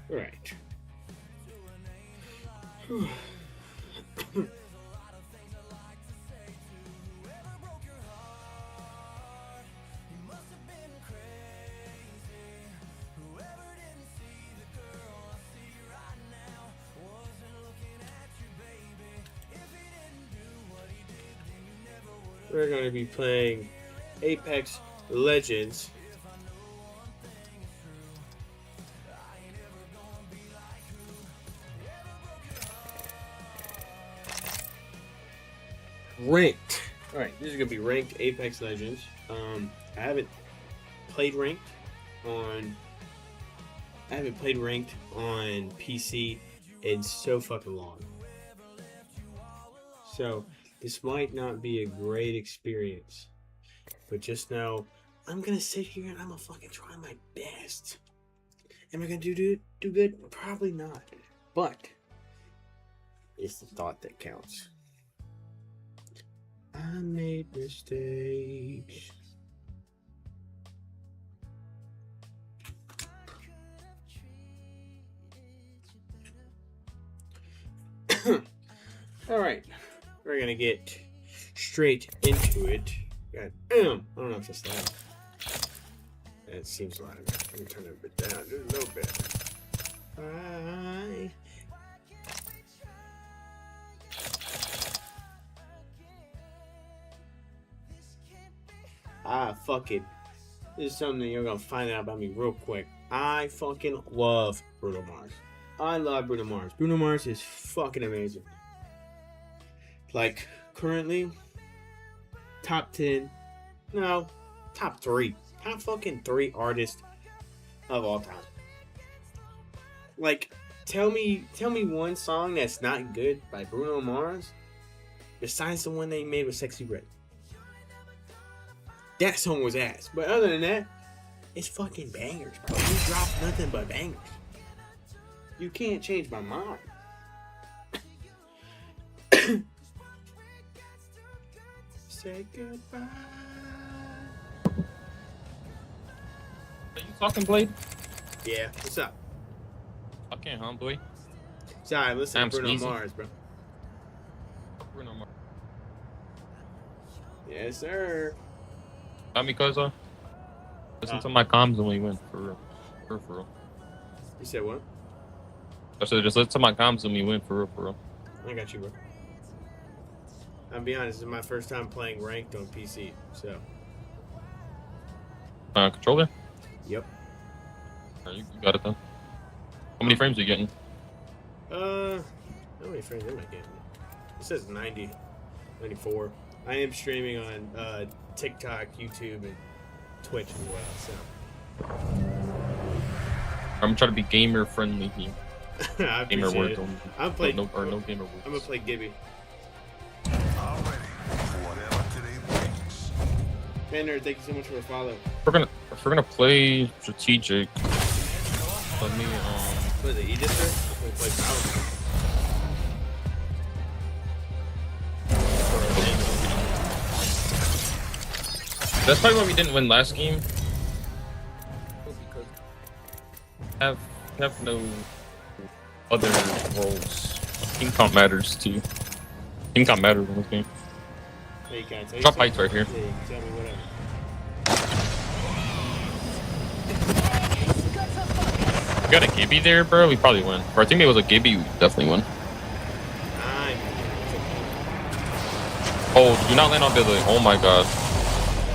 All right. We're going to be playing Apex Legends. Ranked. Alright, this is going to be ranked Apex Legends. I haven't played ranked on PC in so fucking long. So this might not be a great experience, but just know I'm gonna sit here and I'm gonna fucking try my best. Am I gonna do good? Probably not. But it's the thought that counts. I made mistakes. All right. We're gonna get straight into it. God damn, I don't know if it's loud. It seems loud. Let me turn it a bit down, just a little bit. Fucking. This is something you're gonna find out about me real quick. I fucking love Bruno Mars. I love Bruno Mars. Bruno Mars is fucking amazing. Like, currently, top 10, no, top 3. Top fucking 3 artists of all time. Like, tell me one song that's not good by Bruno Mars besides the one they made with Sexy Red. That song was ass. But other than that, it's fucking bangers, bro. He dropped nothing but bangers. You can't change my mind. Say goodbye. Are you talking, Blade? Yeah, what's up? Okay, homeboy. Sorry, listen to Bruno Sneezy. Mars, bro. Bruno Mars. Yes, sir. Not because listen to my comms when we went for real. For real. You said what? I said just listen to my comms when we went for real. I got you, bro. I'll be honest, this is my first time playing ranked on PC, so. Controller? Yep. You got it then. How many frames are you getting? How many frames am I getting? It says 90, 94. I am streaming on TikTok, YouTube, and Twitch as well, so. I'm trying to be gamer friendly here. I Gamer appreciate words it. only. I'm playing. No gamer words. I'm gonna play Gibby. Banner, thank you so much for the follow. If we're gonna play strategic, let me What is it, Aegis, sir? We'll play Power. That's probably why we didn't win last game. Because have no other roles. Team comp matters too. Team comp matters in this game. Hey, you can't tell Drop heights right here. Yeah, you can tell me whatever. If we got a Gibby there, bro, we probably win. Or I think it was a Gibby, we definitely win. Nine. Oh, do not land on Billy. Oh my god.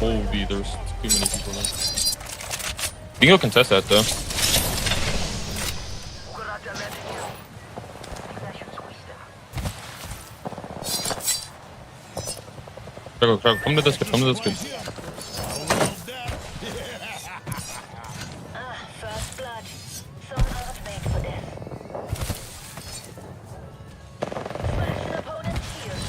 Holy, there's too many people there. You can go contest that though. Try, come to this kid, come to this kid. First blood. Some earth made for this. Smash an opponent's shield.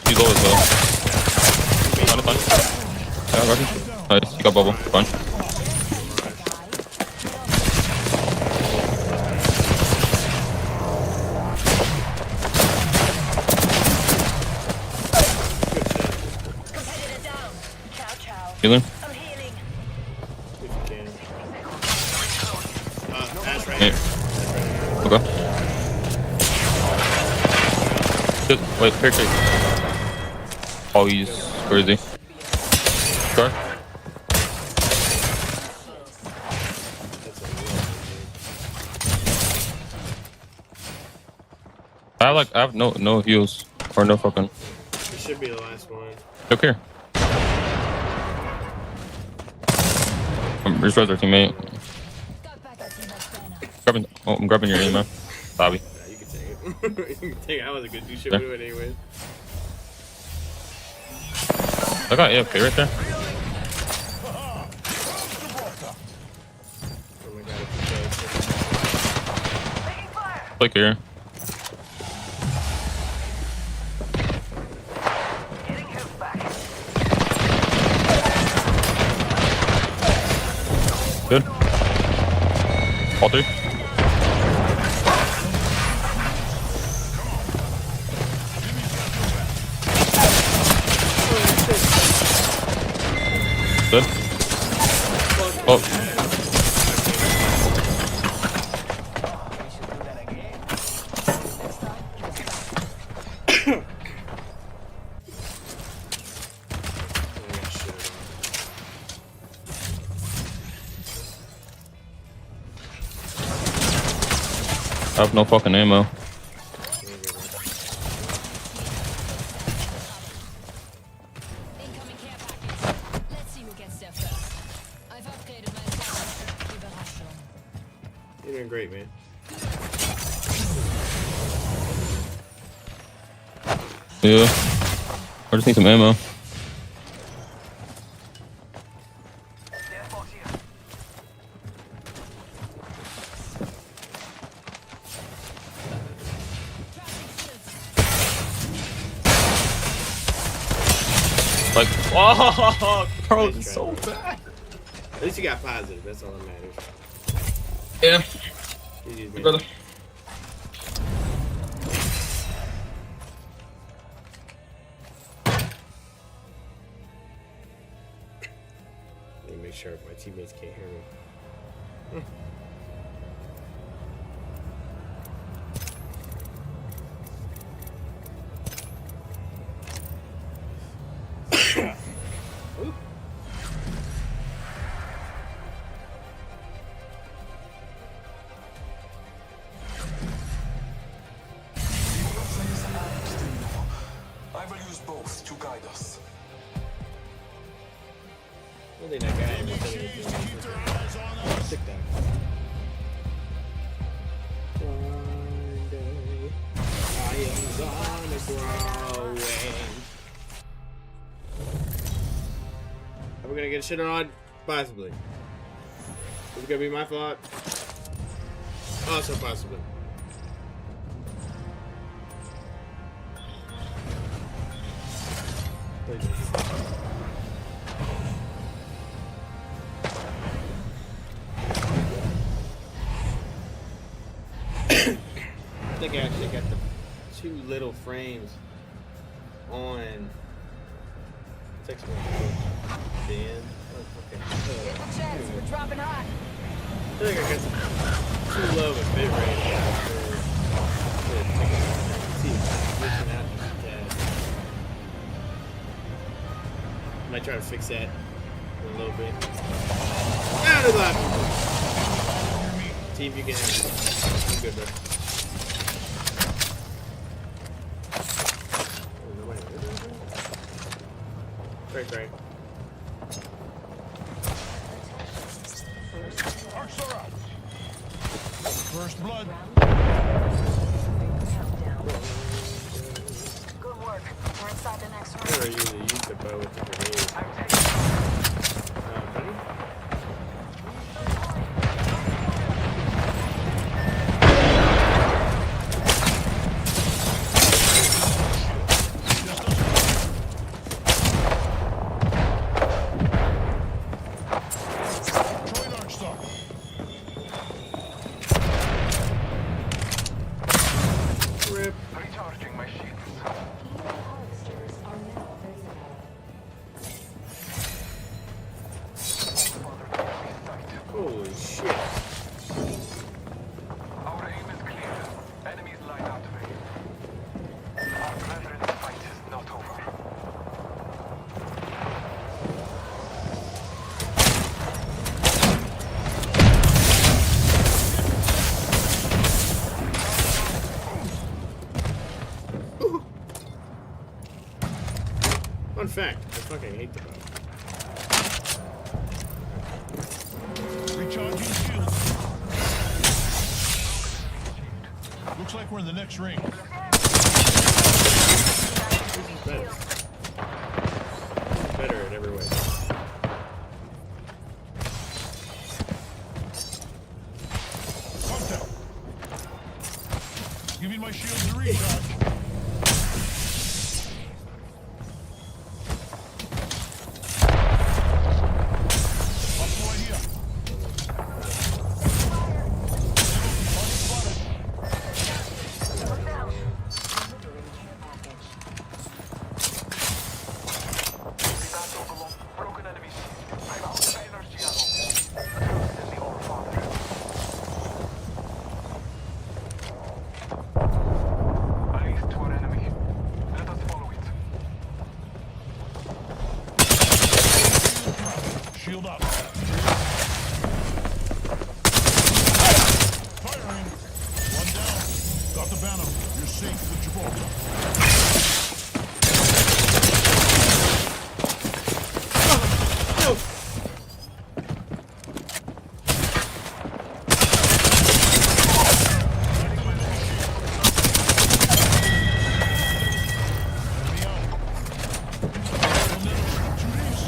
He's low as well. Fine. Yeah, I got him. Nice, you got bubble. Fine. Competitor down. Chow chow. Healing. I'm healing. If you can. Ash right Hey. here. Okay. Good. Wait, here. Oh, he's crazy. Sure. I have no heals or no fucking. This should be the last one. Look here. Just our teammate. I'm grabbing your aim, man. Bobby. Nah, you can take it. You can take it. I wasn't gonna do shit Yeah. with it anyway. I got AFK right there. Oh my god. Click here. Good. All three. Good. Oh. I have no fucking ammo. Incoming care package. Let's see who gets there first. I've upgraded my phone. Überraschung. You're doing great, man. Yeah. I just need some ammo. Like, oh, bro, Nice it's try, so bro. bad. At least you got positive. That's all that matters. Yeah, GG's, man. brother. Let me make sure my teammates can't hear me. I will use both to guide us. I think that guy ever said anything. Stick that. One day, I am gonna grow in. Are we gonna get shit on? Possibly. Is it gonna be my fault? Also possibly. I think I actually got the two little frames on. Text me. Dan. Oh, okay. Chance, we're dropping hot. I think I got some too low of a bit rate see it's glitching out just a tad. Might try to fix that in a little bit. Out of that! Team, you can have it. I'm good, bro. Oh, nobody- Right. Arcs are out. First blood. Countdown. Good work. We're inside the next I never room. usually use the bow with the grenade. Honey? Join Arcstar. Rip. Recharging my shields. Holy shit. Our aim is clear. Enemies line out. Our brethren's fight is not over. Fun fact, I fucking hate the bow. Recharging shield. Looks like we're in the next ring. This is better. Better in every way. Contact. Giving my shields a recharge. Hostile right here. Target spotted. That's overload. Broken enemy shield. I'm out of energy ammo. Trust in the All-Father. At least to our enemy. Let us follow it. Shield up. Firing. One down. Got the banner. You're safe with Gibraltar. No! Enemy out. We'll never shoot these.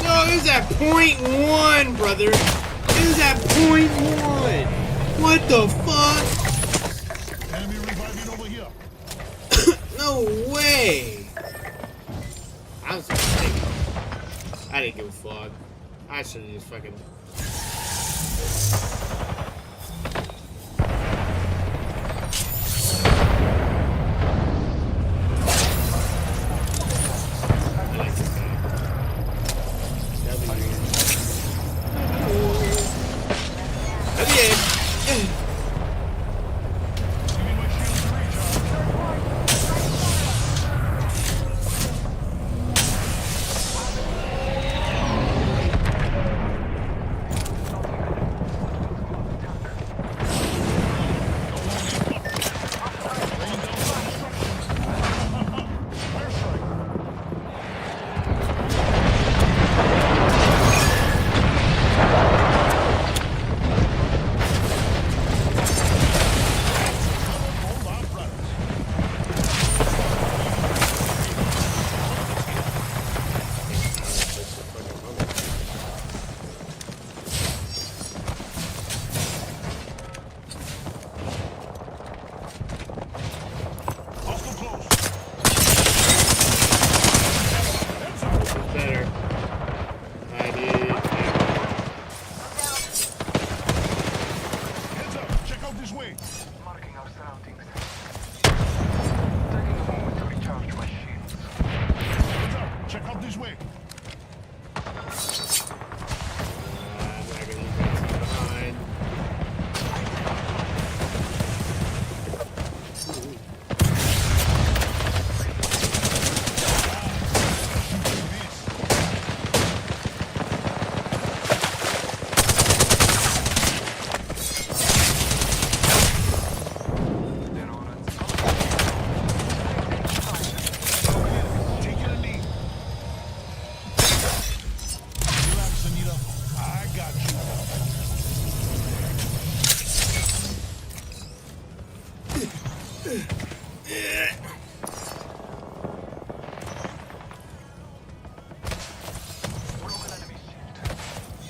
No, it was at .1, brother. It was at .1. What the fuck? Enemy reviving over here. No way. I was mistaken. I didn't give a fuck. I should have just fucking. I like this guy. That'll be weird. That'd be it. Giving my shields a recharge.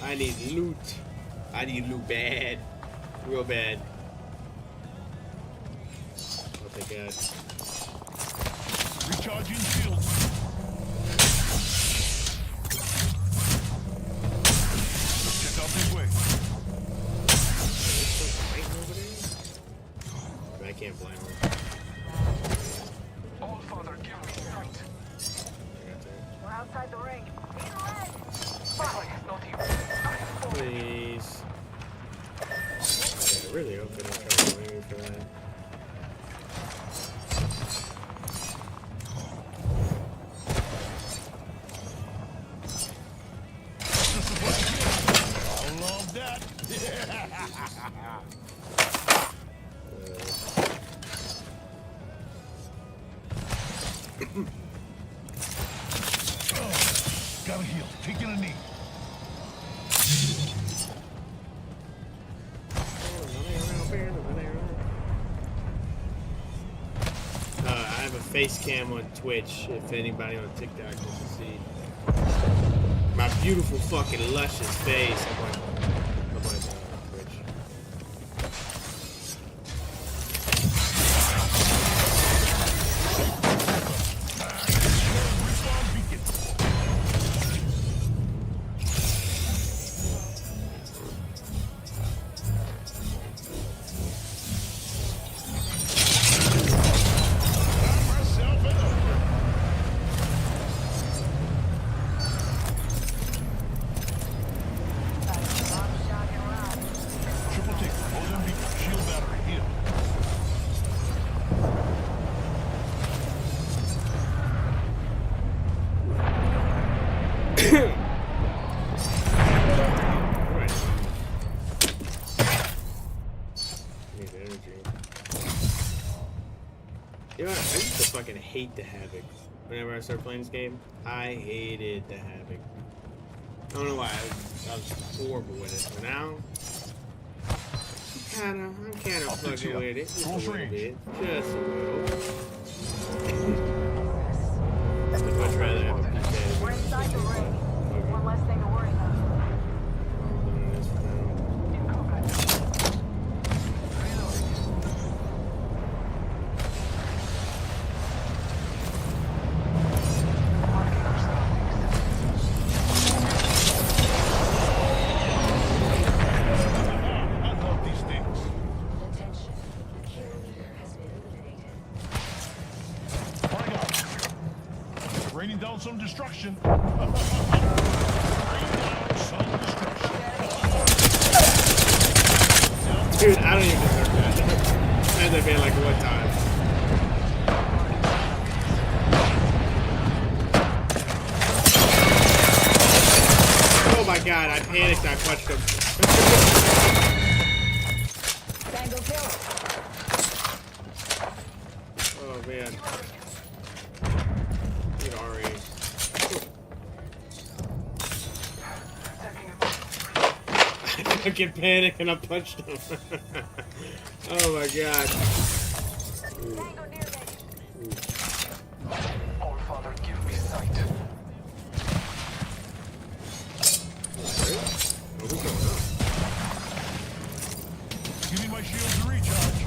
I need loot. I need loot bad. Real bad. Oh my god. Recharging shields. Check out this way. I can't blame him. All Father, give me sight. We're outside the ring. Being led. Spike is not here. I have fallen. Please. Yeah, I really hope they don't try to blame me for that. I love that. Gotta heal. Taking a knee. I have a face cam on Twitch if anybody on TikTok wants to see my beautiful fucking luscious face up on Twitch. Respawn beacon. Got myself an upgrade. Triple take. Ozone beacon. Shield battery. Heal. Right. Need energy. You know what? I used to fucking hate the Havoc. Whenever I started playing this game, I hated the Havoc. I don't know why. I was horrible with it. But now, I'm kind of Optics fucking here. with it. Just a Close little range. bit. Just a little. I'd much rather have a PK. We're inside the ring. One less thing to worry about. In combat. Reloading. Marking our surroundings. I love these things. Attention. Kill leader has been eliminated. Flying out. Raining down some destruction. Raining down some destruction. Dude, I don't even deserve that. Had that been like one time. Oh my god, I panicked, I punched him. Tango kill. Oh man. Get Ari. I fucking panicked and I punched him. Oh my god. Tango near me. All Father, give me sight. Where we going up? Give me my shield to recharge.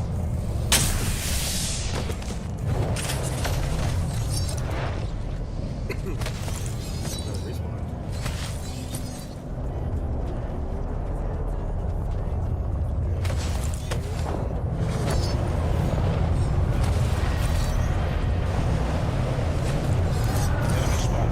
Oh, respawn. Enemy spotted.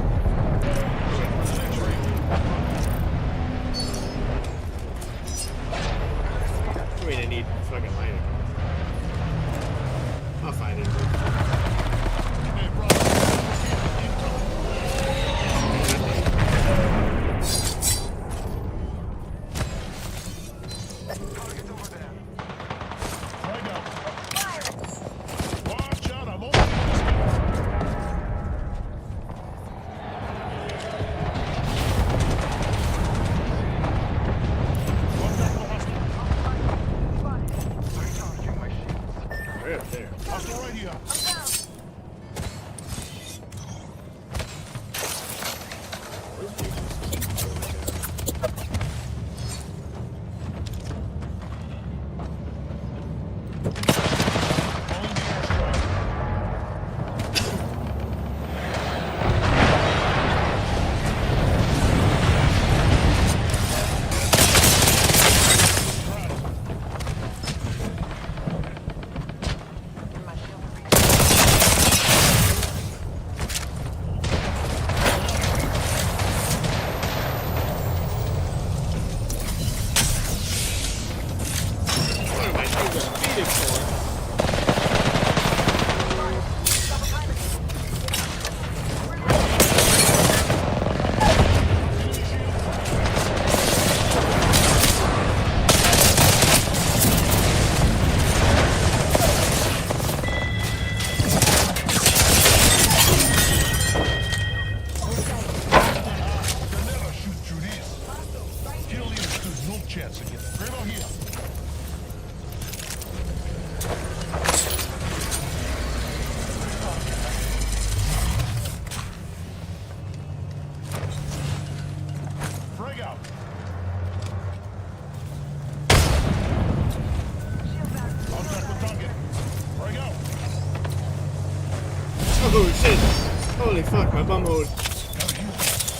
fuck, my bum hole. Gotta heal.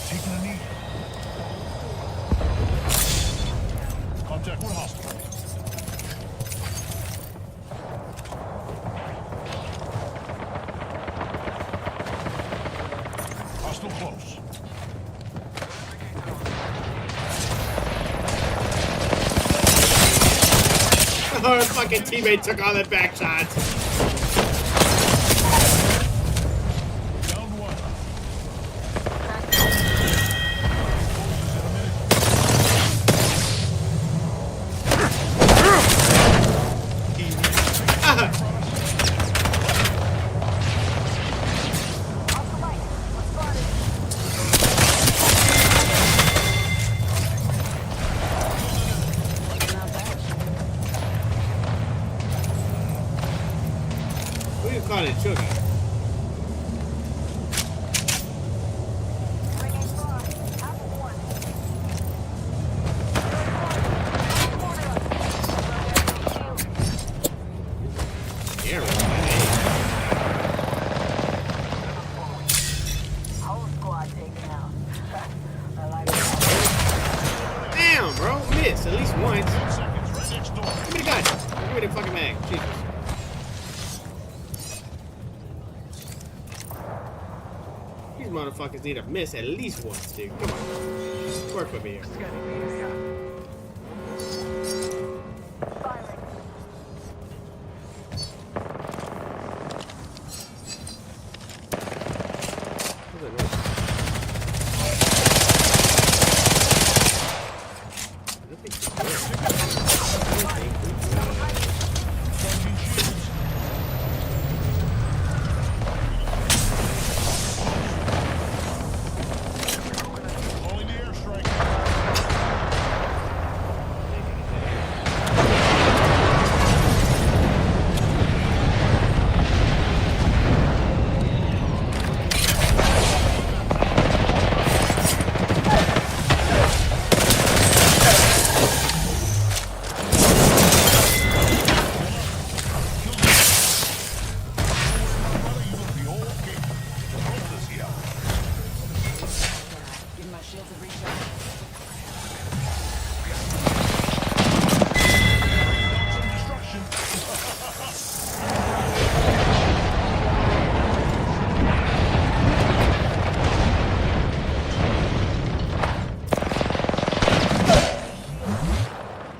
Taking a knee. Contact with hostile. Hostile close. Oh, his fucking teammate took all the back shots. Down one. Who you calling sugar? Yeah, right. Whole squad taken out. I like that. Damn, bro. Miss at least once. 10 seconds. Right next door. Give me the gun. Give me the fucking mag. Jesus. These motherfuckers need to miss at least once, dude. Come on. Work with me here. Firing. What's that noise? Charging shields. Calling the airstrike. Brother, you will be okay. Control this here. Give my shields a recharge. Some destruction.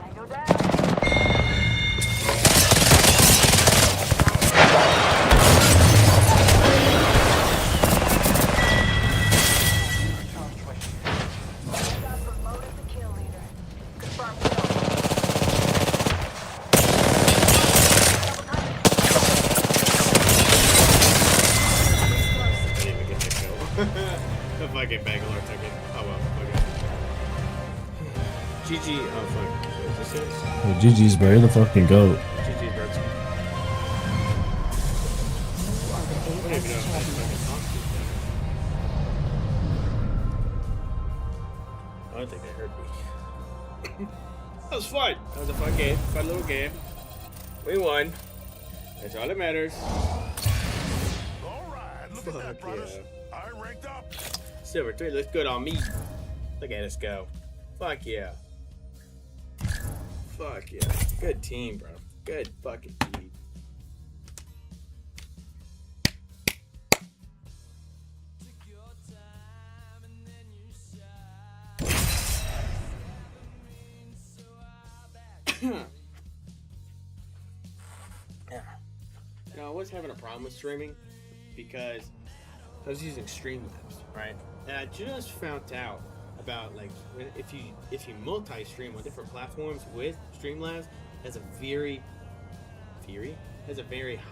Tango down. Got promoted to kill leader. Confirm kill. I didn't even get the kill. The fucking Bangalore took it. Oh well, okay. GG. Oh fuck. What is this? Well, GG's, bro. You're the fucking goat. GG's, bro. I don't even know if that's fucking awesome. I don't think they heard me. That was fun. That was a fun game. Fun little game. We won. That's all that matters. All right, look at Fuck that, brothers. yeah. I ranked up. Silver 3 looks good on me. Look at us go. Fuck yeah. Fuck yeah. Good team, bro. Good fucking team. You know, I was having a problem with streaming because I was using Streamlabs, right? And I just found out about like if you multi-stream on different platforms with Streamlabs, has a very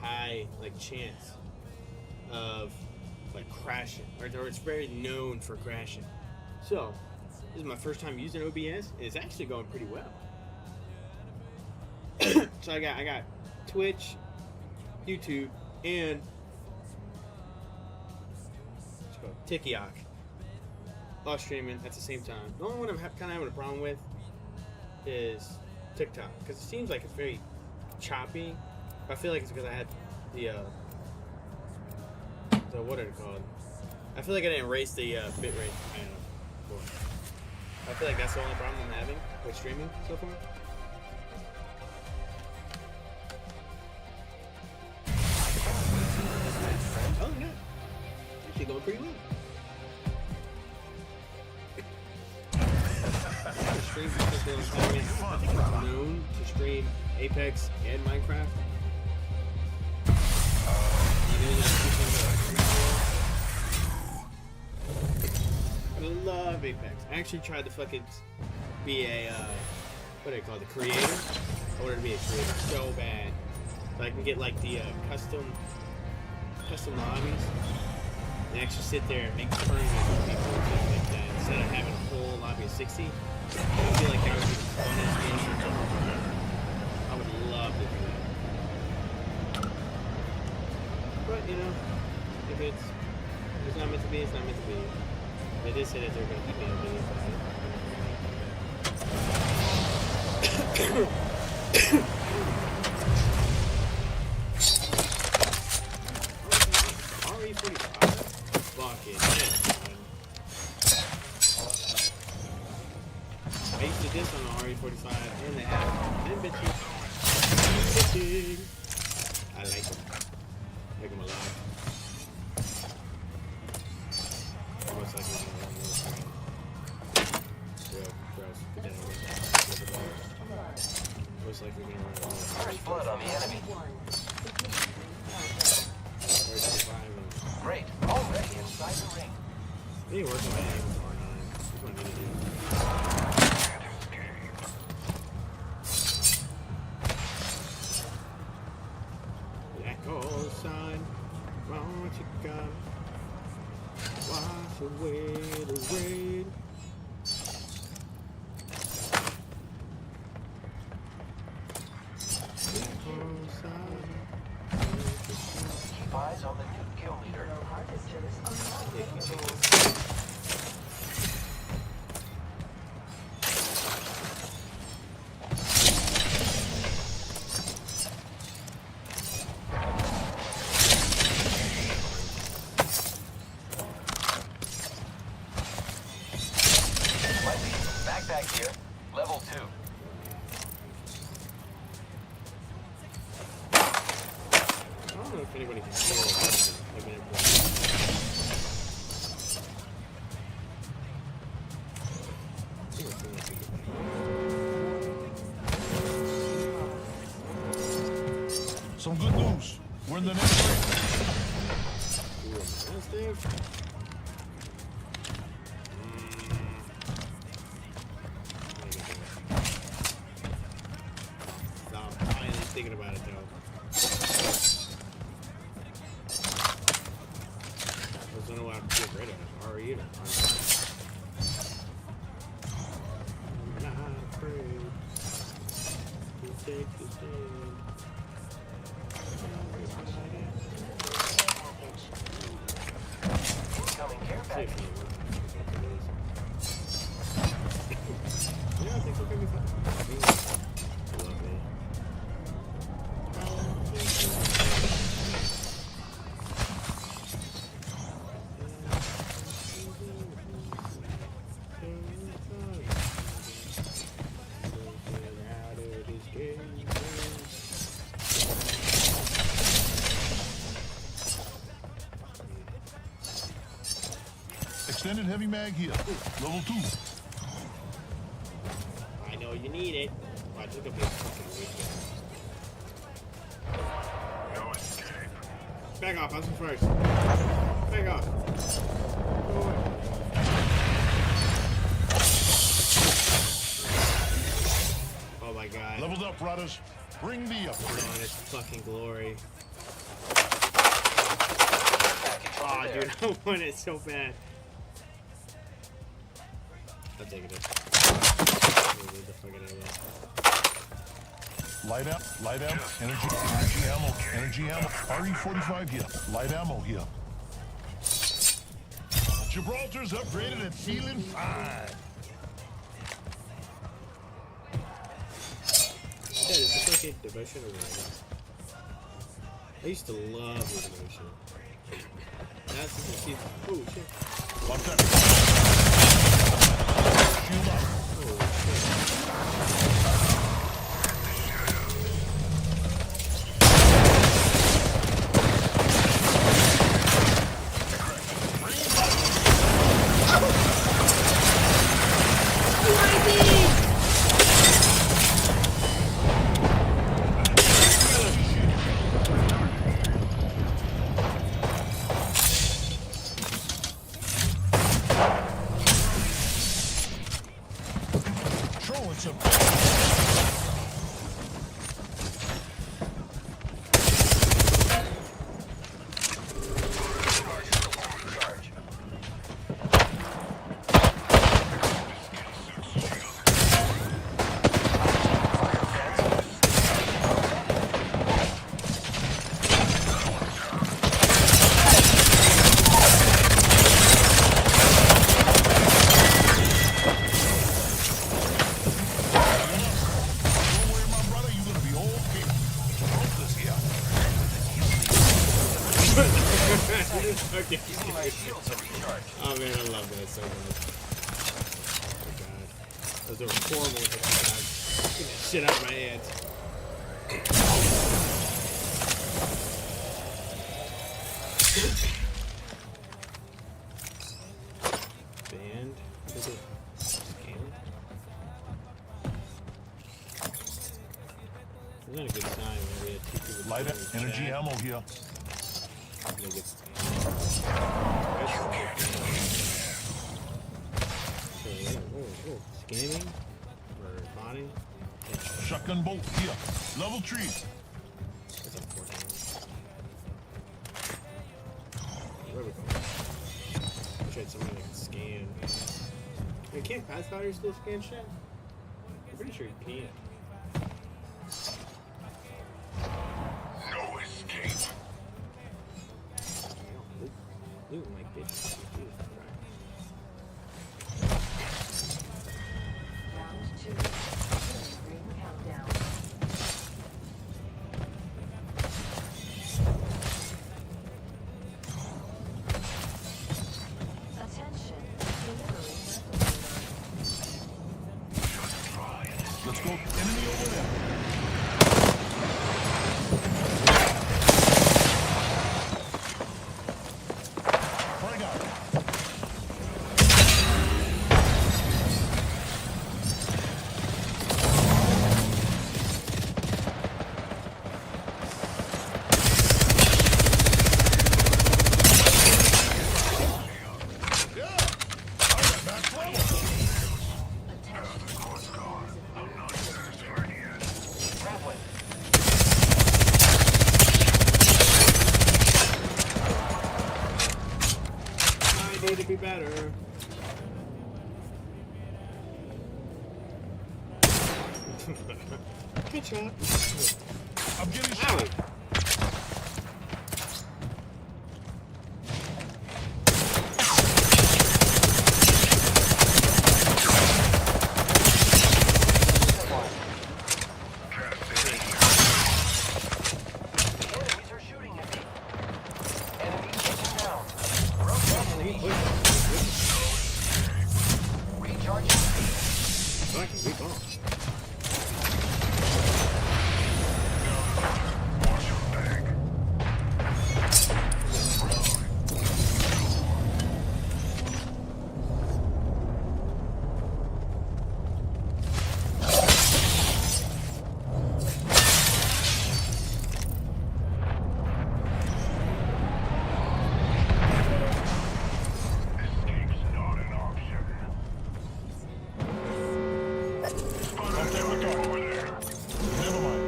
high like chance of like crashing, or it's very known for crashing. So this is my first time using OBS, and it's actually going pretty well. So I got Twitch, YouTube, and TikTok all streaming at the same time. The only one I'm kind of having a problem with is TikTok, because it seems like it's very choppy. I feel like it's because I had the what are they called? I feel like I didn't raise the bit rate high enough. Cool. I feel like that's the only problem I'm having with streaming so far. Oh yeah, actually going pretty well. The stream because I think it's known to stream Apex and Minecraft. I love Apex. I actually tried to fucking be a what do they call it, the creator? I wanted to be a creator so bad, so I can get like the custom lobbies and actually sit there and make tournaments with people and stuff like that instead of having a full lobby of 60. I feel like that would be the funnest game. I would love to do that. But you know, if it's not meant to be, it's not meant to be. They did say that they're going to keep me on video. RE45. Fuck it. I used to do this on the RE45 and the app. And bitches. I like them. Like them a lot. Most likely gonna run this thing. Real gross. Get that over. Most likely gonna run all First blood on the enemy. Great. Already inside the ring. I need to work on my aim more on it. That's what I need to do. Black hole sign, what you got? Wash away the rain. Black hole sign. Keep eyes on the new kill leader. Backpack here. Level 2. I don't know if anybody can hear it. I've been Some good news. We're in the next ring. I'm finally thinking about it though. I was gonna have to get rid of it. Or either. I'm not afraid to take the stand. Incoming care package. Yeah, I think we're gonna be fine. Lovely. Extended heavy mag here. Level 2. I know you need it. I took a big fucking weekend. No escape. Back off, I was first. Back off. Go away. Oh my god. Leveled up, Rotters. Bring the upgrade. On its fucking glory. Aw, dude, I want it so bad. I'll take it. Leave the fucking ammo. Light ammo, energy ammo. RE45 here. Light ammo here. Gibraltar's upgraded and feeling fine. Yeah, it's a fucking devotion or whatever. I used to love the devotion. asses and see. Oh shit. Watch that. Shield up. Oh shit. Showing some. Don't worry, my brother, you're gonna be okay. Rope this here. Okay. Oh man, I love that so much. Oh god. Those are horrible exercise. Get that shit out of my hands. Band. What is it? Scan? It's not a good sign when we had two people Light talking in energy chat. ammo here. And they get scanned. Okay, oh, scanning or botting. Shotgun bolt here. Level 3. That's unfortunate. Where are we going? I wish I had somebody that can scan. Wait, can't Pathfinder still scan shit? I'm pretty sure he can't. No escape. Loot like bitch. Round 2. Ring countdown. Attention. Delivery necessary. Let's go. Enemy over there. Frag out. Yeah. All right, back level. I need to be better. Good job. I'm getting Ow! shot. Enemies are shooting at me. Enemy taken down. Recharging speed. I can leap off. Never mind.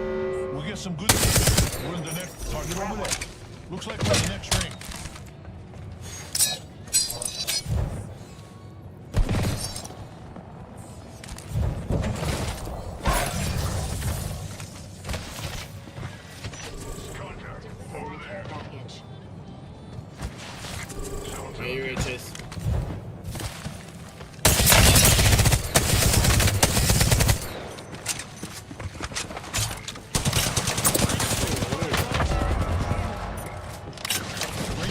We'll get some good. We're in the next target over there. Looks like we're in the next ring. Care package. Hey, you riches. Ring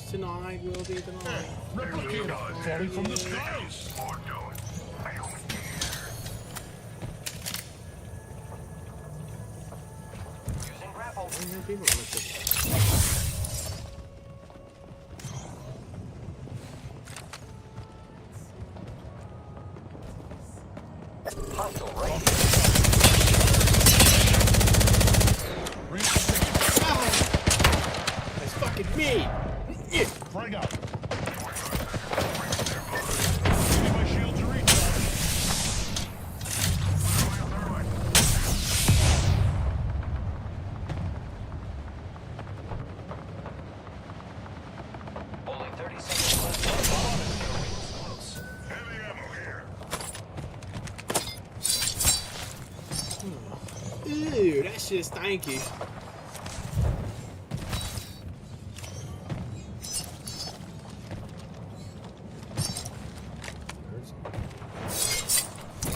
tonight will be the night. Replicator falling from the skies. Using grapple. I hear people on this. Hostile right. That's fucking me! Yeah. Frag out. Giving my shields a recharge. Only 30 seconds left. Close. Heavy ammo here. Ew, that shit's stanky.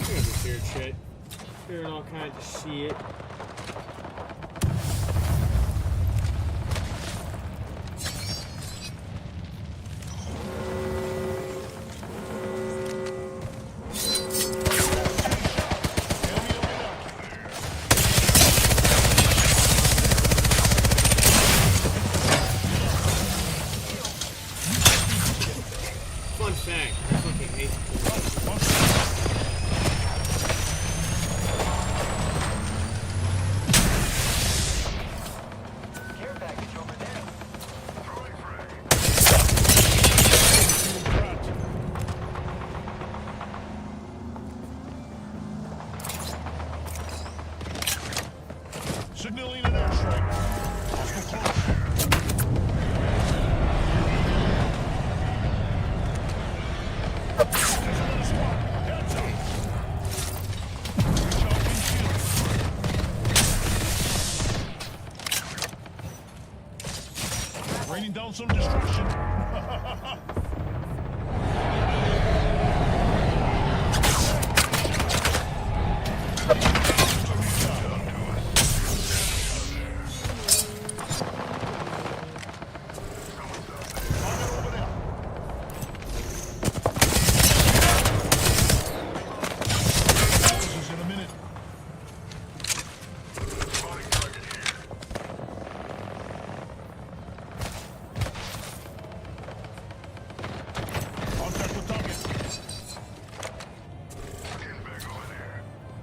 Here's this weird shit. Hearing all kinds of shit. Fun fact, I fucking hate Care package over there. Signaling an airstrike. Hostile close. Another squad. Heads up. Recharging shields. Raining down some destruction. Over there. Closes in a minute. Contact with target.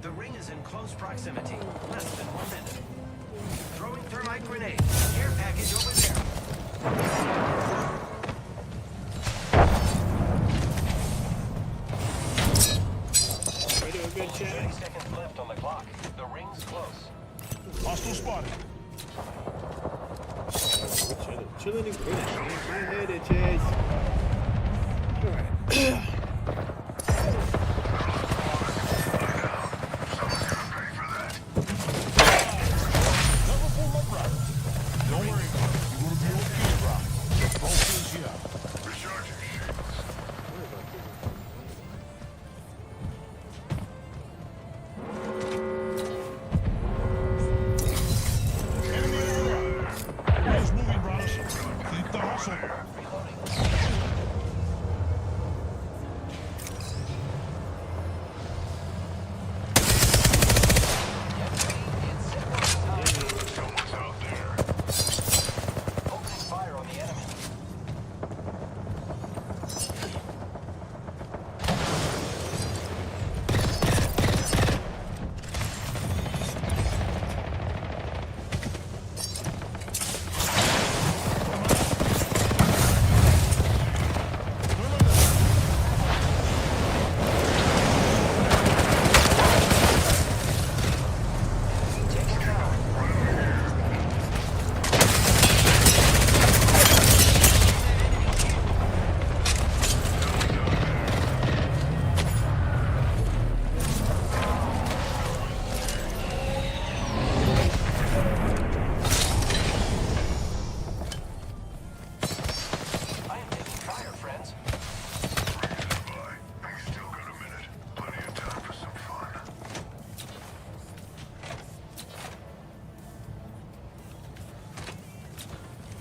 The ring is in close proximity. Less than 1 minute. Throwing thermite grenade. Care package over there. We do a good 30 chat. seconds left on the clock. The ring's close. Hostile spotted. We're chilling and good. My head itches. Alright. Never pull my brother. Don't worry about it. You will be okay, Rock. The boat is here. Recharging Enemy over there. Wheels moving, brothers. Keep the hustle. Someone's out there. Opening fire on the enemy. I am taking fire, friends. Still got a minute. Plenty of time for some fun.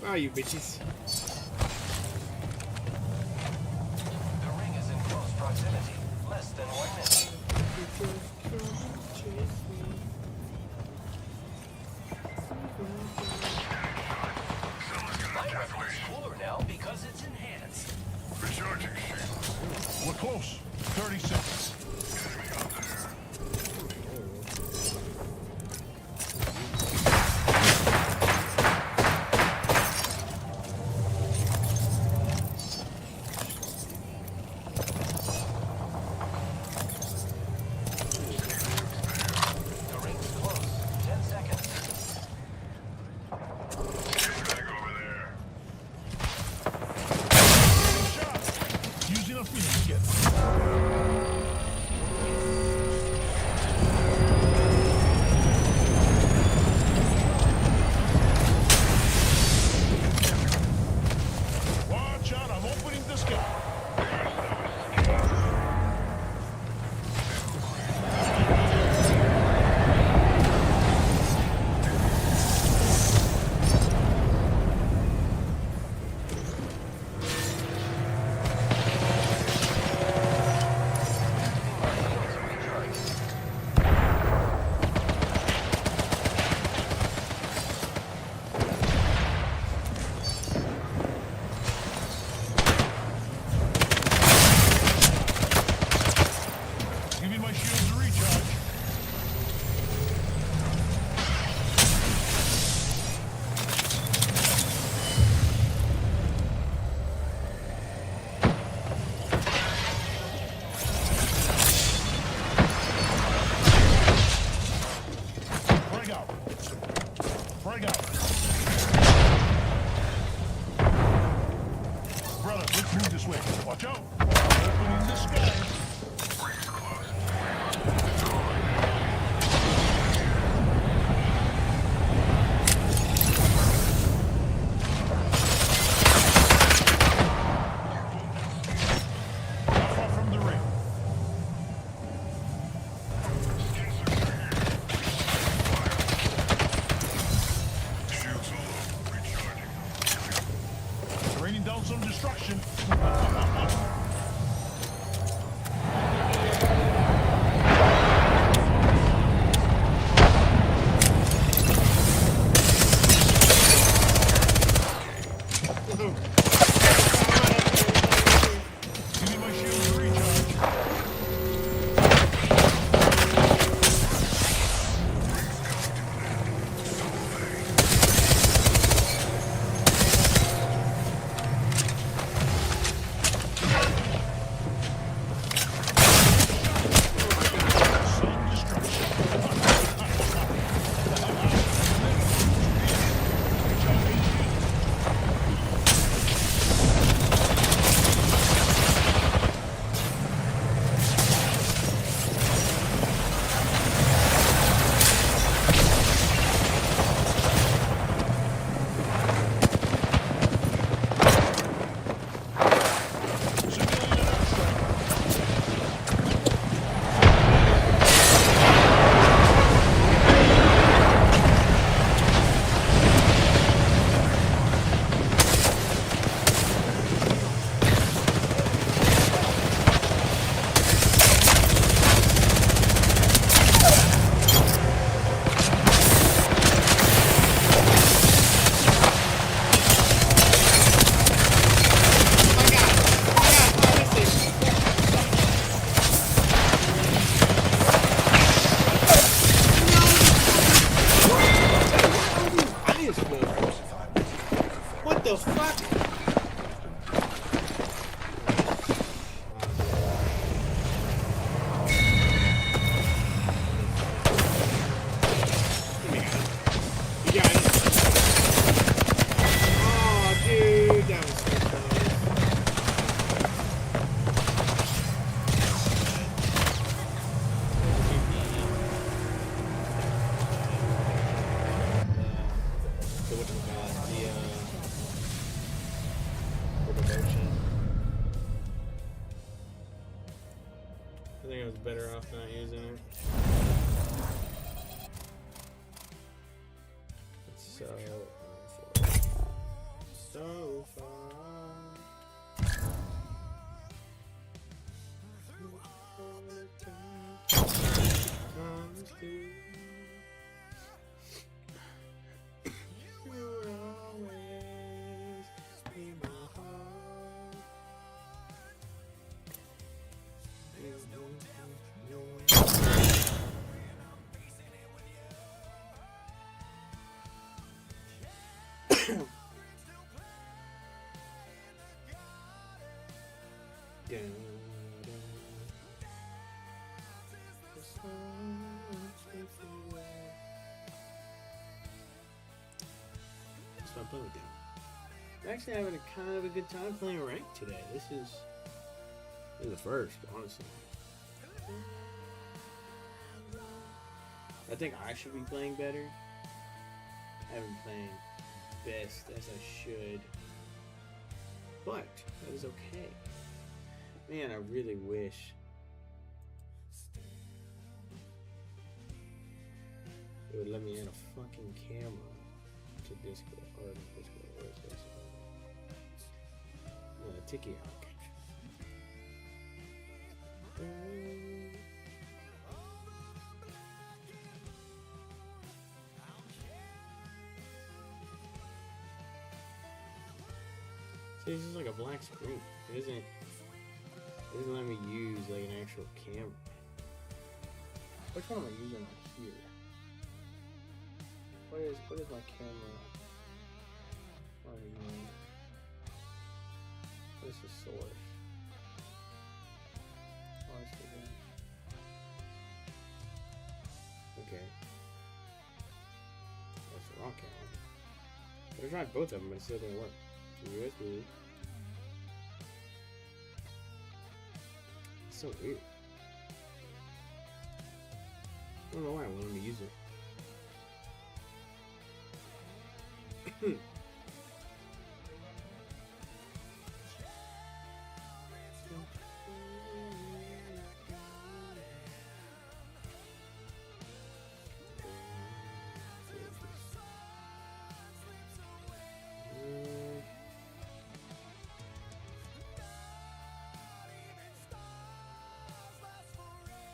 Where are you bitches? than 1 minute. My weapon's cooler now because it's enhanced. Recharging shield. We're close. 30 seconds. Enemy out there. The ring's close. 10 seconds. Bag over there. Shot. Using a Phoenix kit. Watch out, I'm opening the sky. Give me my shields to recharge. Frag out. Frag out. Brother, let's move this way. Watch out. Opening the sky. Not far from the ring. Shields low. Recharging. Raining down some destruction. Give me my shields to recharge. Some destruction. Civilian airstrike. What the fuck? You got it. Oh, dude, that was so close. The whatchamacallit, the motion. I think I was better off not using it. It's so far. Dun, dun. The sun sweeps away. That's what I'm playing with them. I'm actually having a kind of a good time playing ranked today. This is the first, honestly. I think I should be playing better. I haven't been playing best as I should. But that is okay. Man, I really wish it would let me add a fucking camera to Discord or not Discord or this. TikTok. See, it's just like a black screen. It doesn't let me use like an actual camera. Which one am I using on here? What is my camera? What is the source? Oh, it's for them. Okay. That's the wrong camera. I tried both of them, but it still didn't work. USB. It's so weird. I don't know why I wanted to use it.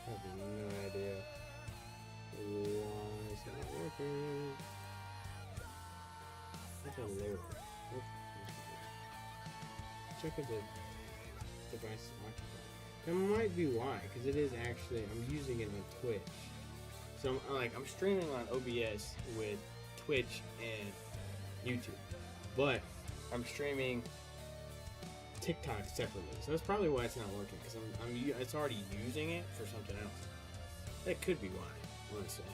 I have no idea why it's not working. That's a lower. Check if the device is occupied. That might be why, because it is actually, I'm using it on Twitch. So I'm streaming on OBS with Twitch and YouTube, but I'm streaming TikTok separately. So that's probably why it's not working, because it's already using it for something else. That could be why, honestly.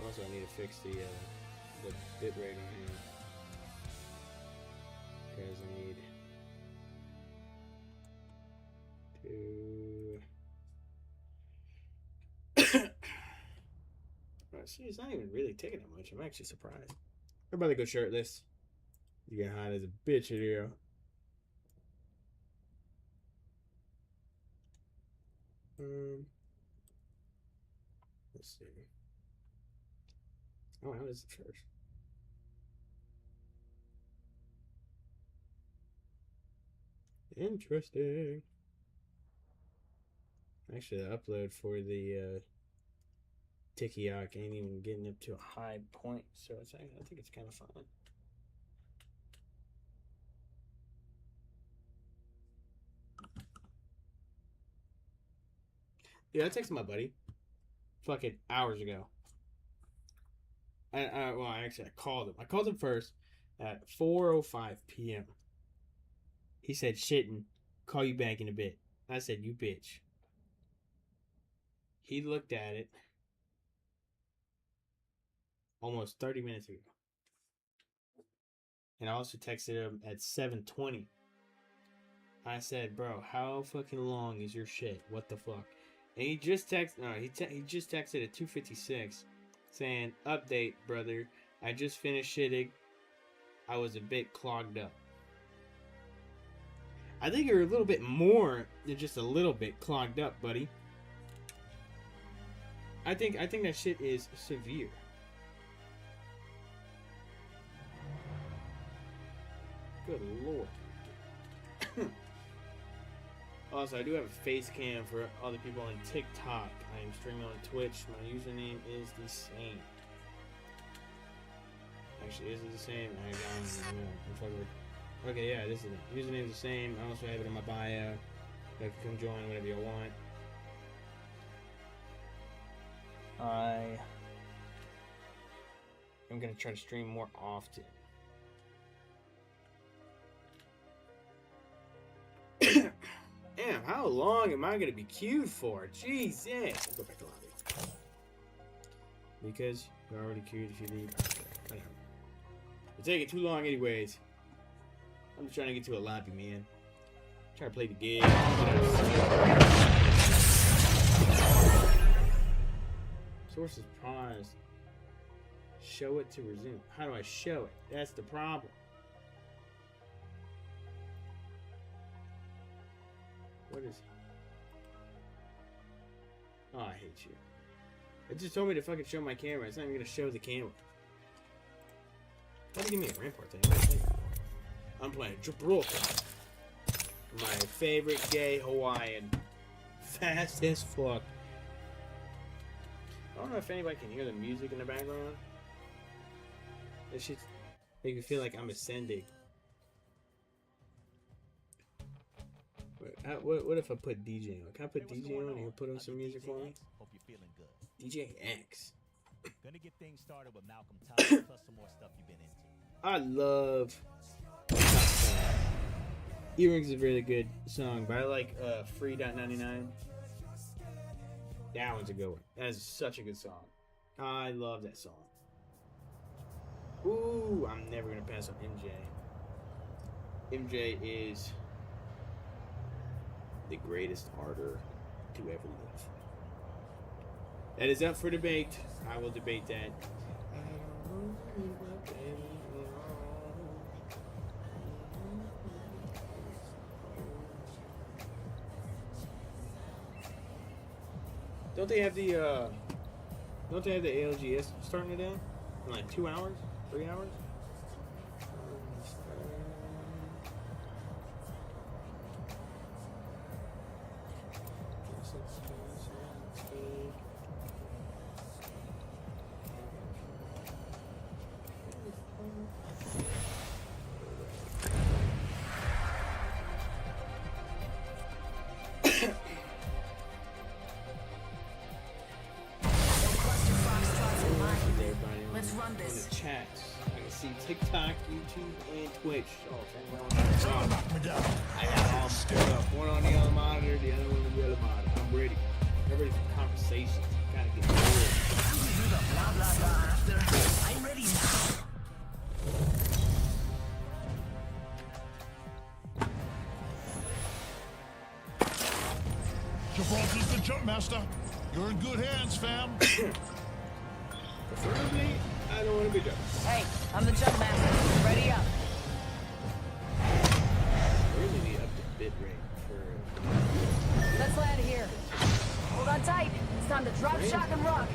Also, I need to fix the bit rate on here, because I need to. See, it's not even really taking that much. I'm actually surprised. Everybody go shirtless. You get hot as a bitch in here. Let's see. Oh, how is the church? Interesting. Actually, the upload for the TikTok ain't even getting up to a high point, so I think it's kind of fun. Yeah, I texted my buddy fucking hours ago. I called him. I called him first at 4:05 p.m. He said, "Shitting, call you back in a bit." I said, "You bitch." He looked at it almost 30 minutes ago. And I also texted him at 7:20. I said, "Bro, how fucking long is your shit? What the fuck?" And he just he just texted at 2:56 saying, "Update, brother. I just finished shitting. I was a bit clogged up." I think you're a little bit more than just a little bit clogged up, buddy. I think that shit is severe. Good lord. Also, I do have a face cam for other people on TikTok. I am streaming on Twitch. My username is the same. Actually, is it the same? Okay, yeah, this is it. Username is the same. I also have it in my bio. You can come join whenever you want. I'm gonna try to stream more often. Damn, how long am I gonna be queued for? Jeez, yeah. Let's go back to lobby. Because you're already queued if you leave. Whatever. It's taking too long anyways. I'm just trying to get to a lobby, man. Try to play the game. Sources paused. Show it to resume. How do I show it? That's the problem. What is it? Oh, I hate you. It just told me to fucking show my camera. It's not even gonna show the camera. Why do you give me a rampart thing? I'm playing Gibraltar. My favorite gay Hawaiian. Fast as fuck. I don't know if anybody can hear the music in the background. It should make me feel like I'm ascending. What if I put DJ on? Can I put DJ on and he'll put on some music for me? Hope you're feeling good. DJ X. Gonna get things started with Malcolm Tyler plus some more stuff you've been into. I love Earrings is a really good song, but I like Free.99. That one's a good one. That is such a good song. I love that song. Ooh, I'm never gonna pass on MJ. MJ is the greatest artist to ever live. That is up for debate. I will debate that. Don't they have the ALGS starting today? In like 2 hours? 3 hours? Let's run this. In the chats. I can see TikTok, YouTube, and Twitch. Oh, Trying to knock me down. I got all stood up. One on the other monitor, the other one on the other monitor. I'm ready. I'm ready for conversations. Gotta get through You the blah blah blah after. I'm ready now. Gibraltar's the jump master. You're in good hands, fam. Preferably, I don't want to be jumping. Hey, I'm the jump master. Ready up. I really need up the bit rate for. Let's land here. Hold on tight. It's time to drop, shock, and rock.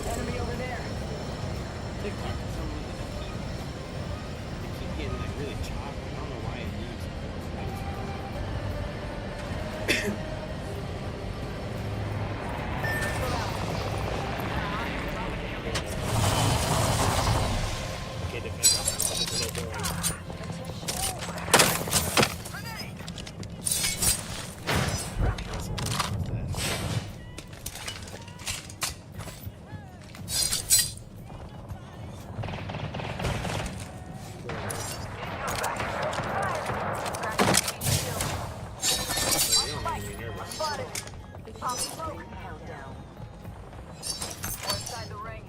Enemy over there. TikTok for some reason. They keep getting like really choppy. I don't know why it needs. Okay, depends on how much it's a little boring. Spotted. Big Poppy broke. Held down. We're inside the ring.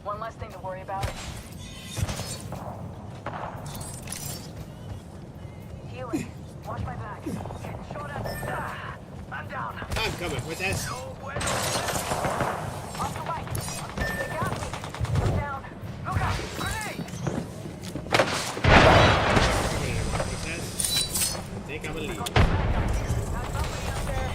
One less thing to worry about. Healing. Watch my back. Getting shot at. I'm down. I'm coming with that. No bueno. Off the right. They got me. I'm down. Look out! Grenade! I think I'm a lead. Got somebody out there.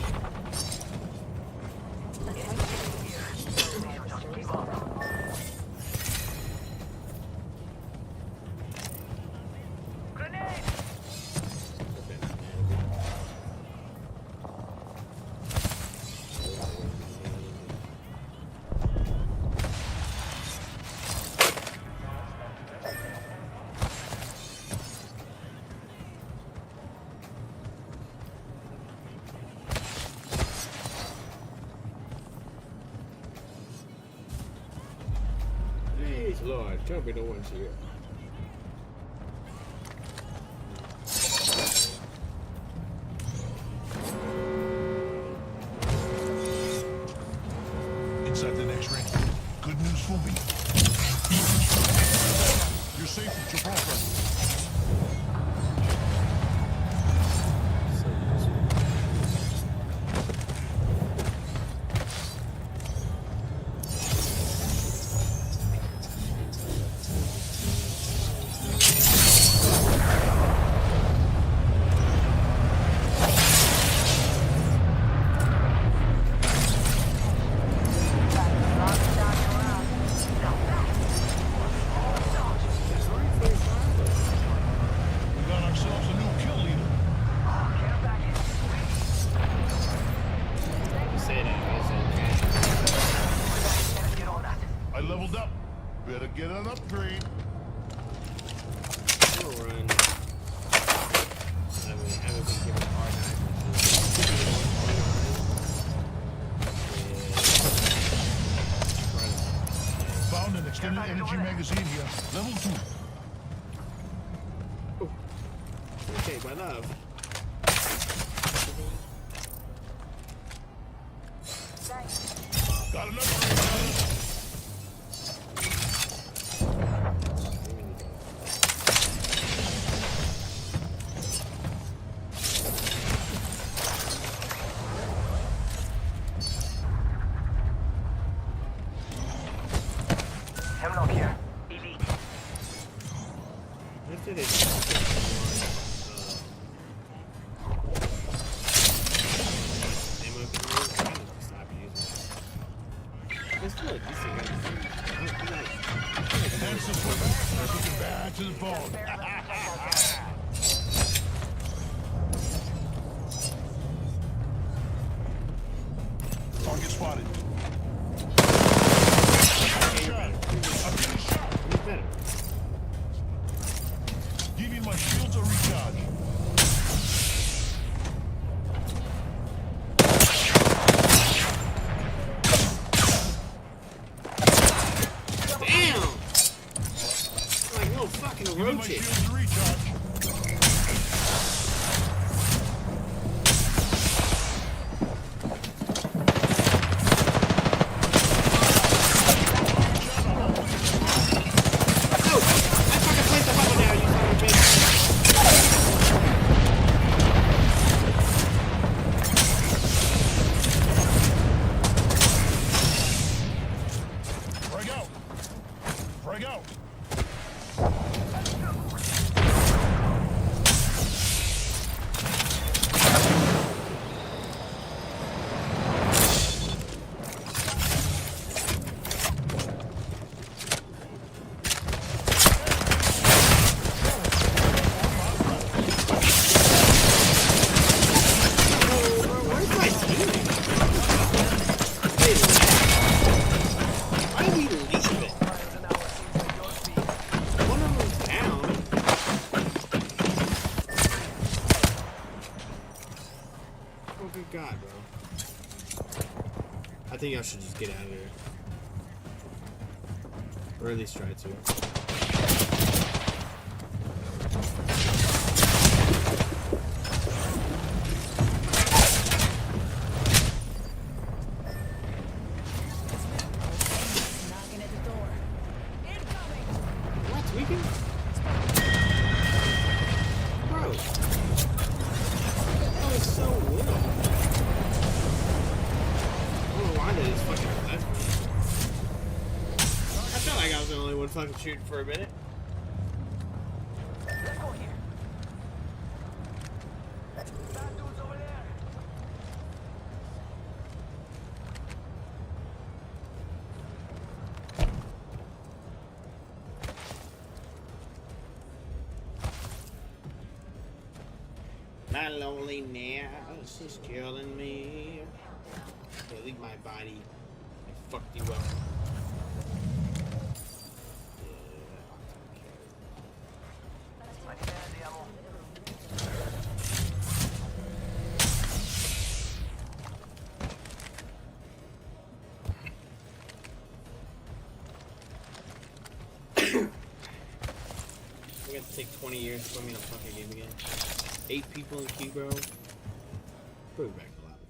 Grenade! Please, Lord, tell me no one's here. Extended energy magazine here. Level 2. Okay, my love. Got another recharge. Hemlock here. Elite. After they ammo can use, I'm gonna stop using it. It's still a decent gun. That's the weapon. That's looking bad to the bone. Target spotted. Shot. I'm getting shot. It's better. Giving my shields a recharge. Damn! Like little fucking Giving my roaches. shields a recharge. Oh! I fucking placed the bubble down, you son of a bitch. Frag out. Frag out. Where's my teammate? Why are we leaving? One of them's down. Oh, good God, bro. I think I should just get out of here. Or at least try to. Knocking at the door. Incoming! What? We can? Bro. That was so little. I don't know why they just fucking left me. I felt like I was the only one fucking shooting for a minute. Let's go here. Bad dudes over there. My loneliness is killing me. Okay, leave my body. I fucked you up. I need energy ammo. We're gonna take 20 years to put me in a fucking game again. 8 people in queue, bro. Put me back to the lobby.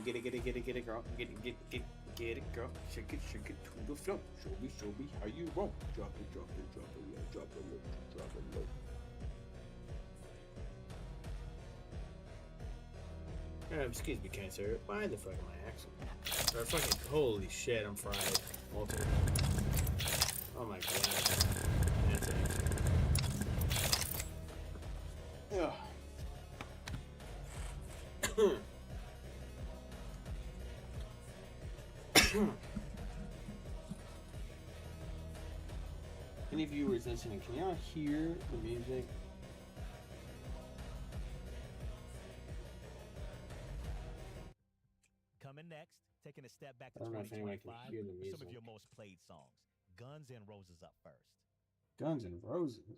Get it, girl. Get it, girl. Shake it to the floor. Show me how you roll. Drop it low, drop it low. Excuse me, kind sir. Why the fuck am I accent? Or fucking holy shit, I'm fried. Walter. Oh my god. That's an accent. Ugh. Any viewers listening, can y'all hear the music? Coming next, taking a step back to I don't know if anyone can 2025, hear the some of music. your most played songs. Guns N' Roses up first. Guns N' Roses.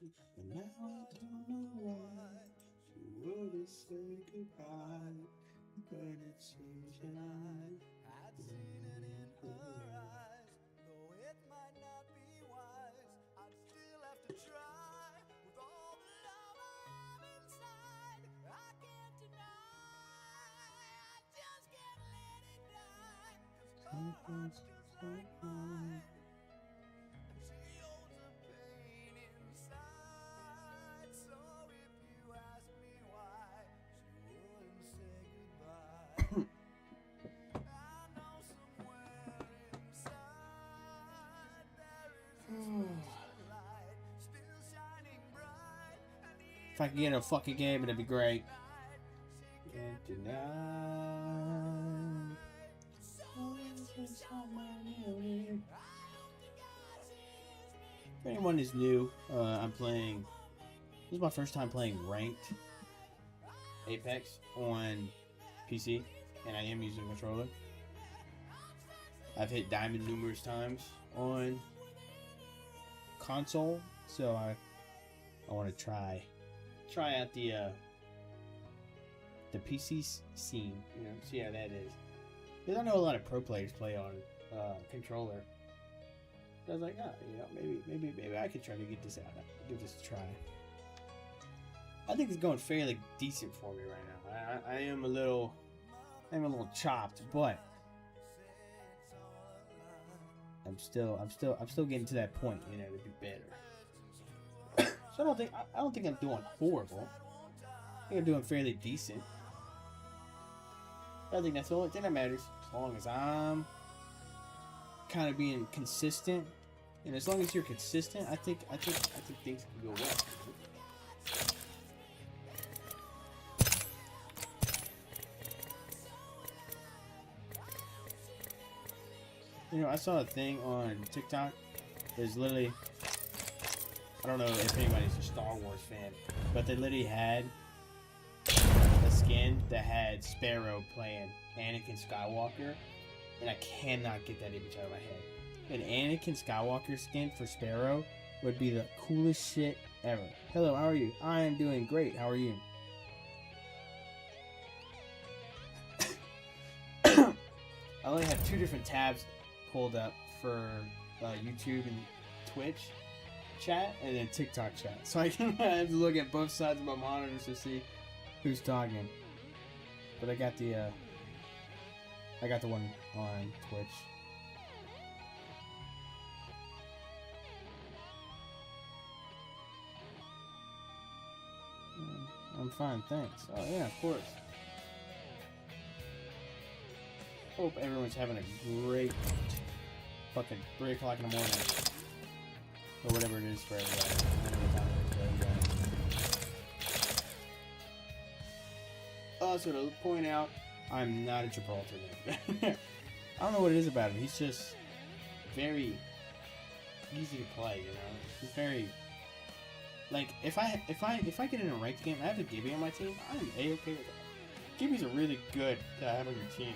And now I don't know why she wouldn't say goodbye, but it seems that I'd seen it in her eyes, though it might not be wise. I'd still have to try with all the love I have inside. I can't deny, I just can't let it die. 'Cause her heart's just like mine, and she holds a pain inside. So if you ask me why she wouldn't say goodbye, I know somewhere inside there is a light still shining bright. And if I could get in a fucking game, it'd be great. Can't deny. If anyone is new, I'm playing. This is my first time playing ranked Apex on PC, and I am using a controller. I've hit diamond numerous times on console, so I want to try out the PC scene, you know, see how that is. Because I know a lot of pro players play on controller. So I was like, oh, you know, maybe I could try to get this out. Give this a try. I think it's going fairly decent for me right now. I am a little chopped, but I'm still getting to that point, you know, to be better. So I don't think I'm doing horrible. I think I'm doing fairly decent. I think that's the only thing that matters. As long as I'm kind of being consistent, and as long as you're consistent, I think things can go well. You know, I saw a thing on TikTok. There's literally, I don't know if anybody's a Star Wars fan, but they literally had a skin that had Sparrow playing Anakin Skywalker, and I cannot get that image out of my head. An Anakin Skywalker skin for Sparrow would be the coolest shit ever. Hello, how are you? I am doing great. How are you? I only have 2 different tabs pulled up for YouTube and Twitch chat, and then TikTok chat. So I have to look at both sides of my monitors to see who's talking. But I got the one on Twitch. I'm fine, thanks. Oh yeah, of course. Hope everyone's having a great fucking 3 o'clock in the morning. Or whatever it is for everybody. I don't know what time it is for everybody. Also, to point out, I'm not a Gibraltar man. I don't know what it is about him. He's just very easy to play, you know? He's very... Like, if I get in a ranked game, I have a Gibby on my team, I'm A-okay with that. Gibby's a really good to have on your team.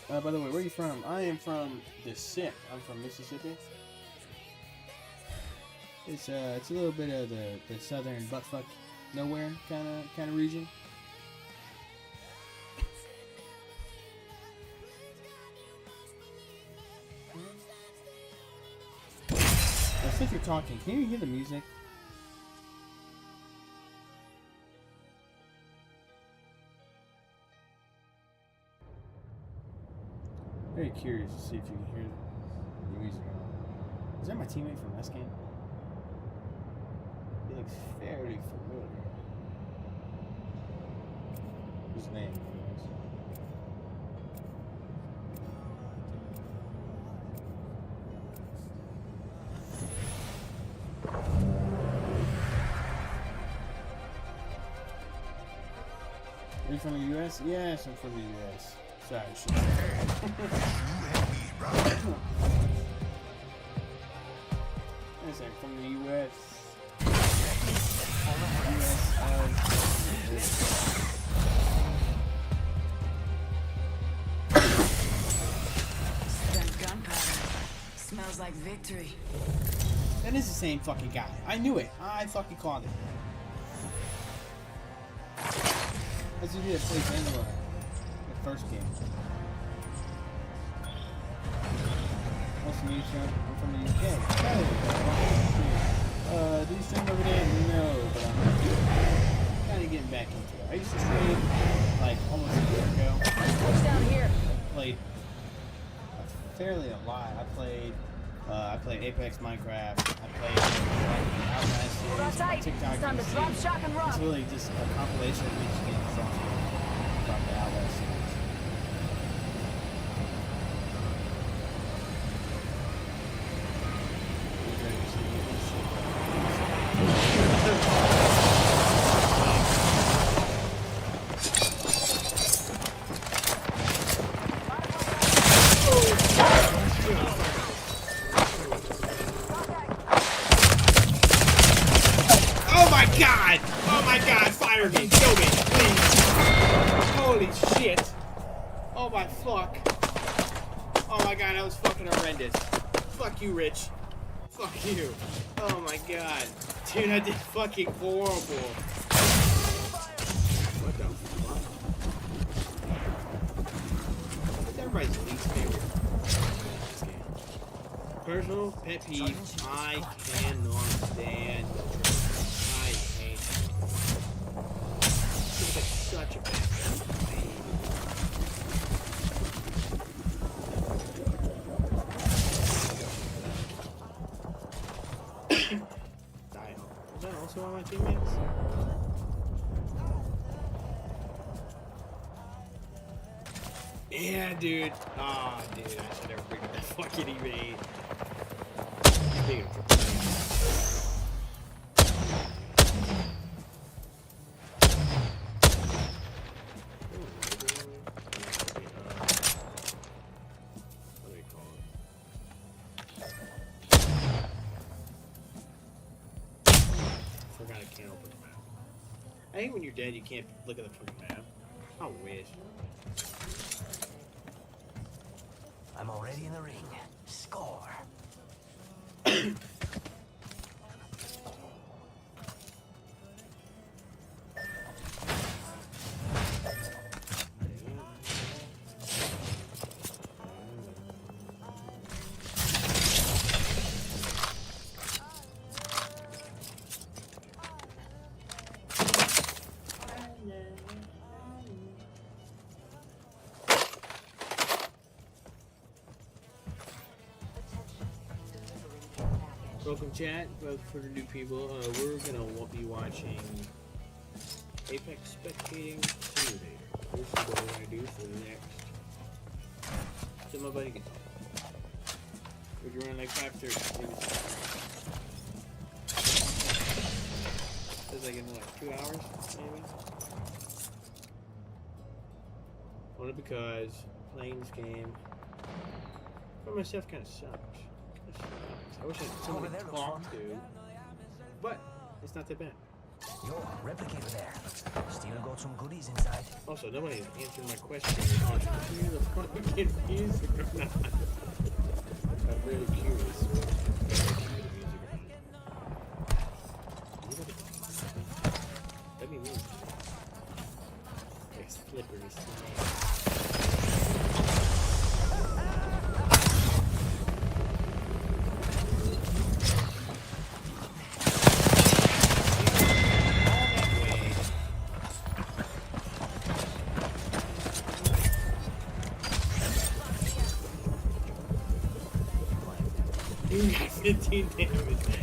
By the way, where are you from? I am from the SIP. I'm from Mississippi. It's a little bit of the southern buttfuck nowhere kind of region. I think you're talking. Can you hear the music? Very curious to see if you can hear the music. Is that my teammate from this game? He looks fairly familiar. His name, anyways. Are you from the U.S.? Yes, I'm from the U.S. Sorry, shit. Yes, I'm from the U.S. Spent gunpowder. Smells like victory. That is the same fucking guy. I knew it. I fucking called it. That's the dude that plays Angela. The first game. What's the news, son? I'm from the UK. Oh, do you stream over there? No, but I'm kind of getting back into it. I used to stream like almost a year ago. What's down here? I played fairly a lot. I played Apex, Minecraft. I played Outlast Hold on series. tight. TikTok. It's time to drop, shock, and rock. It's really just a compilation of each game from the Outlast series. Oh my god! Oh my god! Fire me! Kill me! Please! Holy shit! Oh my fuck! Oh my god, that was fucking horrendous. Fuck you, Rich. Fuck you. Oh my god. Dude, I did fucking horrible. What the fuck? What's everybody's least favorite game? Personal pet peeve, I cannot stand the trailer. I hate it. It's like such a bad game. Dio. Was that also on my teammates? Yeah, dude. Ah, dude, I should never bring up that fucking evade. Speaking of triple A. What do they call it? Forgot I can't open the map. I hate when you're dead you can't look at the fucking map. I wish. I'm already in the ring. Score. Welcome chat, welcome for the new people. We're gonna be watching Apex Spectating Simulator. This is what we're gonna do for the next. So my buddy can talk. We're doing like 5:30. Says like in like 2 hours, maybe. Only because playing this game for myself kind of sucks. I wish I had someone to talk to, but it's not that bad. Yo, replicator there. Still got some goodies inside. Also, nobody answered my question. Are you the fucking music or not? I'm really curious. Let me move. Like slippery slide. You got 15 damage.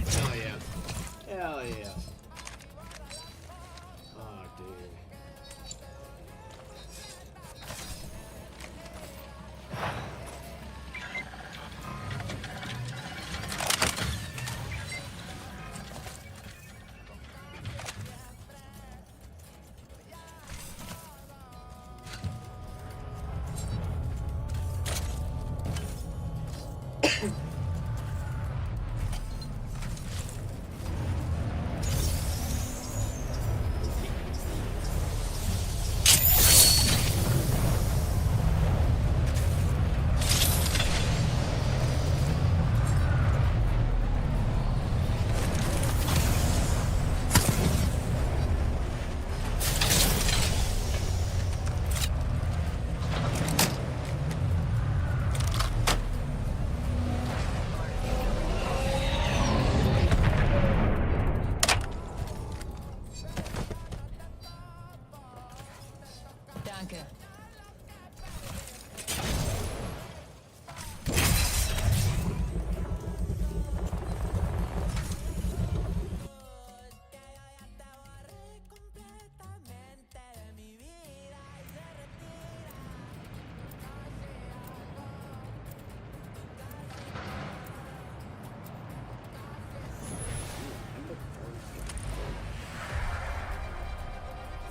Hell yeah. Hell yeah. Oh, dude.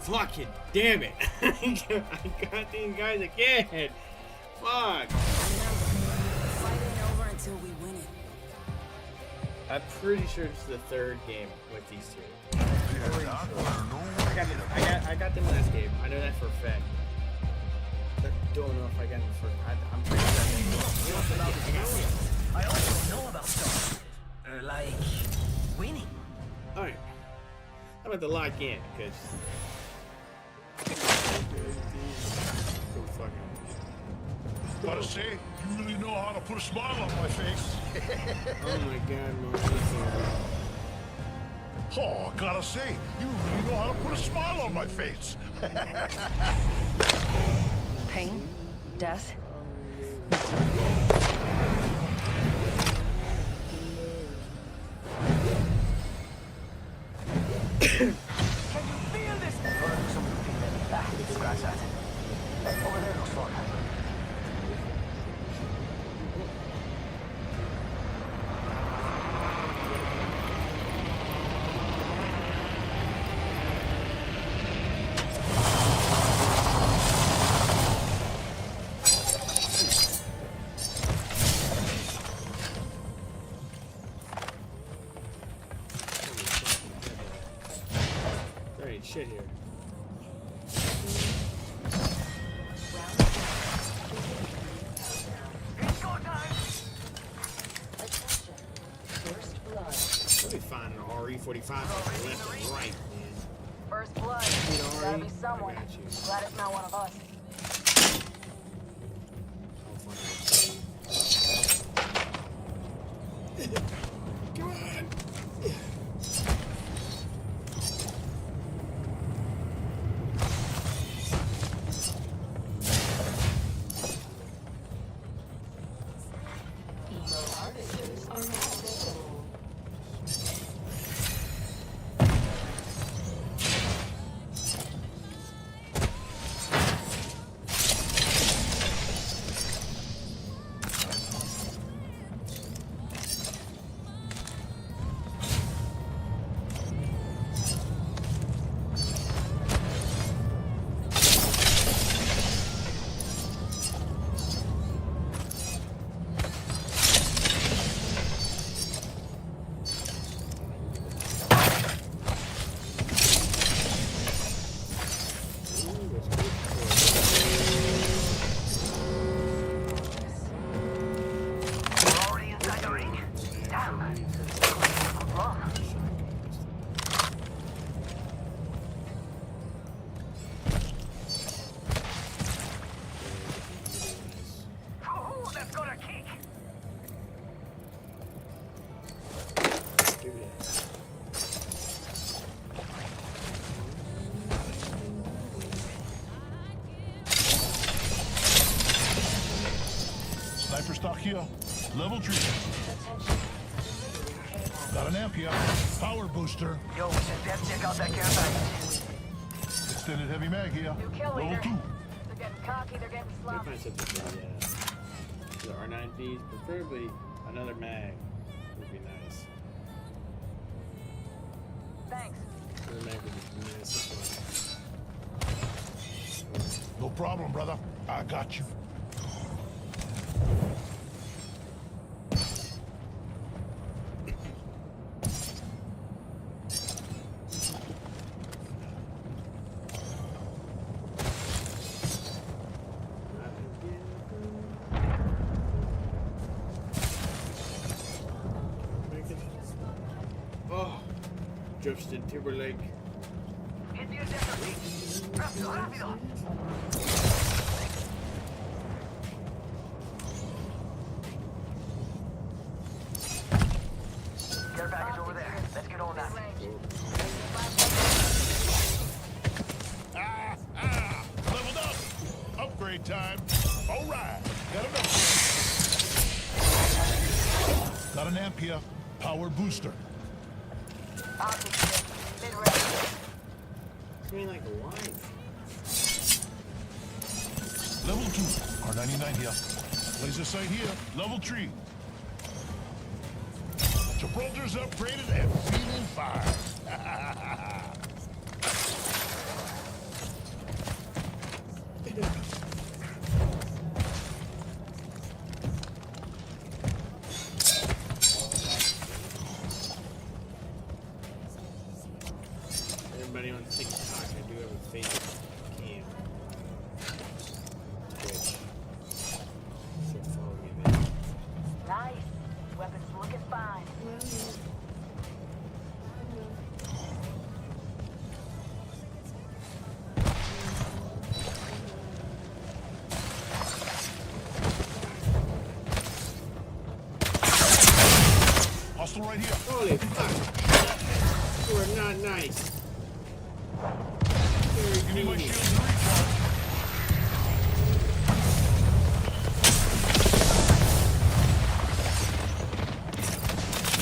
Fucking damn it. I got these guys again. Fuck. Fight ain't over until we win it. I'm pretty sure this is the third game with these two. Yeah, Doc, wanna know what I got them last game. I know that for a fact. I don't know if I got them for. I'm pretty sure I got them. I also know about stuff. Like winning. Alright. I'm about to lock in, because. Gotta say, you really know how to put a smile on my face. Oh my god, Mark. Oh, gotta say, you really know how to put a smile on my face. Pain? Death? Can you feel this? Scratch that. Over there looks fun. There ain't shit here. It's go time. Let me find an RE45 left and right, man. First blood. Need Gotta RE? be someone. I got you. Glad it's not one of us. Oh, fuck. Come on. We're already inside the ring. Damn. Wrong. Ooh, that's got a kick. Do that. Sniper stock here. Level 3. Got an amp here. Power booster. Yo, we should def check out that care package. Extended heavy mag here. New kill Level leader. 2. They're getting cocky, they're getting I'll sloppy. find something for the R9Ds, preferably another mag would be nice. Thanks. Another mag would be nice as well. No problem, brother. I got you. Oh, Justin Timberlake. Hit the ejector. Rápido, rápido. Care package over there. Let's get on that. Leveled up. Upgrade time. All right. Got an upgrade. Got an amp here. Power booster. Optics, mid-range. It's me like a wine. Level 2. R99 here. Laser sight here. Level 3. Gibraltar's upgraded and feeling fine. Everybody on TikTok, I do have a favorite cam. Twitch. Should follow me there. Nice. Weapons looking fine. Hostile right here. Holy fuck! You are not nice. Give me my Very shield greedy.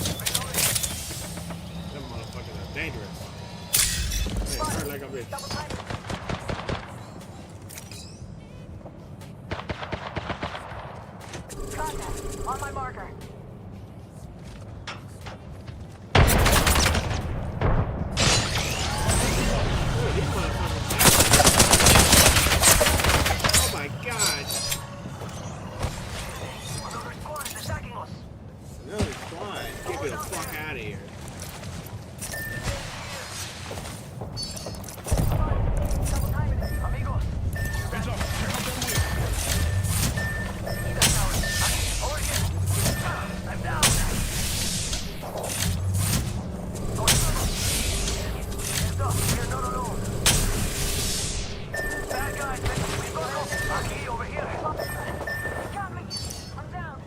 to recharge. Them motherfuckers are dangerous. Hey, hurt like a bitch. Double time. Contact. On my marker. Oh, these motherfuckers. Oh my god. Another squad is attacking us. Another squad. Get the fuck out of here. Double time it. Amigos, Heads up. Check out that wheel. you got power. Over here. I'm down. Hands up. We're not alone. Bad guys, we go. Aki over here. Got me. I'm down.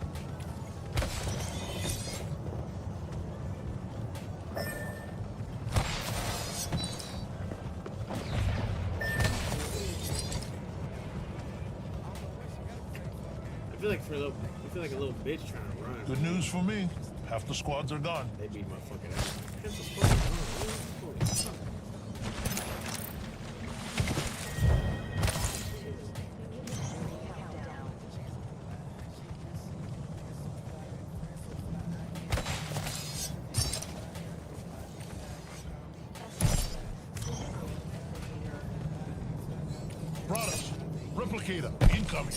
I feel like a little bitch trying to run. Good news for me. Half the squads are gone. They beat my fucking ass. Half the squad is gone. Holy fuck. Brothers, replicator incoming.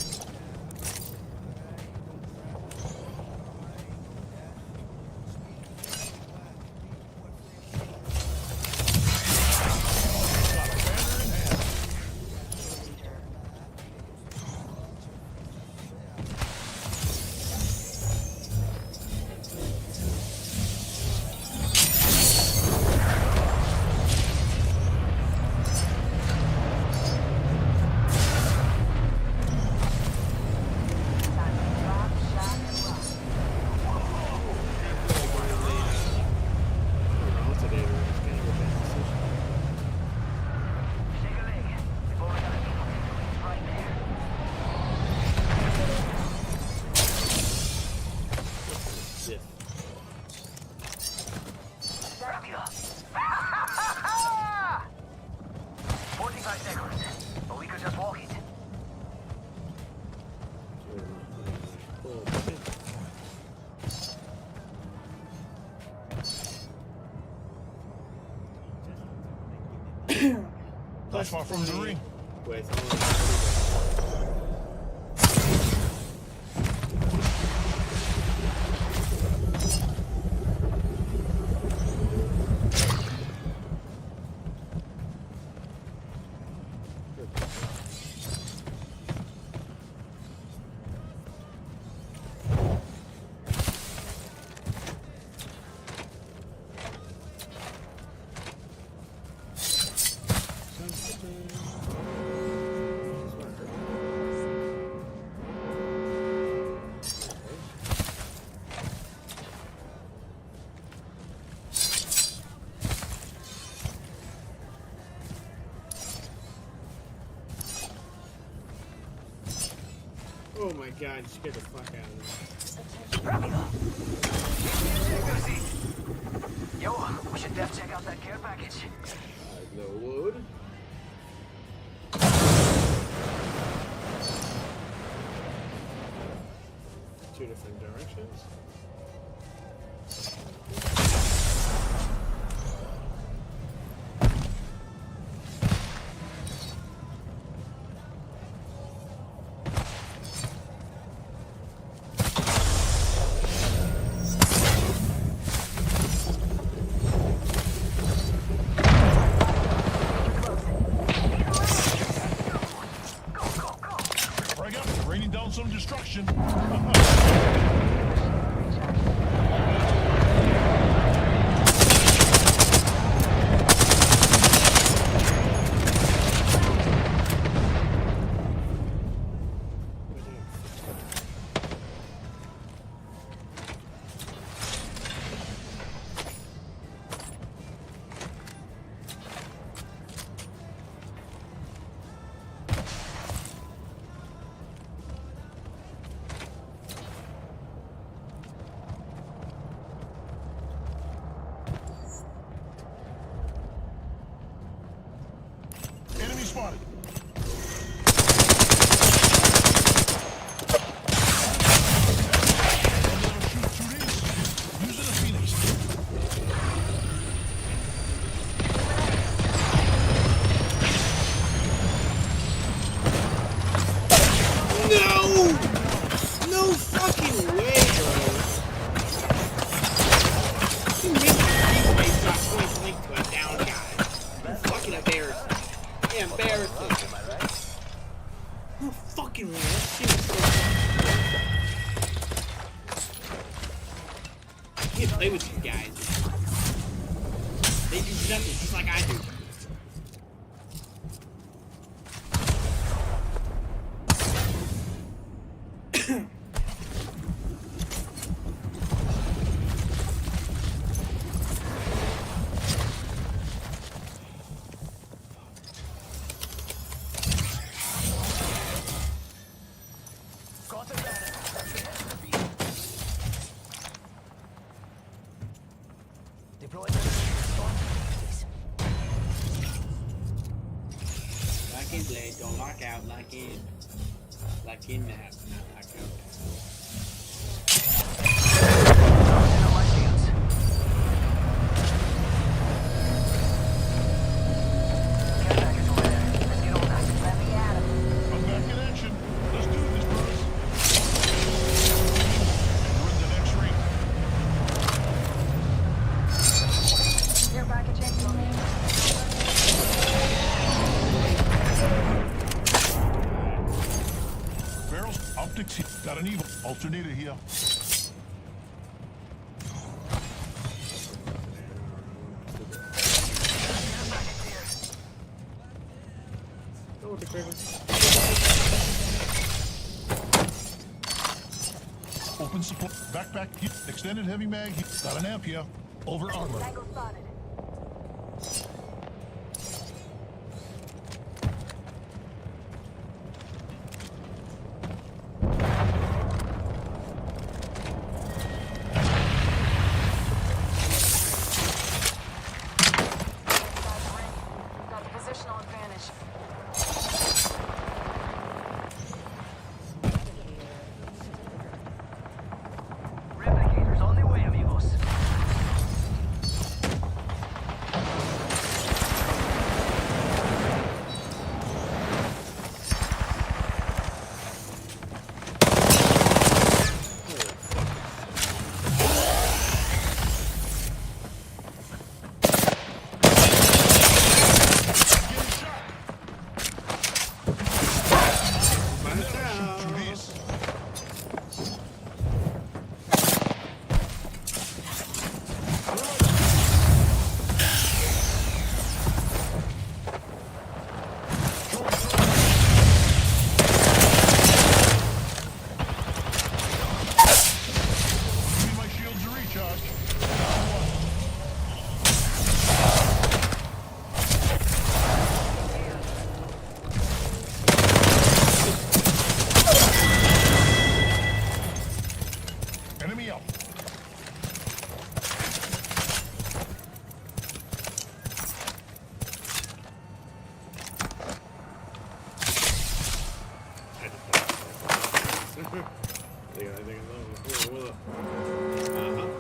Got a banner in hand. Time to drop, shot, and rock. Shake a leg. We've only got a minute. Right there. Rápido. 45 seconds. But we could just walk it. Not far from the ring. Oh my god, just get the fuck out of there. Rápido. Take a seat. Yo, we should def check out that care package. No wood. Two different directions. can't play with these guys. They do nothing, just like I do. Lock in, Blade. Don't lock out. Lock in. Lock in now. Not lock out. On my shields. Care package over there. Let's get on that. Let me at him. I'm back in action. Let's do this, bros. We're in the next ring. Care package incoming. Barrels, optics here. Got an evil alternator here. Go with the Kraven. Open support. Backpack here. Extended heavy mag here. Got an amp here. Over armor. Tango spotted. Inside the ring. Got the positional advantage. Replicators on their way, amigos. Do this. Give me my shields to recharge. Enemy up.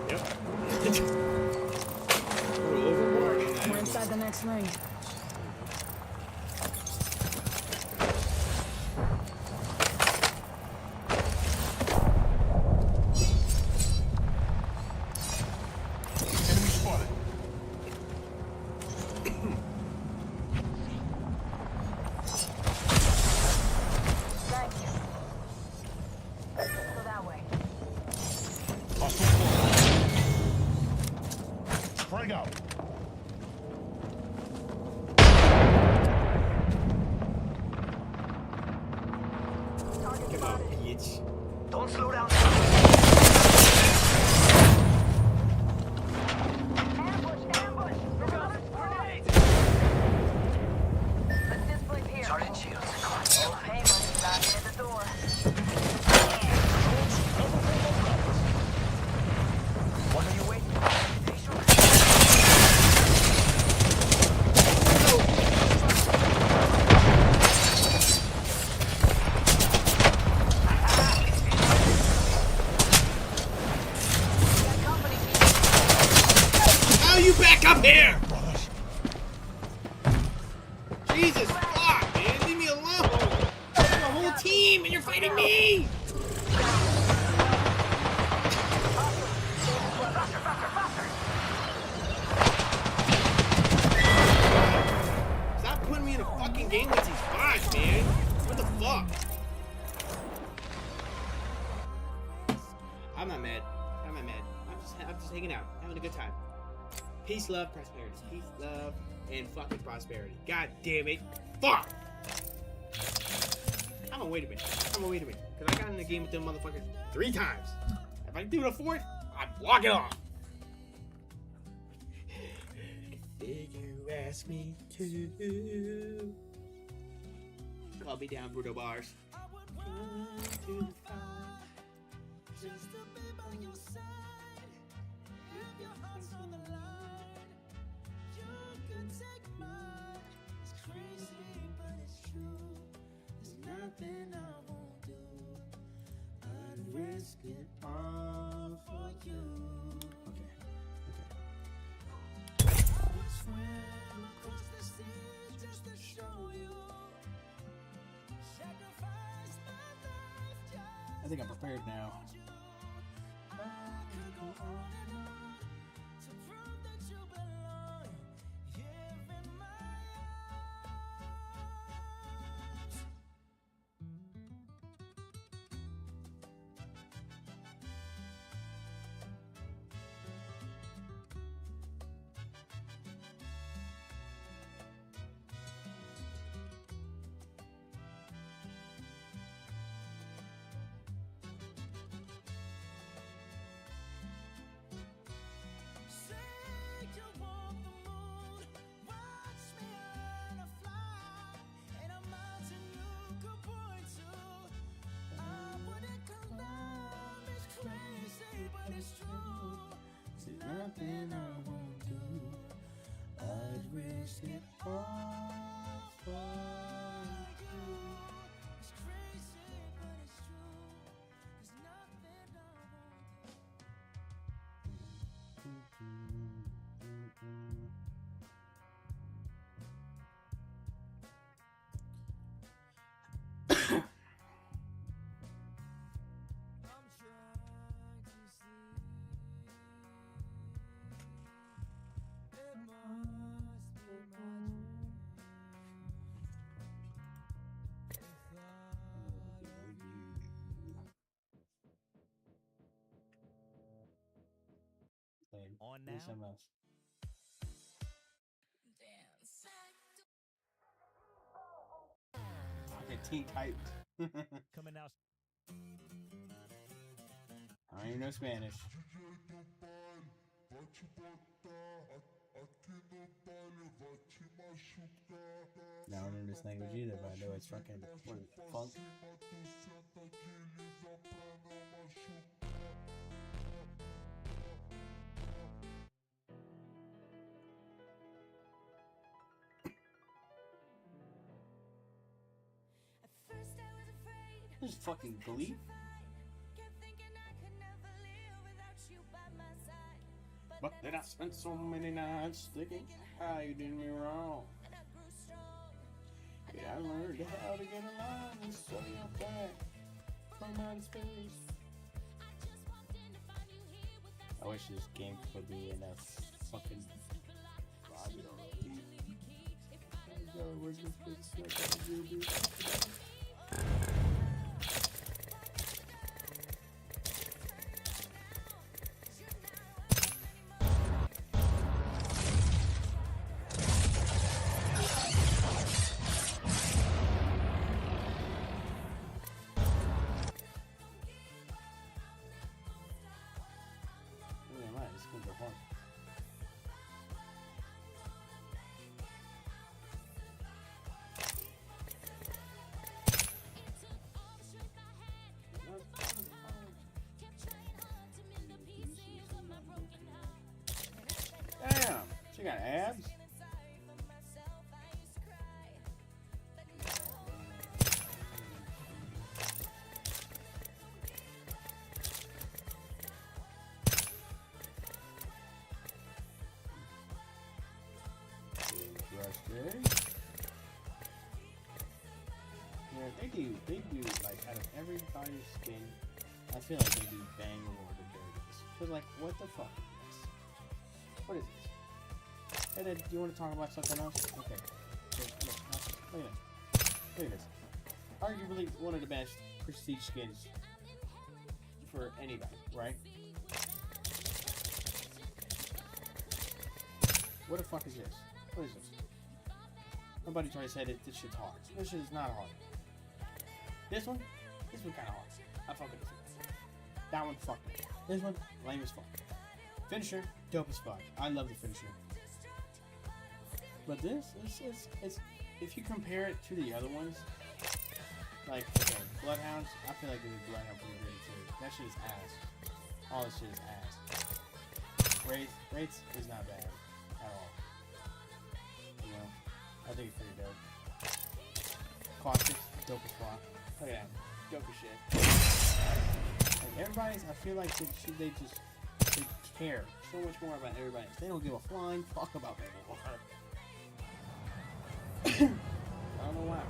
Yep. We're overboard. We're inside the next ring. Enemy spotted. Thank you. Go that way. Hostile close. Frag out. Target Come on, spotted. bitch. Don't slow down. Ambush! Ambush! Another squad! Let's display here. Charging shields. Come on. Oh, Heyman's knocking at the door. What are you waiting for? Stay sure. Got company. How you back up here? Brothers. Jesus fuck, man. Leave me alone. You're a whole team and you're fighting me. Stop putting me in a fucking game with these spies, man. What the fuck? I'm not mad. I'm not mad. I'm I'm just hanging out, having a good time. Peace, love, prosperity. Peace, love, and fucking prosperity. God damn it. Fuck! I'm gonna wait a minute. Because I got in the game with them motherfuckers 3 times. If I do the 4th, I'm walking off. Did you ask me to? Call me down, Bruno Bars. Just to be by your side. If your heart's on the line, you can take mine. It's crazy, but it's true. There's nothing I won't do. I'd risk it all for you. I would swim across the sea just to show you. Sacrifice my life just I think I'm prepared now. I could go on and on to prove that you belong here in my arms. Say you want the moon, watch me on a fly, and a mountain you could point to. I wouldn't condone, it's crazy, but it's true. There's nothing I won't do. I'd risk it all for you. It's crazy, but it's true. There's nothing I won't do. I'm trying to see. It must be my dream. The thought of you. On now. Something else. Okay, Teen Titans. Coming out. I don't even know Spanish. I don't know this language either, but I know it's fucking what is it, funk. At first I was afraid. This is fucking Glee. Kept thinking I could never live without you by my side. But then I spent so many nights thinking how you did me wrong. And I grew strong. Yeah, I learned how to get along and stay up back from outer space. I just walked in to find you here with that I wish this game could be in a fucking lobby already. Where's this bitch? Damn, she got abs. Interesting. Yeah, they do like out of everybody's skin, I feel like they do bang over the dirtiest. Cause like, what the fuck is this? What is this? Hey, then, do you want to talk about something else? Okay. Look at this. Look at this. Arguably one of the best prestige skins for anybody, right? What the fuck is this? What is this? Nobody tried to say that this shit's hard. This shit is not hard. This one kind of hard. I fuck with this one. That one, fuck me. This one, lame as fuck. Finisher, dope as fuck. I love the finisher. But this, it's if you compare it to the other ones, like, okay, Bloodhounds, I feel like the Bloodhound pretty good too. That shit is ass. All this shit is ass. Wraiths is not bad at all. You know, I think it's pretty dope. Caustics, dope as fuck. Look at that, dope as shit. Like everybody's, I feel like they care so much more about everybody else. They don't give a flying fuck about Bangalore. I don't know why.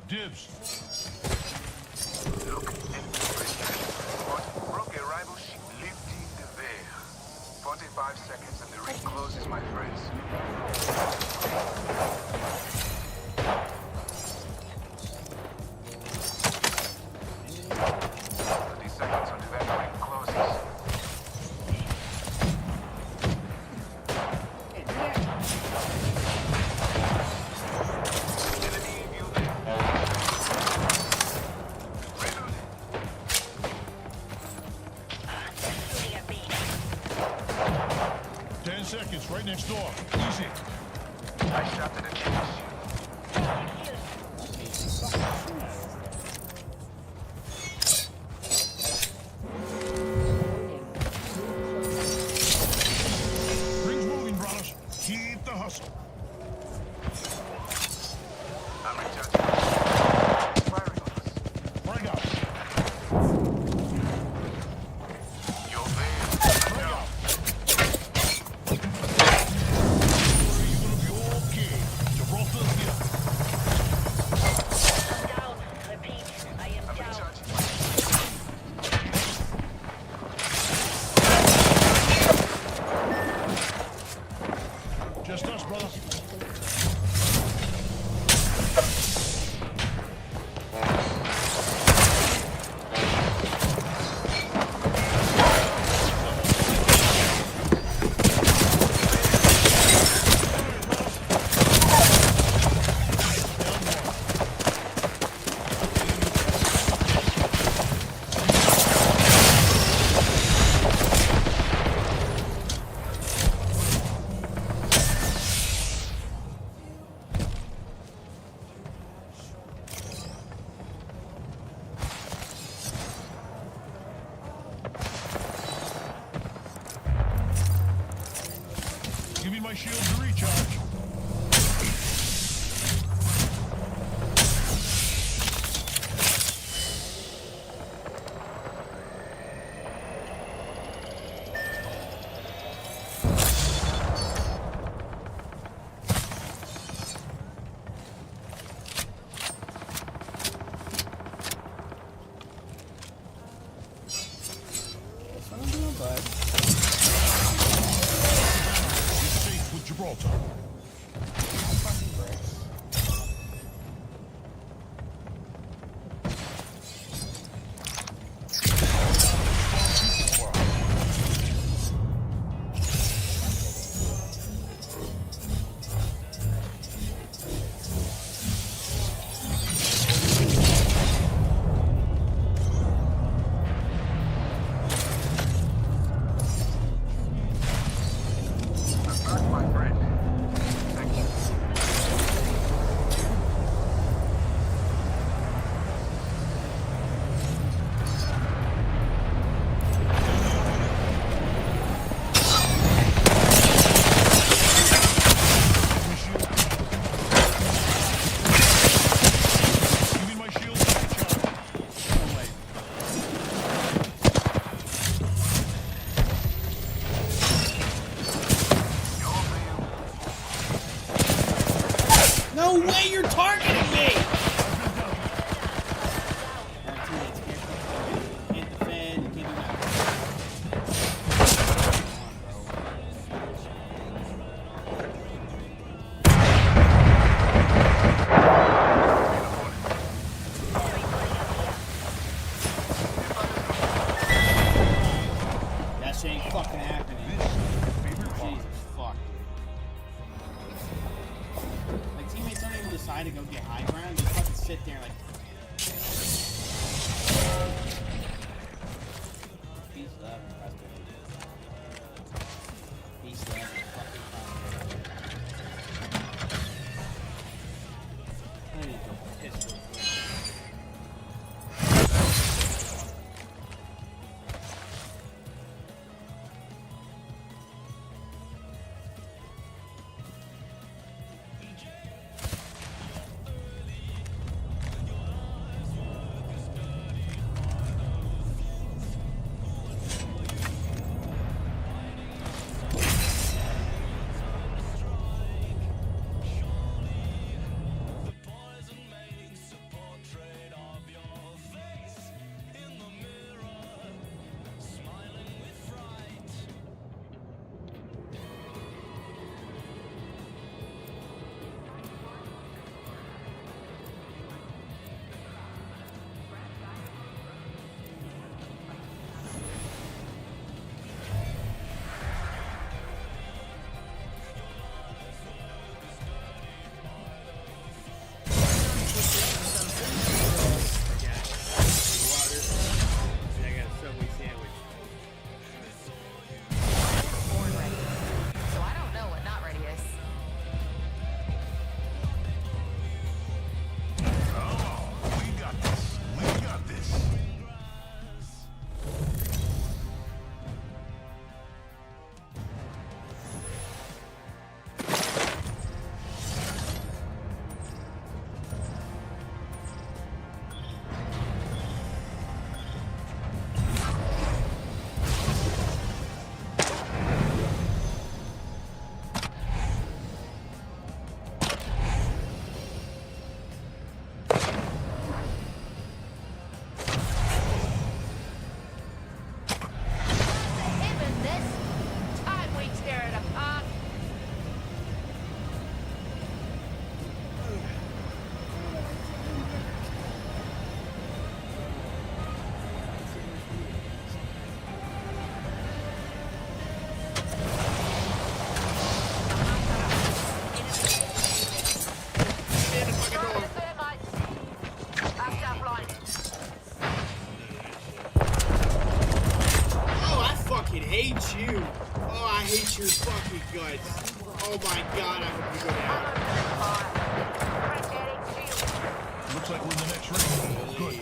Dibs. Look at Rogue arrival ship lifting there. 45 seconds and the ring closes, my friends. 30 seconds until that ring closes. Enemy in view there. Reload. Shooting at me. 10 seconds, right next door. Easy. I shot at an enemy. Ring's moving, brothers. Keep the hustle. I'm recharging. Firing on us. Frag out. You're there. Frag out. Don't worry, you're gonna be okay. Gibraltar my shields to recharge. That's what I'm doing, bud. Get safe with Gibraltar. Fucking bricks. I'm back, my friend. Thank you. Give me my shields to recharge. No way. No way you're targeting me! Our teammates can't defend, you can't do nothing. That shit ain't fucking happening. Jesus fuck, dude. Like teammates don't even decide to go get high ground, just fucking sit there like. Peace, love, and prosperity. Peace, love, and fucking prosperity. I need to go piss real quick. So I don't know what not ready is. Oh, we got this. We got this. Even this time we tear it apart. Throw the thermites. That's our line. Oh, I fucking hate you. Oh, I hate your fucking guts. Oh my god, I hope you go down. Looks like we're in the next ring. Good.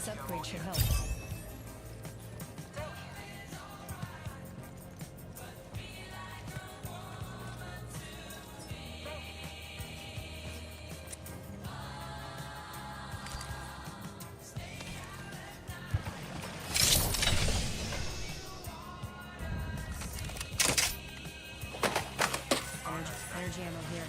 This upgrade should help. Energy ammo here.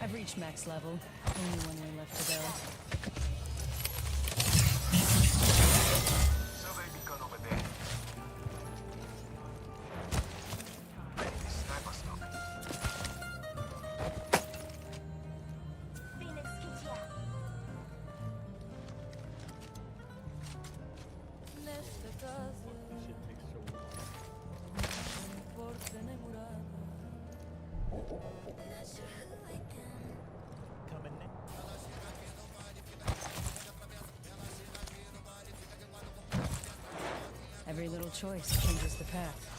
I've reached max level. Only one way left to go. Survey beacon over there. Ready, sniper scope. Phoenix kit here. Shit takes so long. Coming in. Every little choice changes the path.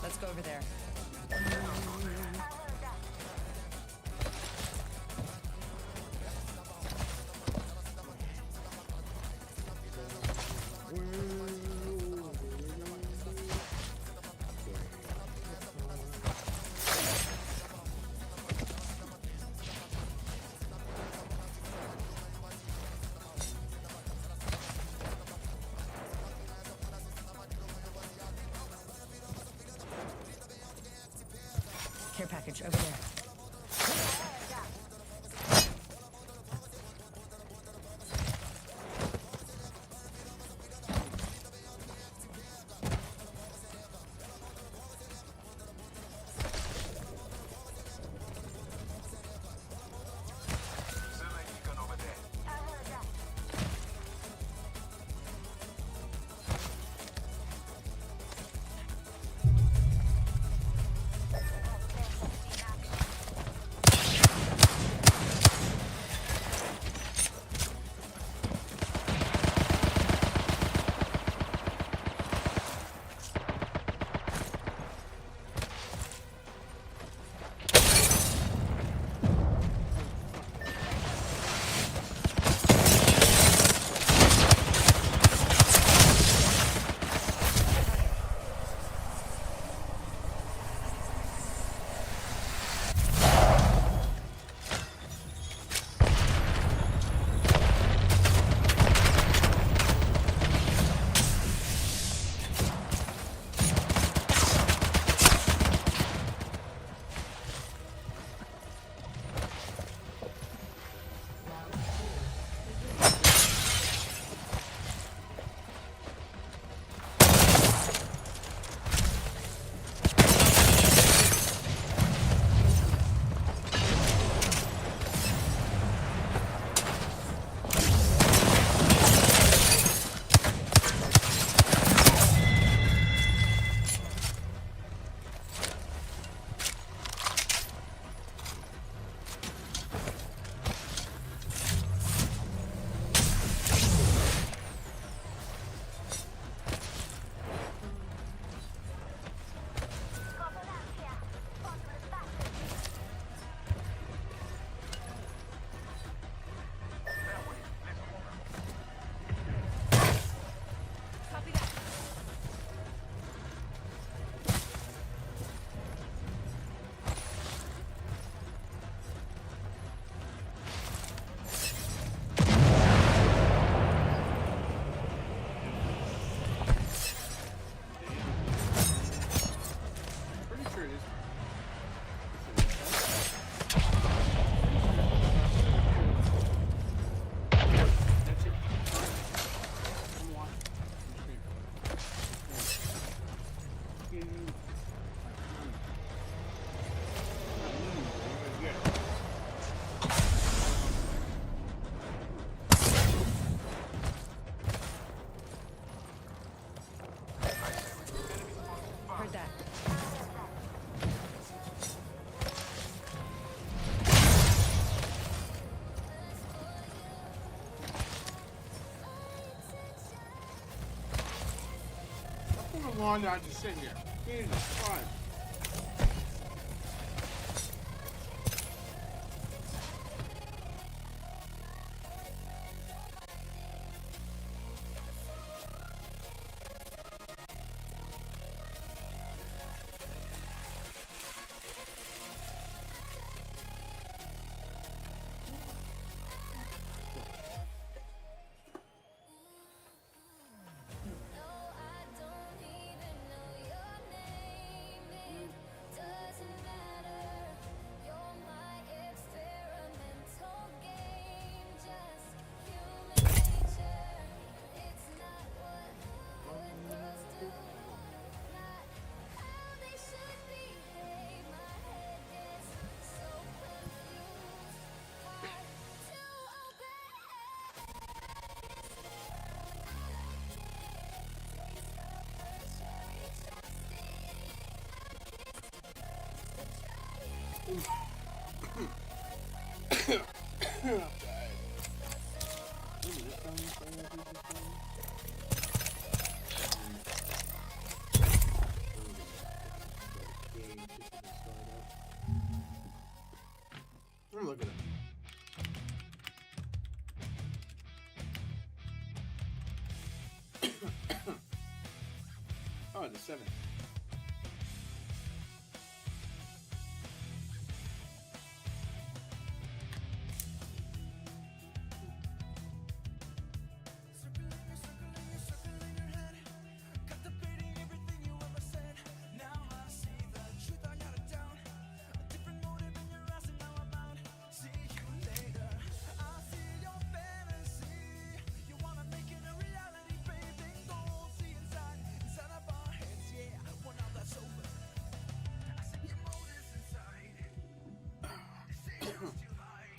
Let's go over there. Care package over there. Survey beacon over there. long did I just sit here? Jesus Christ. I'm looking at oh, the 7.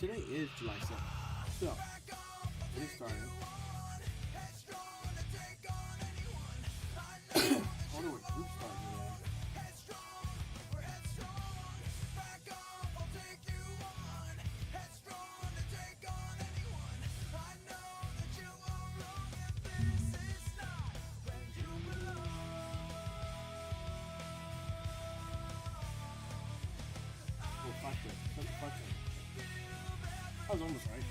Today is July 7th, so it is starting. I wonder what group starting today. Oh, fuck it. Fuck it. I was almost right.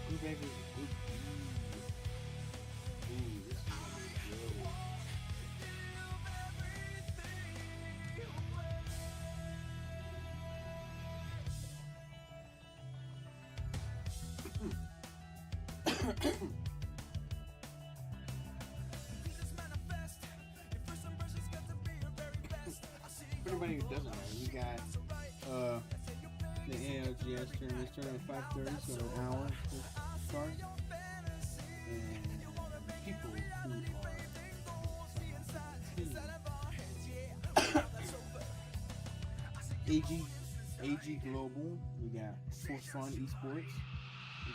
Blue Baby is a good. Ooh, this is gonna be good. For anybody who doesn't know, we got the ALGS tournament starting at 5:30, so an hour to start. And people who are AG Global, we got Force Fun Esports,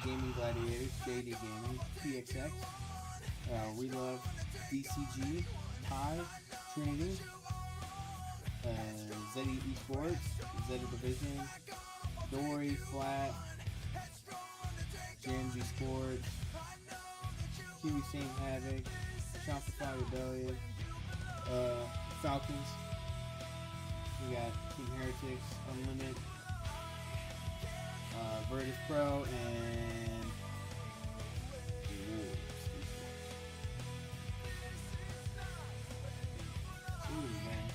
Gaming Gladiators, JD Gaming, PXX, We Love DCG, Thai, Trinity, Zeddy Esports, Zeddy Division, Dory, Flat, JMG Sports, Kiwi Saint Havoc, Shopify Rebellion, Falcons, we got Team Heretics, Unlimited, Virtus Pro, and Wolves. Ooh, man.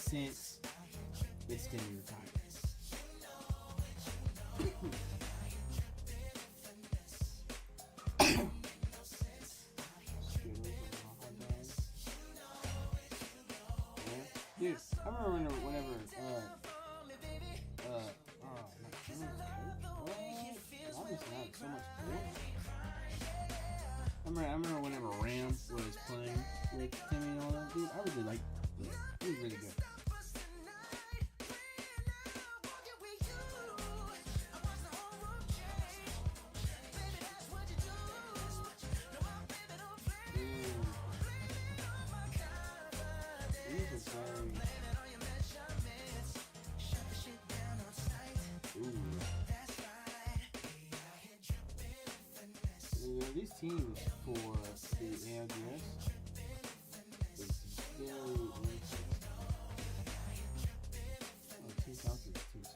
since it's semi-retired. Dude, I remember whenever, I'm missing out so much more. I remember whenever Ram was playing with Timmy and all that, dude, I really liked it. He was really good. These teams for the ALDS is very interesting. Oh, Team South is Team C.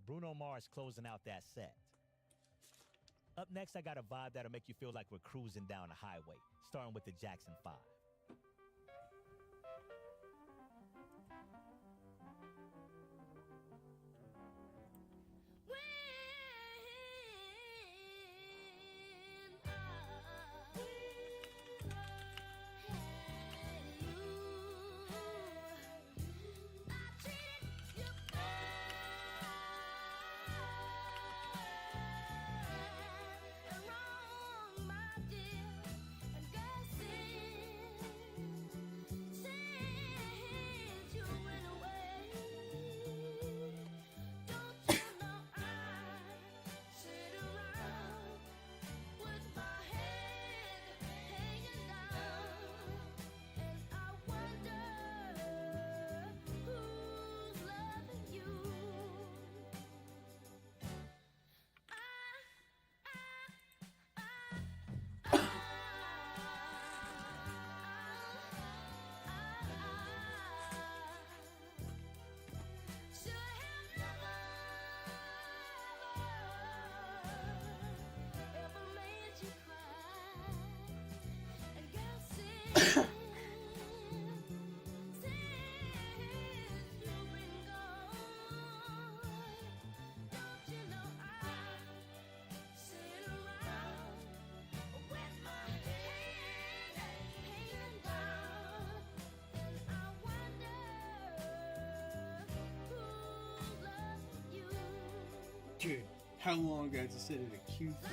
Bruno Mars closing out that set. Up next, I got a vibe that'll make you feel like we're cruising down a highway, starting with the Jackson 5. Dude, how long guys to sit in a queue for?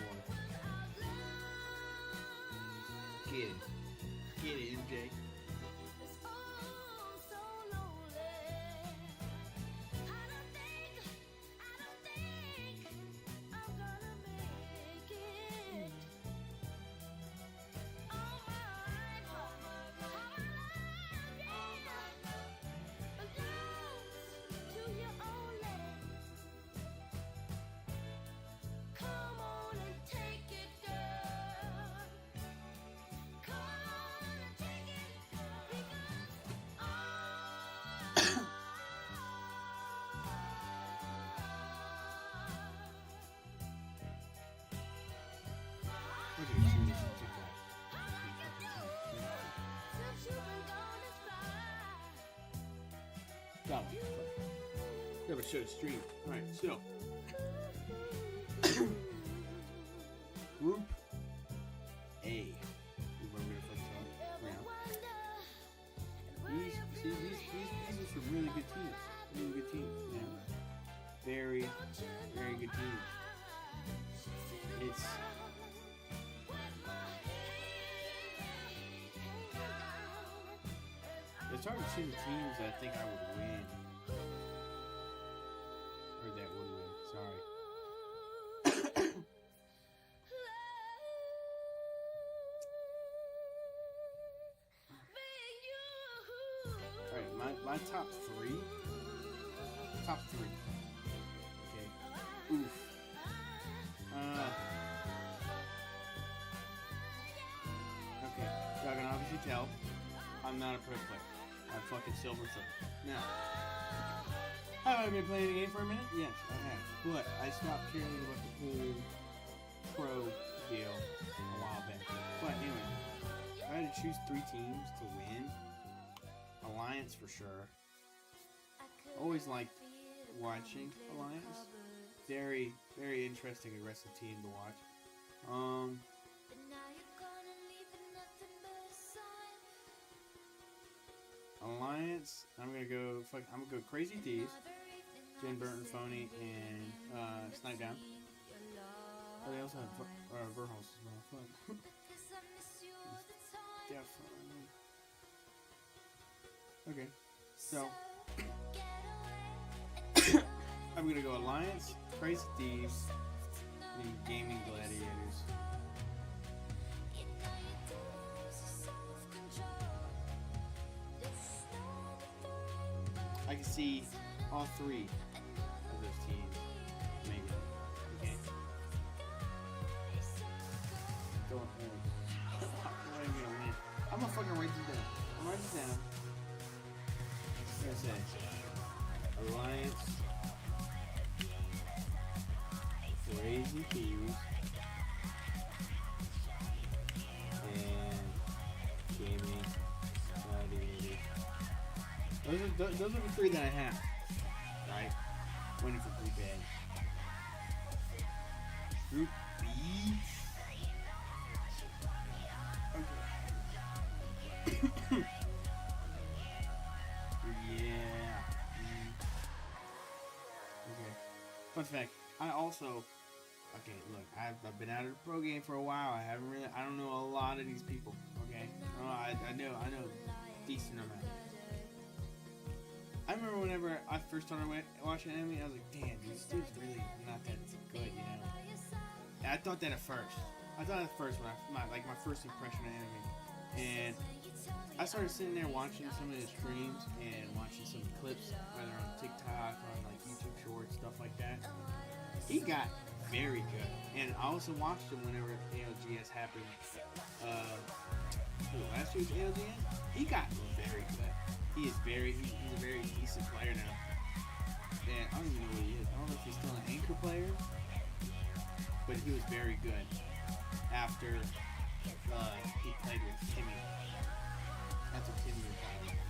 Get it. Get it, MJ. solid. Never show the stream. Alright, so. Group A. Is where we're gonna focus on right now. These are some really good teams. Really good teams. Yeah. Very good teams. It's hard to see the teams that I think I would win. Or that would win. Sorry. Alright, my top three. Top three. Okay. Oof. Okay. Y'all can obviously tell I'm not a pro player. I'm fucking silver foot. Now, have I been playing the game for a minute? Yes, I have. But I stopped caring about the whole pro deal a while back. But anyway, if I had to choose 3 teams to win, Alliance for sure. Always liked watching Alliance. Very interesting, aggressive team to watch. Alliance, I'm gonna go Crazy Thieves, Jen Burton, Phony, and Snipe Down. Oh, they also have Verhulst as well. Fuck. Definitely. Okay, so I'm gonna go Alliance, Crazy Thieves, and Gaming Gladiators. I can see all 3 of those teams, maybe. Okay. Don't worry. I'm gonna win. I'm gonna fucking write this down. I'm writing this down. I'm gonna say Alliance, Crazy Thieves, and Gaming Gladiators. Those are the 3 that I have. Right? Waiting for Group A. Group B. Okay. Yeah. Okay. Fun fact. I also. Okay, look. I've been out of the pro game for a while. I don't know a lot of these people. Okay. I know a decent amount. I remember whenever I first started watching anime, I was like, damn, this dude's really not that good, you know? And I thought that at first. When my first impression of anime. And I started sitting there watching some of his streams and watching some clips, whether on TikTok, on like YouTube Shorts, stuff like that. He got very good. And I also watched him whenever ALGS happened. Last year's ALGS, he got very good. He's a very decent player now. And I don't even know what he is. I don't know if he's still an anchor player, but he was very good after he played with Timmy. After Timmy retired.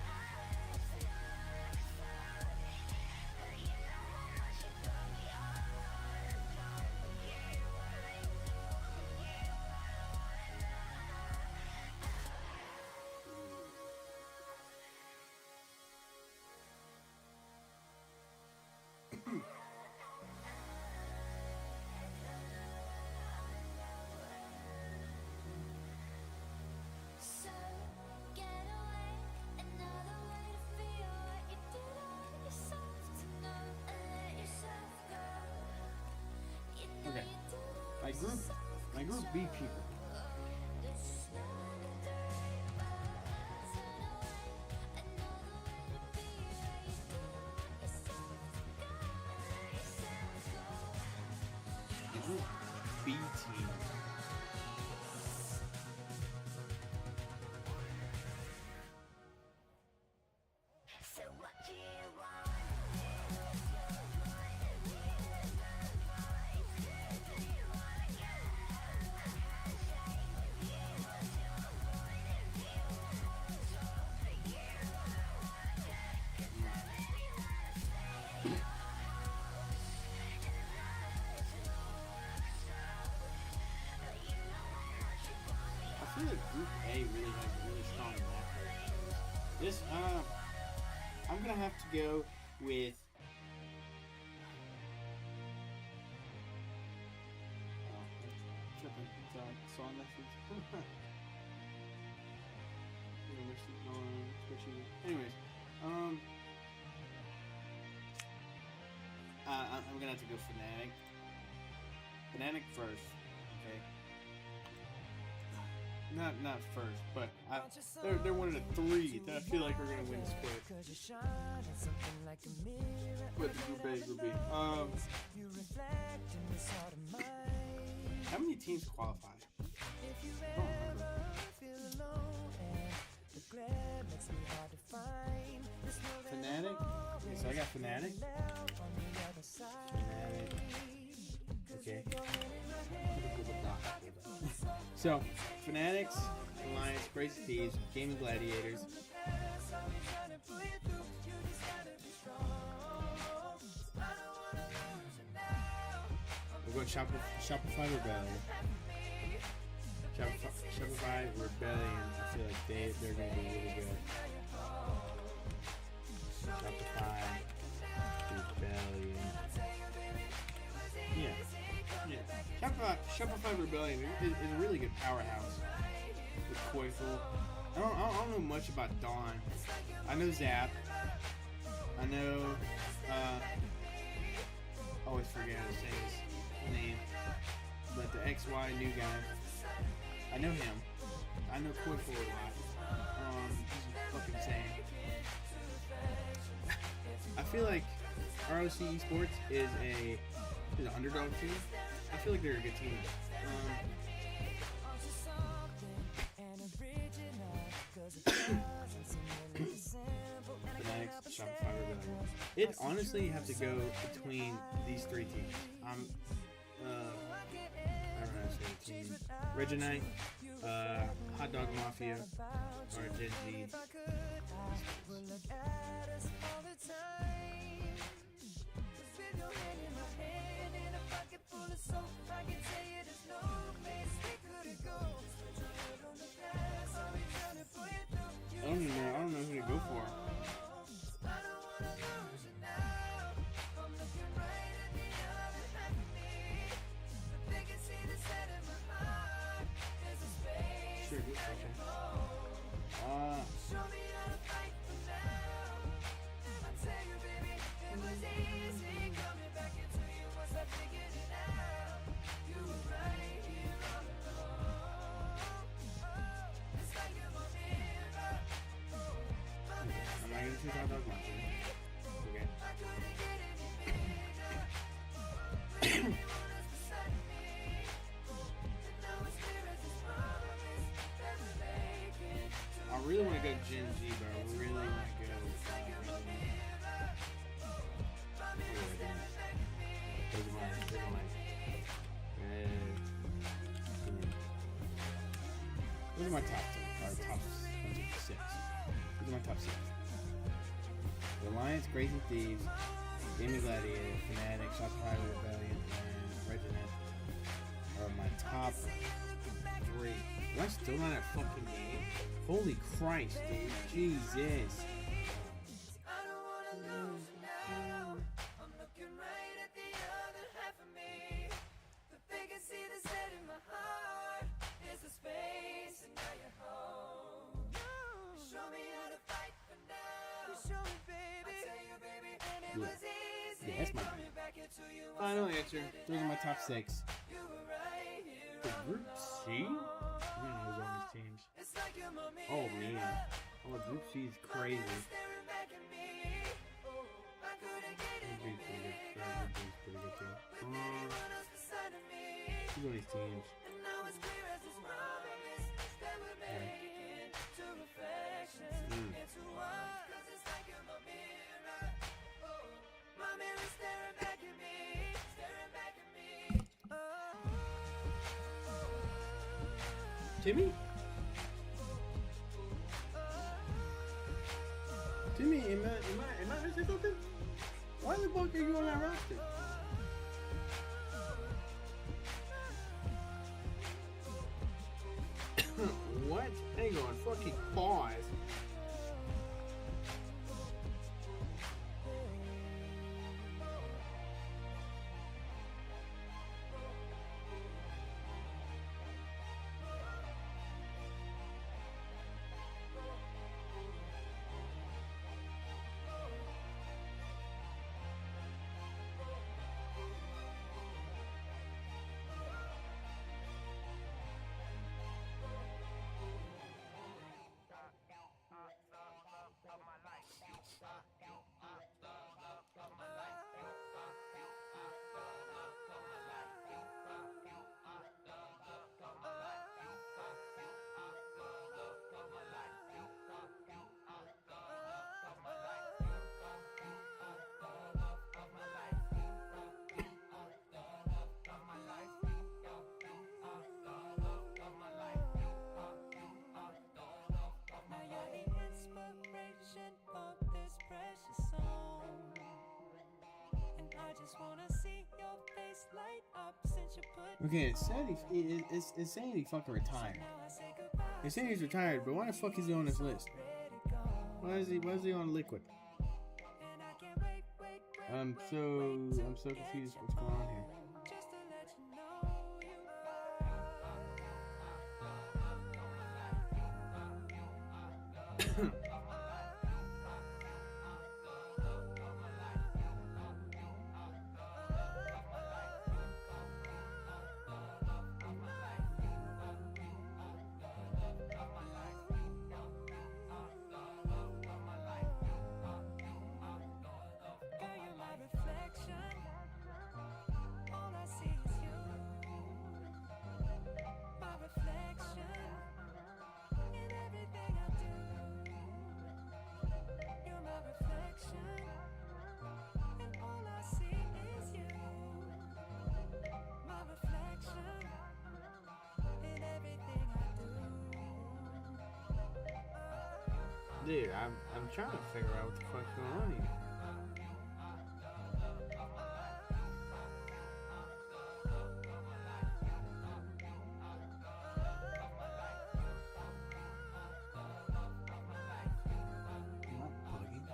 Okay. My group B people. The group B team. This, I'm gonna have to go with. Tripping. Sorry, saw message. Anyways, I'm gonna have to go Fnatic. Fnatic first, okay. Not first, but they're one of the three that I feel like are gonna win this quick. What the group A will be. How many teams qualify? I don't remember. Fnatic? Okay, so I got Fnatic. Fnatic. Okay. So, Fanatics, Alliance, Crazy Thieves, Gaming Gladiators. We're going Shopify Rebellion. Shopify Rebellion. I feel like they're going to be really good. Shopify Rebellion. Yeah. Shopify Rebellion is a really good powerhouse with Koiful. I don't know much about Dawn. I know Zap. I know. I always forget how to say his name. But the XY new guy. I know him. I know Koiful a lot. He's fucking insane. I feel like ROC Esports is an underdog team. I feel like they're a good team. Fanatics, Shopify Rebellion. It honestly have to go between these three teams. I don't know how to say the team. Reginite, Hot Dog Mafia, or Gen Z. I don't know who to go for. Sure, okay. I'm not gonna choose Hot Dog Mafia. Okay. I really want to go Gen Z, but I really want to go. Those are my top 10, or top 6. These are my top 6. The Alliance, Crazy Thieves, Gaming Gladiator, Fnatic, Shopify Rebellion, and Regiment are my top 3. Am I still not at fucking game? Holy Christ, dude. Jesus. Yeah, that's my final answer. Those are my top 6. The Group C? I don't know who's on these teams. Oh man. Oh, Group C is crazy. Group B is pretty good too. Who's on these teams? Timmy? Timmy, am I missing something? Why the fuck are you on that roster? What? Hang on, fucking pause. Okay, it said it's saying he fucking retired. It's saying he's retired, but why the fuck is he on this list? Why is he on Liquid? I'm so confused. What's going on here? Dude, I'm trying to figure out what the fuck's going on here. I'm not bugging.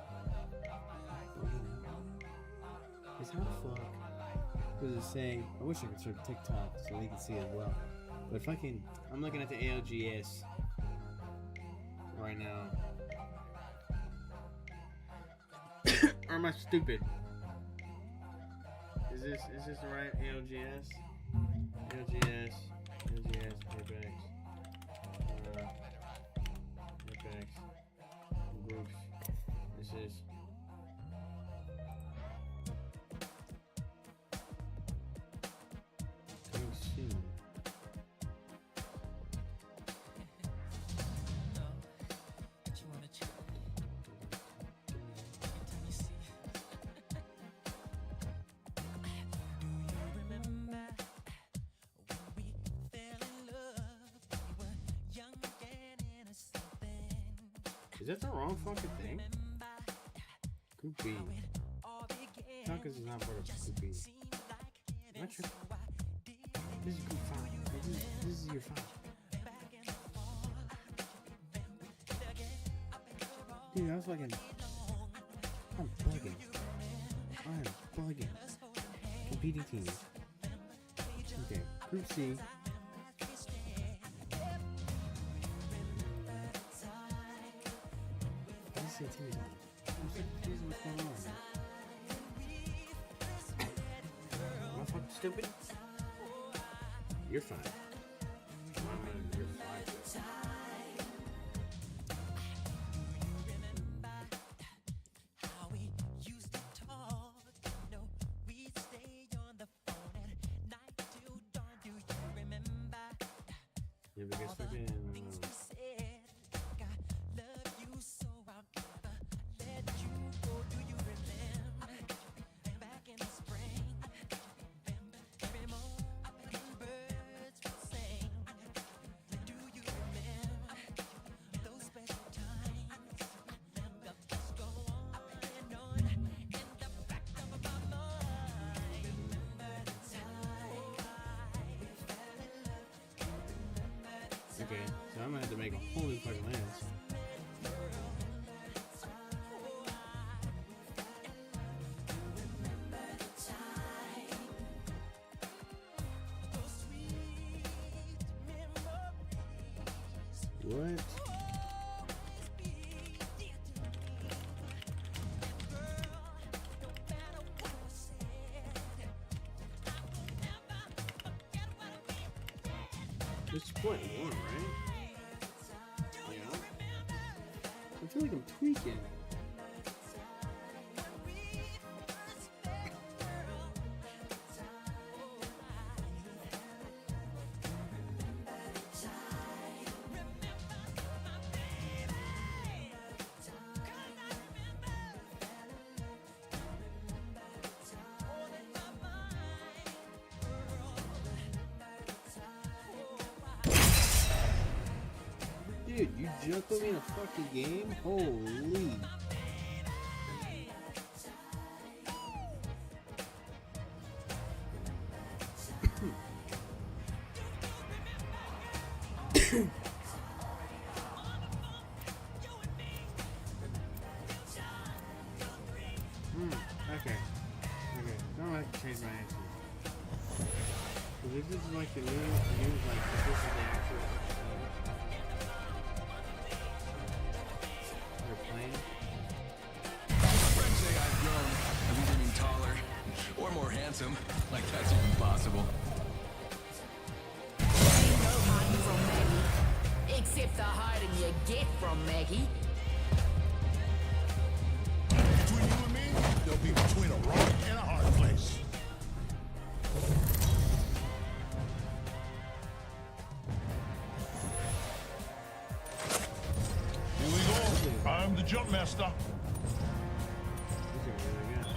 Because how the fuck was it saying? I wish I could search TikTok so they can see it as well. But fucking, I'm looking at the ALGS right now. Or am I stupid? Is this the right ALGS? ALGS, Apex, Apex, groups. This is. Coming soon. Is that the wrong fucking thing? Group B. Tacos is not part of Group B. Am I tripping? This is Group 5. This is year 5. Dude, I was fucking... I'm bugging. I'm bugging. Competing teams. Okay, Group C. Am I fucking stupid? You're fine. You're fine. Yeah, because fucking... Okay, so I'm gonna have to make a whole new fucking list. What? This is point 1, right? Yeah. I feel like I'm tweaking. Dude, you just put me in a fucking game? Holy. Here's my answer. So this is like the new like this is the actual thing they're playing. Friends say I've grown. I'm getting taller. Or more handsome. Like that's even possible. Ain't no hiding from Maggie. Except the hiding you get from Maggie. Between you and me, there'll be between a rock and a hard place. Here we go. I'm the jump master. These are really good.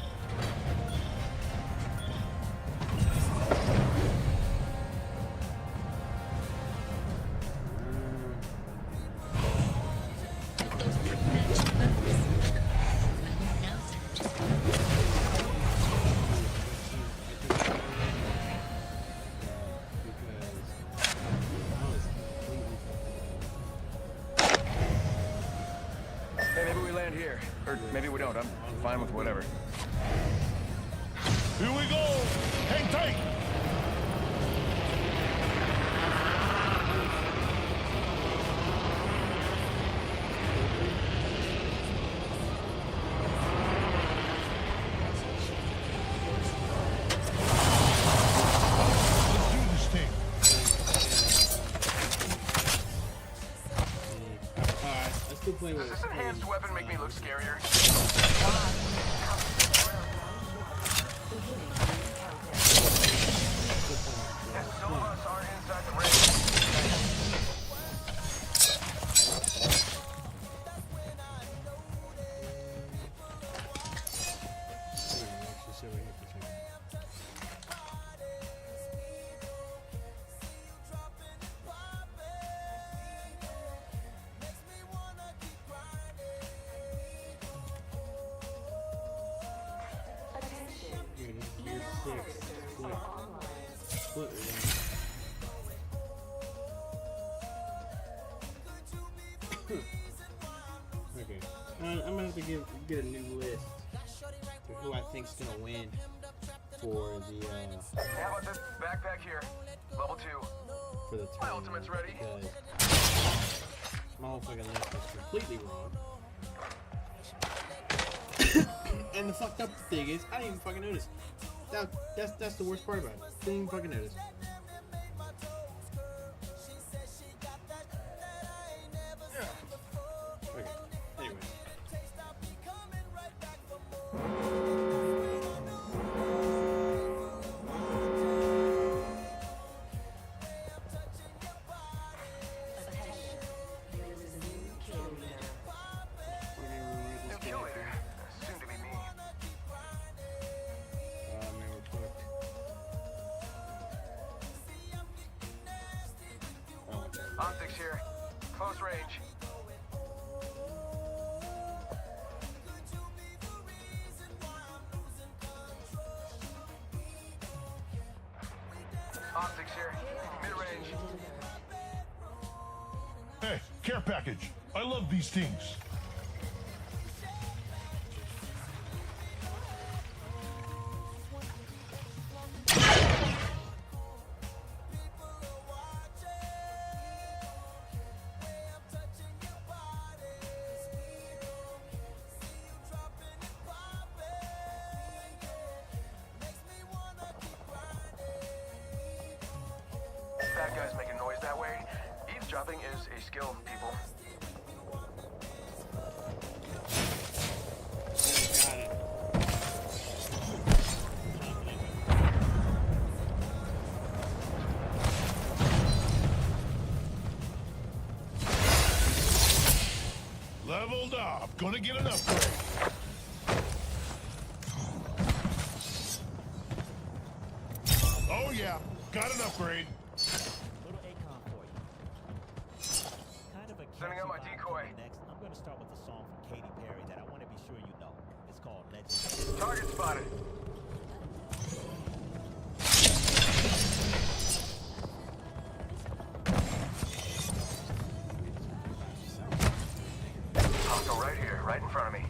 Hey, maybe we land here. Or maybe we don't. I'm fine with whatever. Here we go. Hang tight. Let's do this thing. I still play with Does this enhanced weapon make me look scarier? Some of us aren't inside the ring. Okay. I'm gonna have to get a new list of who I think's gonna win for the How about this backpack here? Level 2. for the My tournament, ultimate's ready. because my whole fucking list is completely wrong. And the fucked up thing is, I didn't even fucking notice. That's the worst part about it. Didn't even fucking notice. Okay. Anyway. New kill leader. Soon to be me. Man, we're cooked. Oh, okay. Optics here. Close range. Optics here. Mid-range. Hey, care package. I love these things. Bad guys making noise that way. Eavesdropping is a skill, people. Got it. Leveled up. Gonna get an upgrade. Oh yeah, got an upgrade. Little Akon for you. Kind of a Sending out my catchy vibe decoy. coming Next, I'm going to start with a song from Katy Perry that I want to be sure you know. It's called Legend. Target spotted. Hostile right here, right in front of me.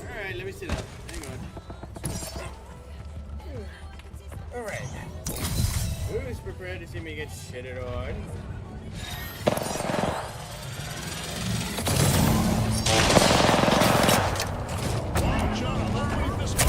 Alright, let me sit up. Hang on. Alright. Who's prepared to see me get shitted on? Watch out, I'm gonna leave this one.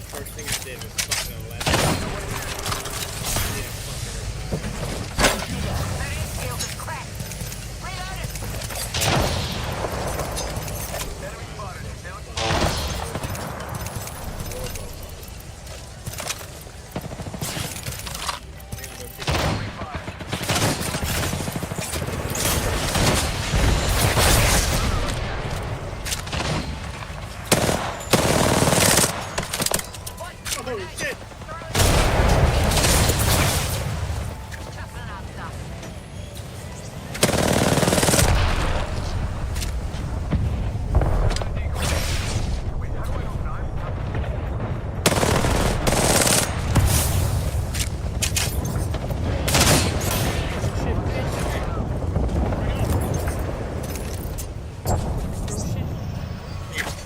First thing I did was fucking 11. Shield is cracked. Reloaded. Enemy spotted. Down. Oh shit! Toughen up, stuff. Wait, how do I open I'm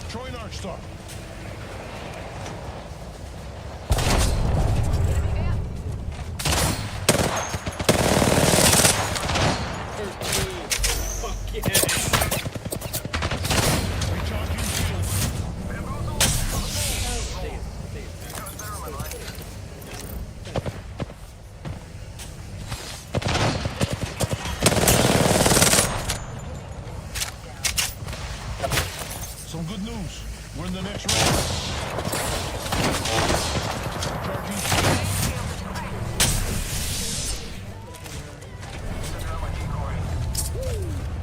Troy Archstar. Fuck yeah! Recharging shields. Some good news. We're in the next round. Charging shields.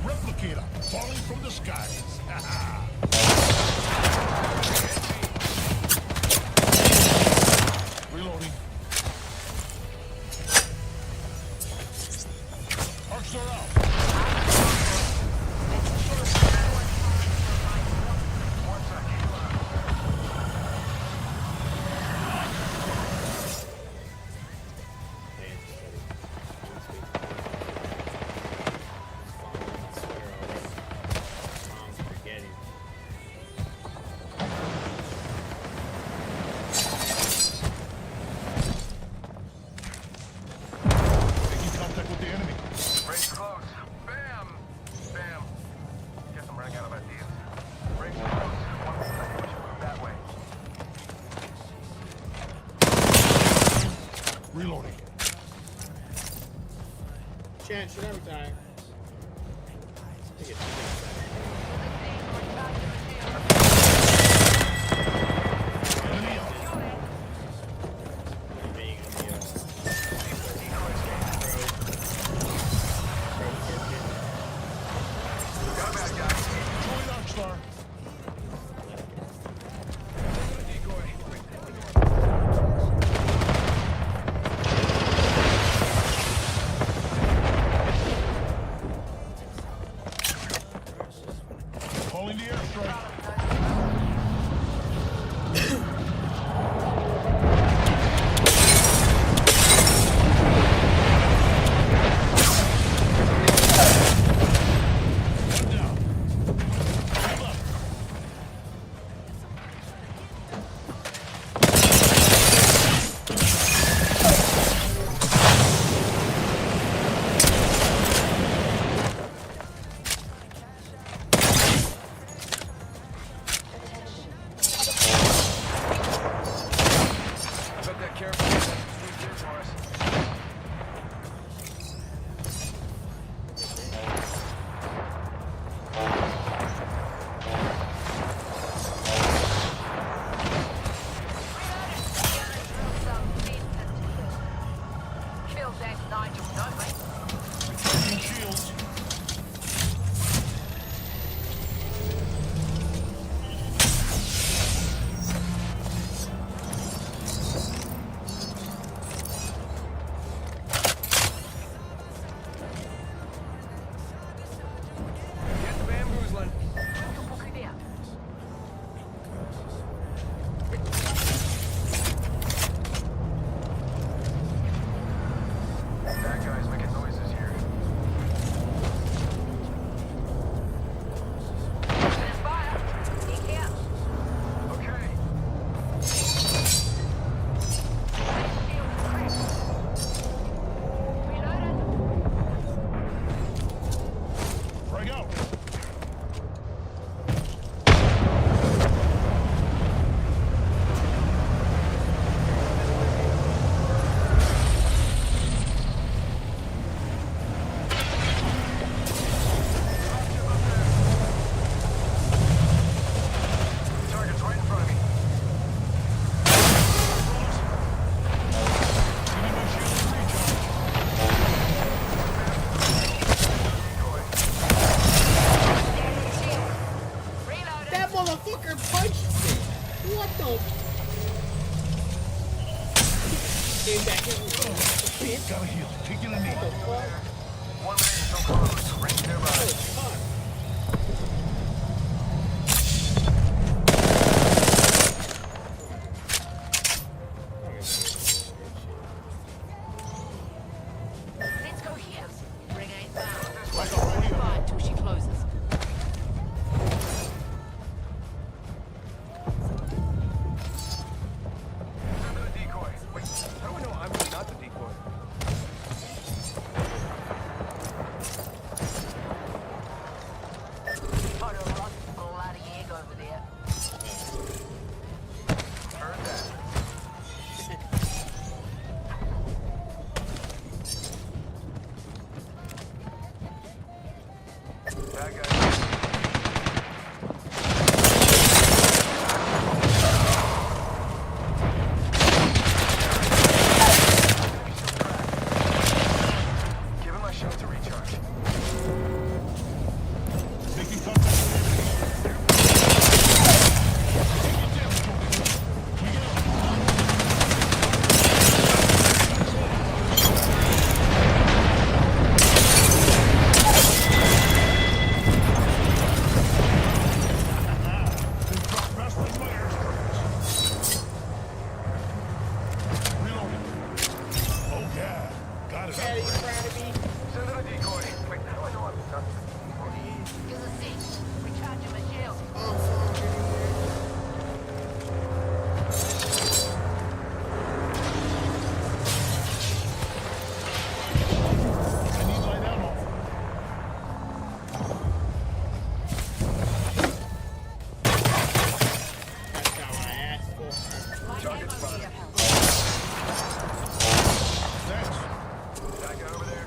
Replicator falling from the skies. Reloading. Archstar out. Making contact with the enemy. Range close. Bam! Bam. Guess I'm running out of ideas. Range close. We should move that way. Reloading. Chan, should I retire? Enemy out. Troy Archstar. Came back in. Gotta heal. Taking a knee. One minute so close. Ring nearby. Let's go here. Ring ain't bound. Hold fire till she closes. Send in a decoy. Wait, how do I know I'm really not the decoy? Got a lot of bloody egg over there. Heard that. That guy. Give him my shield to recharge. Taking contact with enemy. Taking damage over here. We get up. Been dropped past my airstrikes. Reloading. Oh yeah. Got it. Daddy, you proud of me? Send in a decoy. Wait, how do I know I'm not the decoy? Use a seat. Recharge your shield. I need light ammo. That's how I asked for. Light ammo here. Thanks. That guy over there.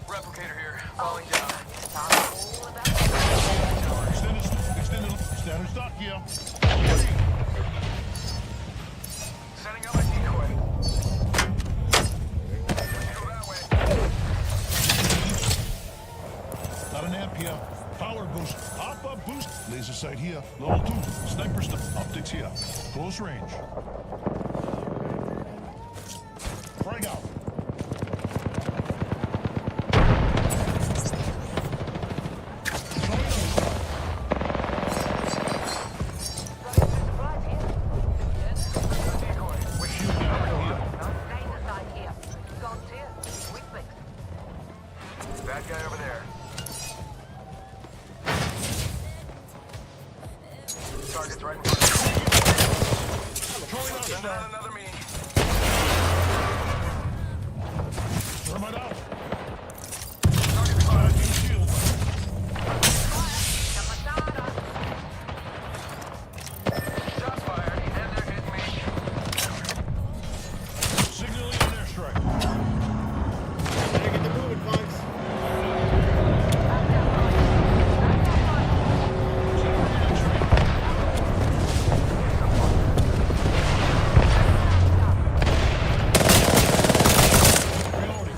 Replicator here. Falling down. All about Extended standard stock here. Setting up a decoy. Go that way. Got an amp here. Power boost. Pop-up boost. Laser sight here. Level 2. Sniper stuff. Optics here. Close range. Frag out. Decoy. Wait, Shield ammo here. laser sight here. Gone here. Quick fix. bad guy over there. Target's right in front of you. Send out another me. Thermite out. Target's spotted. Shield. Shots fired, and they're hitting me. Signaling an airstrike. Better get the moving, punks. Reloading.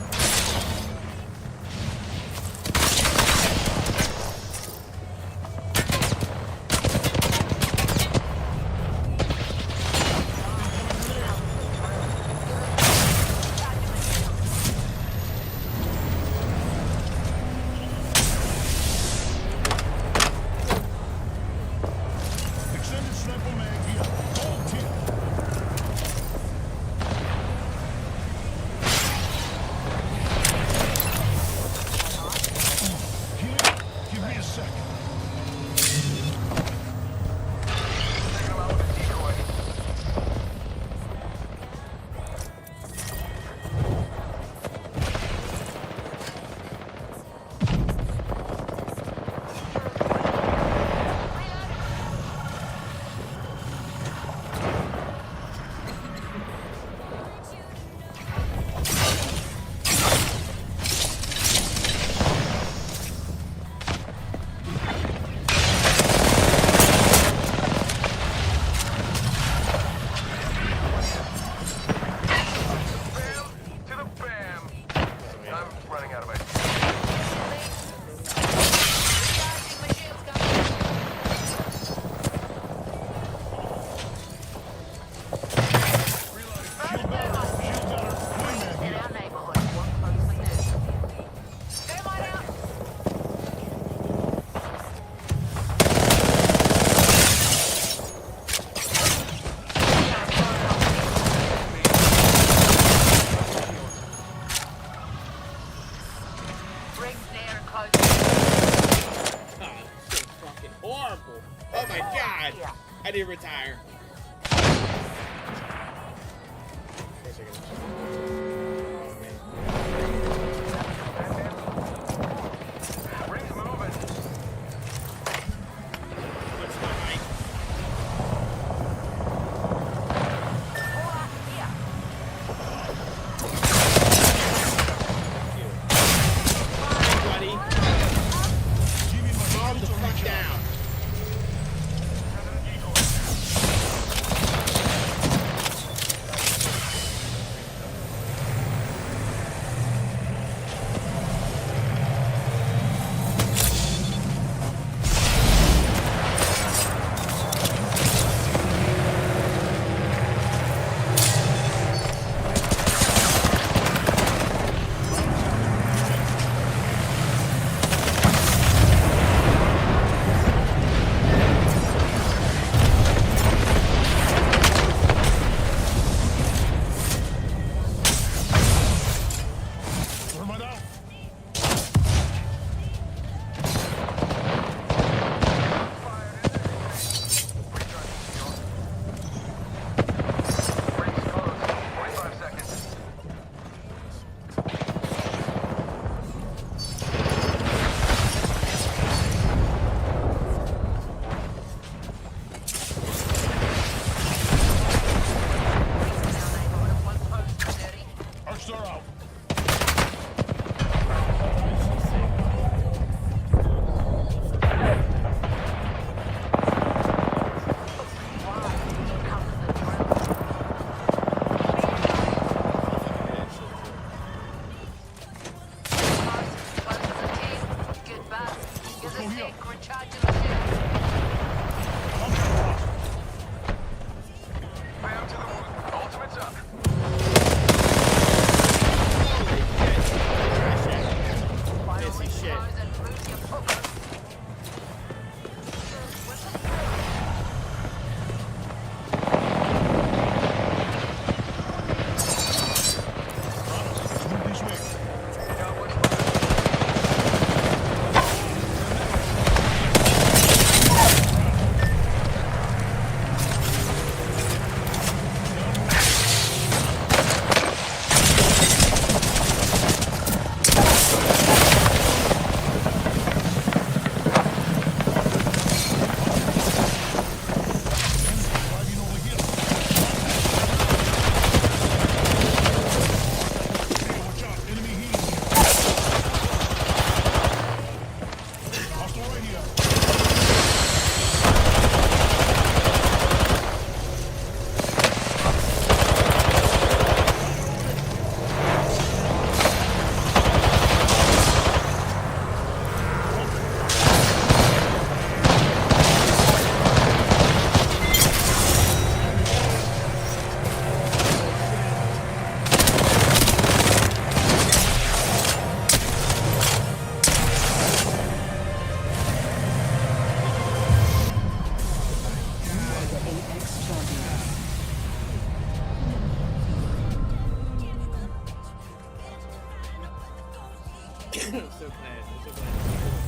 I'm so glad.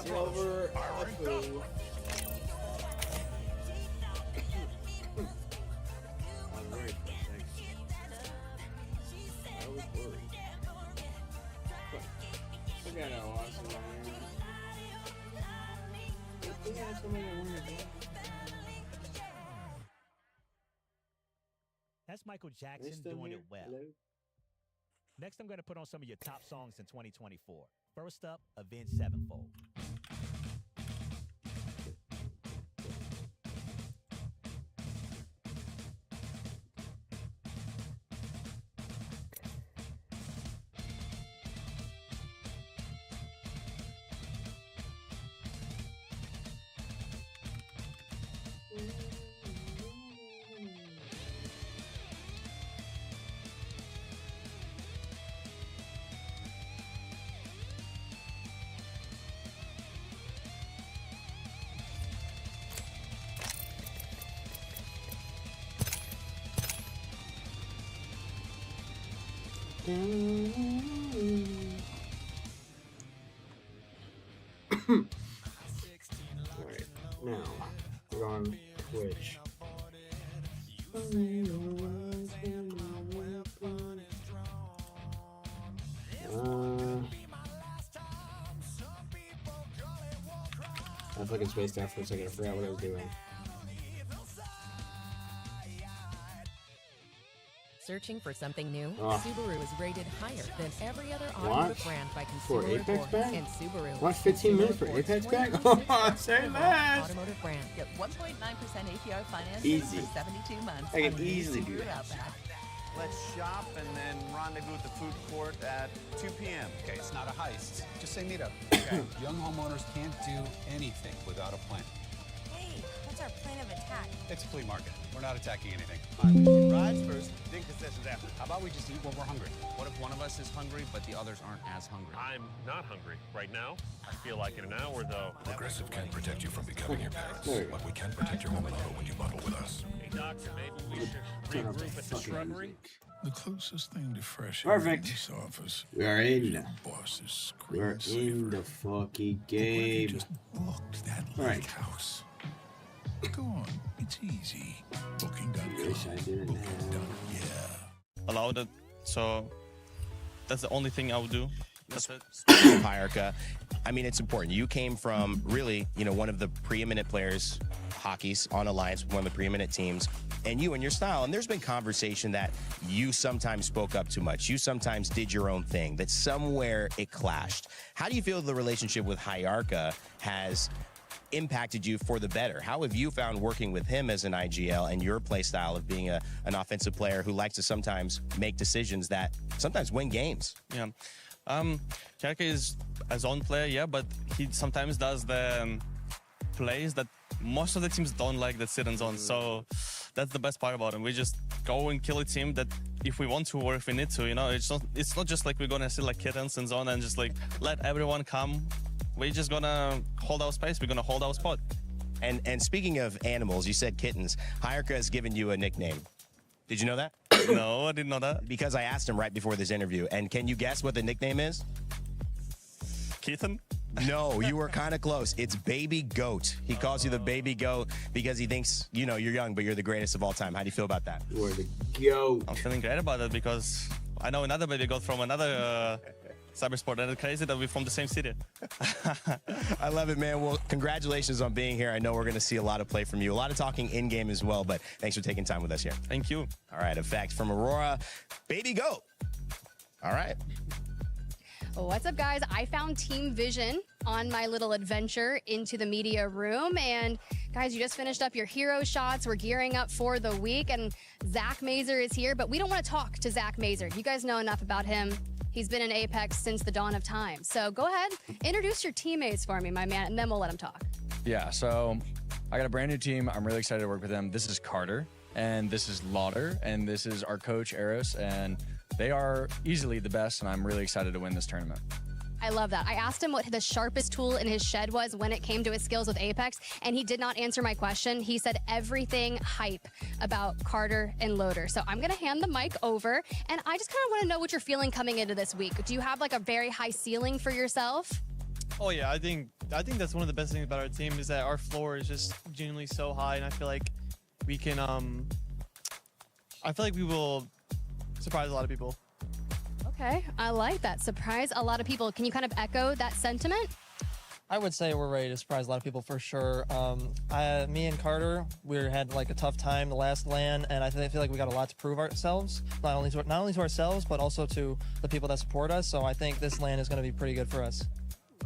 Silver Apu. I'm worried for a second. I was worried. We gotta watch it. We got somebody that wanted to. That's Michael Jackson doing it well. Hello? Next, I'm going to put on some of your top songs in 2024. First up, Avenged Sevenfold. Alright, now we're on Twitch. I fucking spaced out for a second. I forgot what I was doing. Searching for something new? Oh. Subaru is rated higher than every other What? automotive brand by For Consumer Apex Reports. bag? And Subaru. What, 15 minutes for Apex bag? Oh, say less! Automotive brand. Get 1.9% APR financing Easy. for 72 months. I can on new easily do Subaru that. Outback. Let's shop and then rendezvous at the food court at 2 p.m. Okay, it's not a heist. Just say meet up. Okay. Young homeowners can't do anything without a plan. Hey, what's our plan of attack? It's a flea market. We're not attacking anything. Rides first, then concessions after. How about we just eat when we're hungry? What if one of us is hungry, but the others aren't as hungry? I'm not hungry right now. I feel like in an hour, though. Progressive can't protect you from becoming your parents, There you go. but we can protect your home and auto when you bundle with us. Hey, doctor, maybe we should Turn off the regroup at the fucking shrubbery. music. The closest thing to fresh air in Perfect. this office. We are in. Boss's We're in the fucking game. Just booked that Right. lake house. Go on, it's easy. Booking.com. Wish I didn't Booking.com. have. Yeah. Allowed it. So that's the only thing I would do. That's it. Hayarka, I mean, it's important. You came from really, one of the preeminent players, hockey's on Alliance, one of the preeminent teams, and you and your style. And there's been conversation that you sometimes spoke up too much. You sometimes did your own thing, that somewhere it clashed. How do you feel the relationship with Hayarka has impacted you for the better? How have you found working with him as an IGL and your play style of being an offensive player who likes to sometimes make decisions that sometimes win games? Yeah. Hayarka is a zone player, yeah, but he sometimes does the plays that most of the teams don't like that sit in zone. So that's the best part about him. We just go and kill a team that if we want to or if we need to, it's not just like we're gonna sit like kittens in zone and just like let everyone come. We're just gonna hold our space. We're gonna hold our spot. And speaking of animals, you said kittens. Hayarka has given you a nickname. Did you know that? No, I didn't know that. Because I asked him right before this interview. And can you guess what the nickname is? Kitten? No, you were kind of close. It's Baby Goat. He calls you the Baby Goat because he thinks, you're young, but you're the greatest of all time. How do you feel about that? You're the goat. I'm feeling great about it because I know another Baby Goat from another cybersport, and it's crazy that we're from the same city. I love it, man. Well, congratulations on being here. I know we're going to see a lot of play from you, a lot of talking in-game as well, but thanks for taking time with us here. Thank you. All right, Effect from Aurora, Baby Goat. All right. What's up, guys? I found Team Vision on my little adventure into the media room. And guys, you just finished up your hero shots. We're gearing up for the week, and Zach Mazer is here, but we don't want to talk to Zach Mazer. You guys know enough about him. He's been in Apex since the dawn of time. So go ahead, introduce your teammates for me, my man, and then we'll let him talk. Yeah, so I got a brand new team. I'm really excited to work with them. This is Carter, and this is Lauder, and this is our coach, Eros, and they are easily the best, and I'm really excited to win this tournament. I love that. I asked him what the sharpest tool in his shed was when it came to his skills with Apex, and he did not answer my question. He said everything hype about Carter and Loader. So I'm going to hand the mic over, and I just kind of want to know what you're feeling coming into this week. Do you have like a very high ceiling for yourself? Oh yeah, I think that's one of the best things about our team is that our floor is just genuinely so high, and I feel like we can I feel like we will surprise a lot of people. Okay, I like that. Surprise a lot of people. Can you kind of echo that sentiment? I would say we're ready to surprise a lot of people for sure. Me and Carter, we had like a tough time the last LAN, and I feel like we got a lot to prove ourselves, not only to ourselves, but also to the people that support us. So I think this LAN is going to be pretty good for us.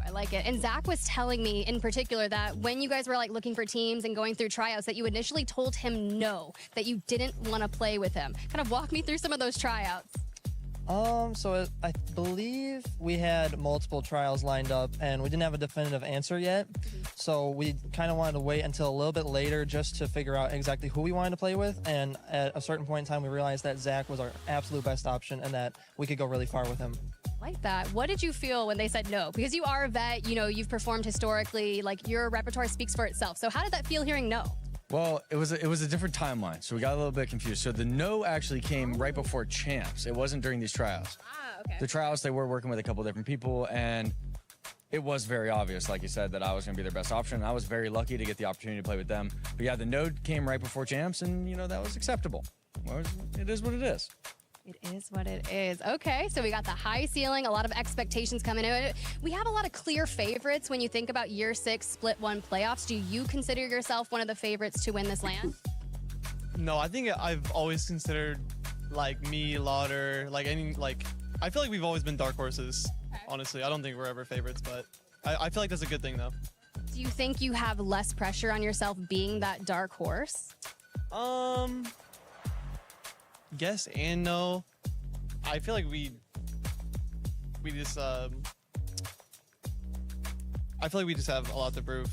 I like it. And Zach was telling me in particular that when you guys were like looking for teams and going through tryouts, that you initially told him no, that you didn't want to play with him. Kind of walk me through some of those tryouts. So I believe we had multiple trials lined up, and we didn't have a definitive answer yet. So we kind of wanted to wait until a little bit later just to figure out exactly who we wanted to play with. And at a certain point in time, we realized that Zach was our absolute best option and that we could go really far with him. Like that. What did you feel when they said no? Because you are a vet, you know, you've performed historically, like your repertoire speaks for itself. So how did that feel hearing no? Well, it was a different timeline, so we got a little bit confused. So the no actually came right before champs. It wasn't during these trials. Okay. The trials, they were working with a couple different people, and it was very obvious, like you said, that I was going to be their best option. I was very lucky to get the opportunity to play with them. But yeah, the no came right before champs, and you know that was acceptable. Well, it is what it is. It is what it is. Okay, so we got the high ceiling, a lot of expectations coming in. We have a lot of clear favorites when you think about year 6 split 1 playoffs. Do you consider yourself one of the favorites to win this LAN? No, I think I've always considered like me, Lauder, I feel like we've always been dark horses. Honestly, I don't think we're ever favorites, but I feel like that's a good thing though. Do you think you have less pressure on yourself being that dark horse? Yes and no. I feel like we just I feel like we just have a lot to prove.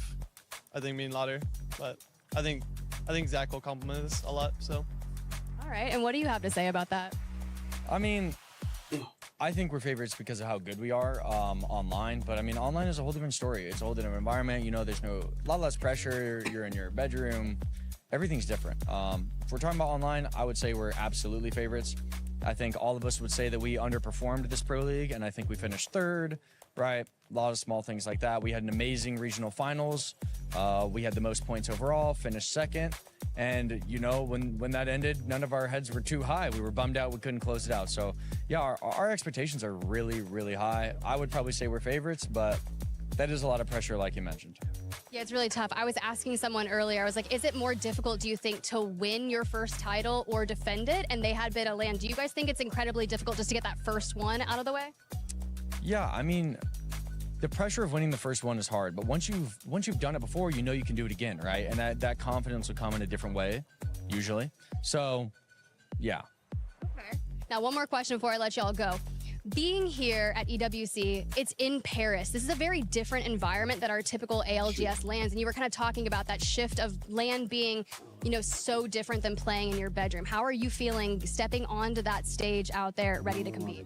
I think me and Lauder, but I think Zach will compliment us a lot. So. All right, and what do you have to say about that? I mean, I think we're favorites because of how good we are online. But I mean, online is a whole different story. It's a whole different environment. You know, there's a lot less pressure. You're in your bedroom. Everything's different. If we're talking about online, I would say we're absolutely favorites. I think all of us would say that we underperformed this Pro League, and I think we finished 3rd, right? A lot of small things like that. We had an amazing regional finals. We had the most points overall, finished 2nd. And, you know, when that ended, none of our heads were too high. We were bummed out. We couldn't close it out. So, yeah, our expectations are really, really high. I would probably say we're favorites, but that is a lot of pressure, like you mentioned. Yeah, it's really tough. I was asking someone earlier, I was like, is it more difficult, do you think, to win your first title or defend it? And they had been a LAN. Do you guys think it's incredibly difficult just to get that first one out of the way? Yeah, I mean, the pressure of winning the first one is hard, but once you've done it before, you know you can do it again, right? And that confidence will come in a different way, usually. So, yeah. Okay. Now, one more question before I let y'all go. Being here at EWC, it's in Paris. This is a very different environment than our typical ALGS LANs. And you were kind of talking about that shift of LAN being, you know, so different than playing in your bedroom. How are you feeling stepping onto that stage out there ready to compete?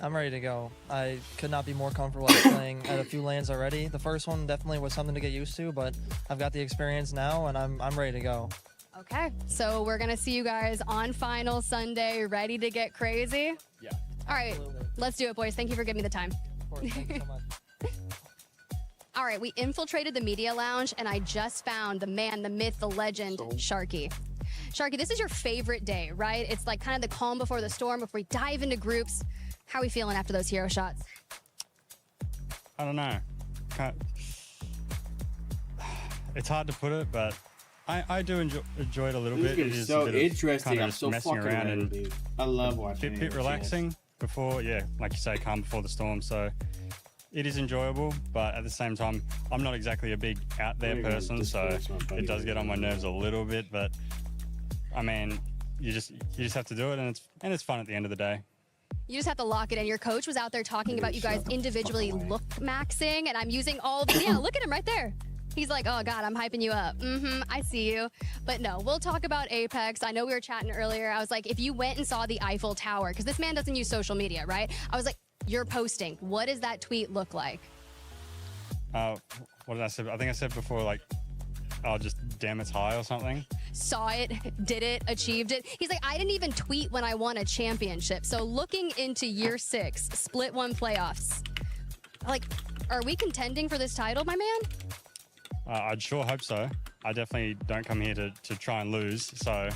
I'm ready to go. I could not be more comfortable at playing at a few LANs already. The first one definitely was something to get used to, but I've got the experience now, and I'm ready to go. Okay, so we're going to see you guys on Final Sunday, ready to get crazy? Yeah. All right, let's do it, boys. Thank you for giving me the time. Of course, thank you so much. All right, we infiltrated the media lounge, and I just found the man, the myth, the legend, Sharky. Sharky, this is your favorite day, right? It's like kind of the calm before the storm, before we dive into groups. How are we feeling after those hero shots? I don't know. It's hard to put it, but I do enjoy it a little bit. It is so a bit interesting. Kind I'm of so messing fucking around ready, and dude. I love watching it. bit relaxing before, like you say, calm before the storm. So it is enjoyable, but at the same time, I'm not exactly a big out there person, so it does get on my nerves a little bit. But I mean, you just have to do it, and it's fun at the end of the day. You just have to lock it in. Your coach was out there talking about you guys individually look maxing, and I'm using all the, yeah, look at him right there. He's like, oh God, I'm hyping you up. I see you. But no, we'll talk about Apex. I know we were chatting earlier. I was like, if you went and saw the Eiffel Tower, because this man doesn't use social media, right? I was like, you're posting, what does that tweet look like? What did I say? I think I said before, like, oh, just damn it's high or something. Saw it, did it, achieved it. He's like, I didn't even tweet when I won a championship. So looking into year 6, Split 1 playoffs, like, are we contending for this title, my man? I'd sure hope so. I definitely don't come here to try and lose, so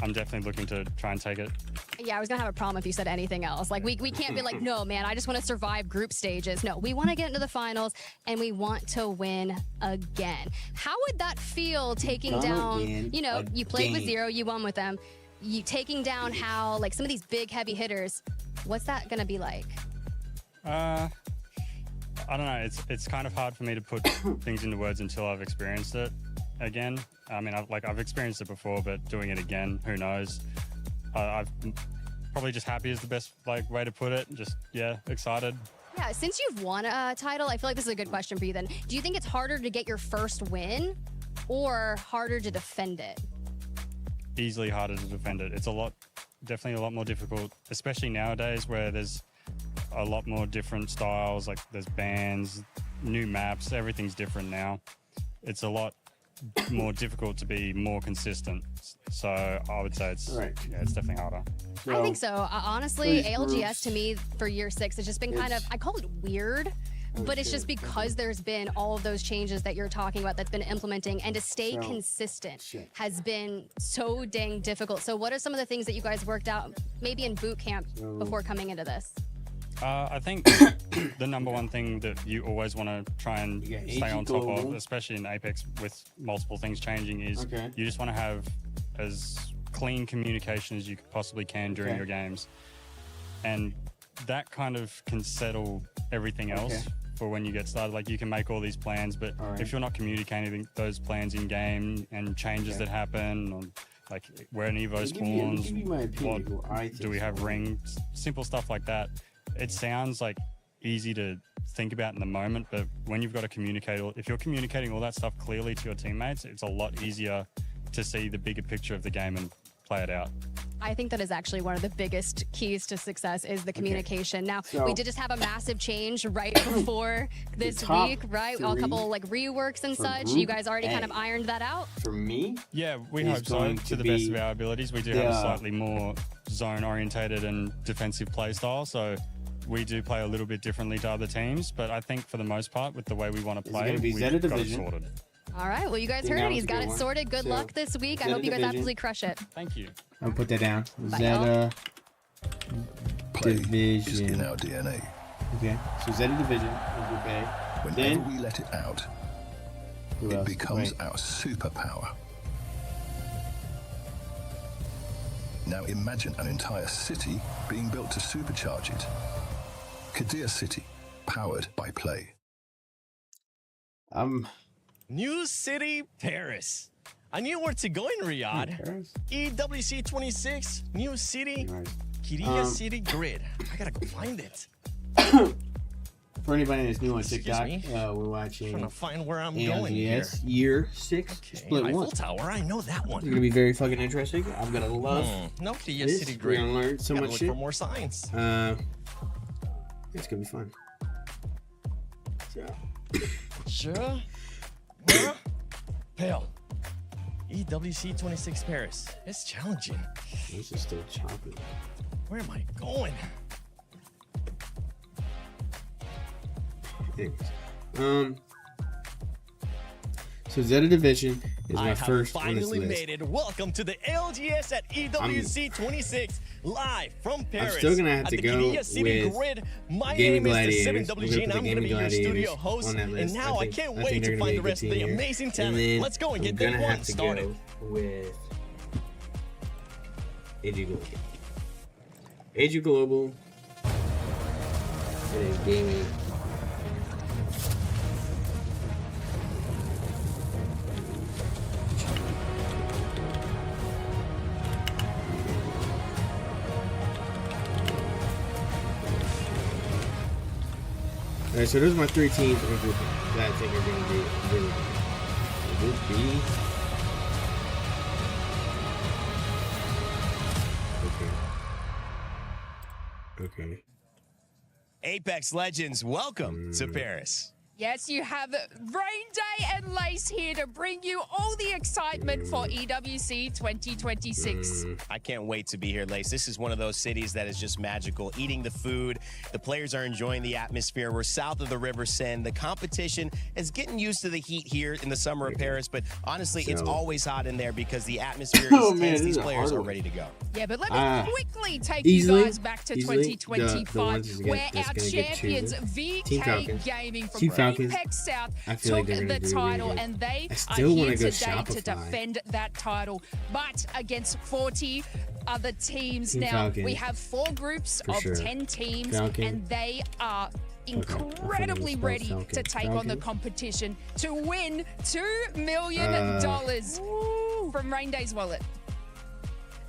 I'm definitely looking to try and take it. Yeah, I was gonna have a problem if you said anything else. Like, we can't be like, no, man, I just want to survive group stages. No, we want to get into the finals and we want to win again. How would that feel taking Gonna down, win you know, you played with again. Zero, you won with them. You taking down how, like, some of these big heavy hitters, what's that gonna be like? I don't know. It's kind of hard for me to put things into words until I've experienced it again. I mean, I've experienced it before, but doing it again, who knows? I've probably just happy is the best way to put it. Just excited. Yeah, since you've won a title, I feel like this is a good question for you then. Do you think it's harder to get your first win or harder to defend it? Easily harder to defend it. It's definitely a lot more difficult, especially nowadays where there's a lot more different styles. Like there's bans, new maps, everything's different now. It's a lot more difficult to be more consistent. So I would say it's definitely harder. I think so. Honestly, Please, ALGS to me for year 6 has just been kind of, I call it weird, but it's just because there's been all of those changes that you're talking about that's been implementing, and to stay consistent has been so dang difficult. So what are some of the things that you guys worked out maybe in boot camp before coming into this? I think the number one thing that you always want to try and stay on top of, especially in Apex with multiple things changing, is you just want to have as clean communication as you possibly can during your games. And that kind of can settle everything else for when you get started. Like you can make all these plans, but if you're not communicating those plans in game and changes that happen, or like where an Evo spawns, what do we have rings, simple stuff like that. It sounds like easy to think about in the moment, but when you've got to communicate, if you're communicating all that stuff clearly to your teammates, it's a lot easier to see the bigger picture of the game and play it out. I think that is actually one of the biggest keys to success is the communication. Now, we did just have a massive change right before this week, right? A couple like reworks and such. You guys already kind of ironed that out? For me? Yeah, we hope so, to the best of our abilities. We do have a slightly more zone-orientated and defensive play style, so we do play a little bit differently to other teams, but I think for the most part, with the way we want to play, we've got it sorted. All right, well, you guys heard it. He's got it sorted. Good luck this week. I hope you guys absolutely crush it. Thank you. I'll put that down. Zeta Division. Is in our DNA. Okay, so Zeta Division. Okay. Whenever we let it out, it becomes our superpower. Now imagine an entire city being built to supercharge it. Kadir City, powered by Play. New City, Paris. I knew where to go in Riyadh. EWC 26, New City, Kiria City Grid. I gotta go find it. For anybody that's new on TikTok, we're watching. Trying to find where I'm going here. Year 6, Split 1. Eiffel Tower, I know that one. It's gonna be very fucking interesting. I'm gonna love. No Kiria this. City We're Grid. gonna learn so Gotta much look shit. for more signs. It's gonna be fun. Sure. Pale. EWC 26 Paris. It's challenging. This is still chopping. Where am I going? So Zeta Division is my I first have on this finally list. made it. Welcome to the LGS at EWC 26, live from Paris. I'm still gonna have at to the go Kiria City with Grid. My Gaming name Gladiators. is the We're 7WG, gonna and put I'm the going to be Gaming your studio Gladiators host. on that And list. now I think- can't I wait think to they're gonna find be the a good rest of team the here. amazing And talent. then Let's go and get I'm day gonna one have to started. go with AG Global. AG Global. And then Gaming. Alright, so those are my 3 teams in Group A that I think are going to be really good. Group B. Okay. Apex Legends, welcome to Paris. Yes, you have Rain Day and Lace here to bring you all the excitement for EWC 2026. I can't wait to be here, Lace. This is one of those cities that is just magical. Eating the food, the players are enjoying the atmosphere. We're south of the River Seine. The competition is getting used to the heat here in the summer of Paris, but honestly, it's always hot in there because the atmosphere is tense. These players are ready to go. Yeah, but let me quickly take you guys back to 2025, where our champions, VK Gaming from Apex South, took the title, and they are here today to defend that title. But against 40 other teams now, we have 4 groups of 10 teams, and they are incredibly ready to take on the competition to win $2 million from Rain Day's wallet.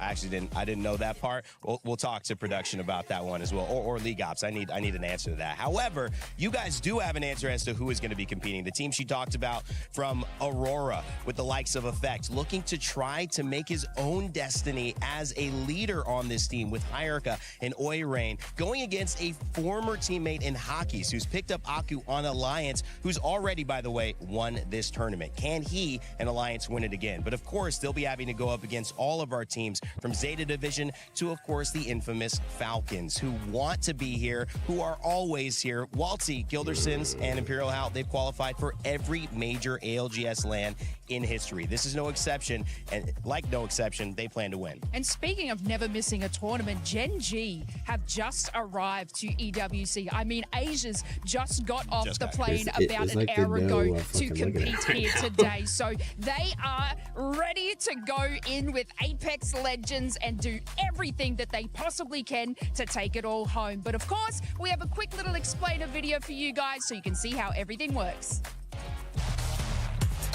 I didn't know that part. We'll talk to production about that one as well, or League Ops. I need an answer to that. However, you guys do have an answer as to who is going to be competing. The team she talked about from Aurora with the likes of Effect, looking to try to make his own destiny as a leader on this team with Hyrka and Oirain, going against a former teammate in Hockeys who's picked up Aku on Alliance, who's already, by the way, won this tournament. Can he and Alliance win it again? But of course, they'll be having to go up against all of our teams from Zeta Division to, of course, the infamous Falcons, who want to be here, who are always here. Waltzy, Gildersons, and Imperial Hal, they've qualified for every major ALGS LAN in history. This is no exception, and like no exception, they plan to win. And speaking of never missing a tournament, Gen G have just arrived to EWC. I mean, Asia's just got off the plane about an hour ago to compete here today. So they are ready to go in with Apex Legends and do everything that they possibly can to take it all home. But of course, we have a quick little explainer video for you guys so you can see how everything works.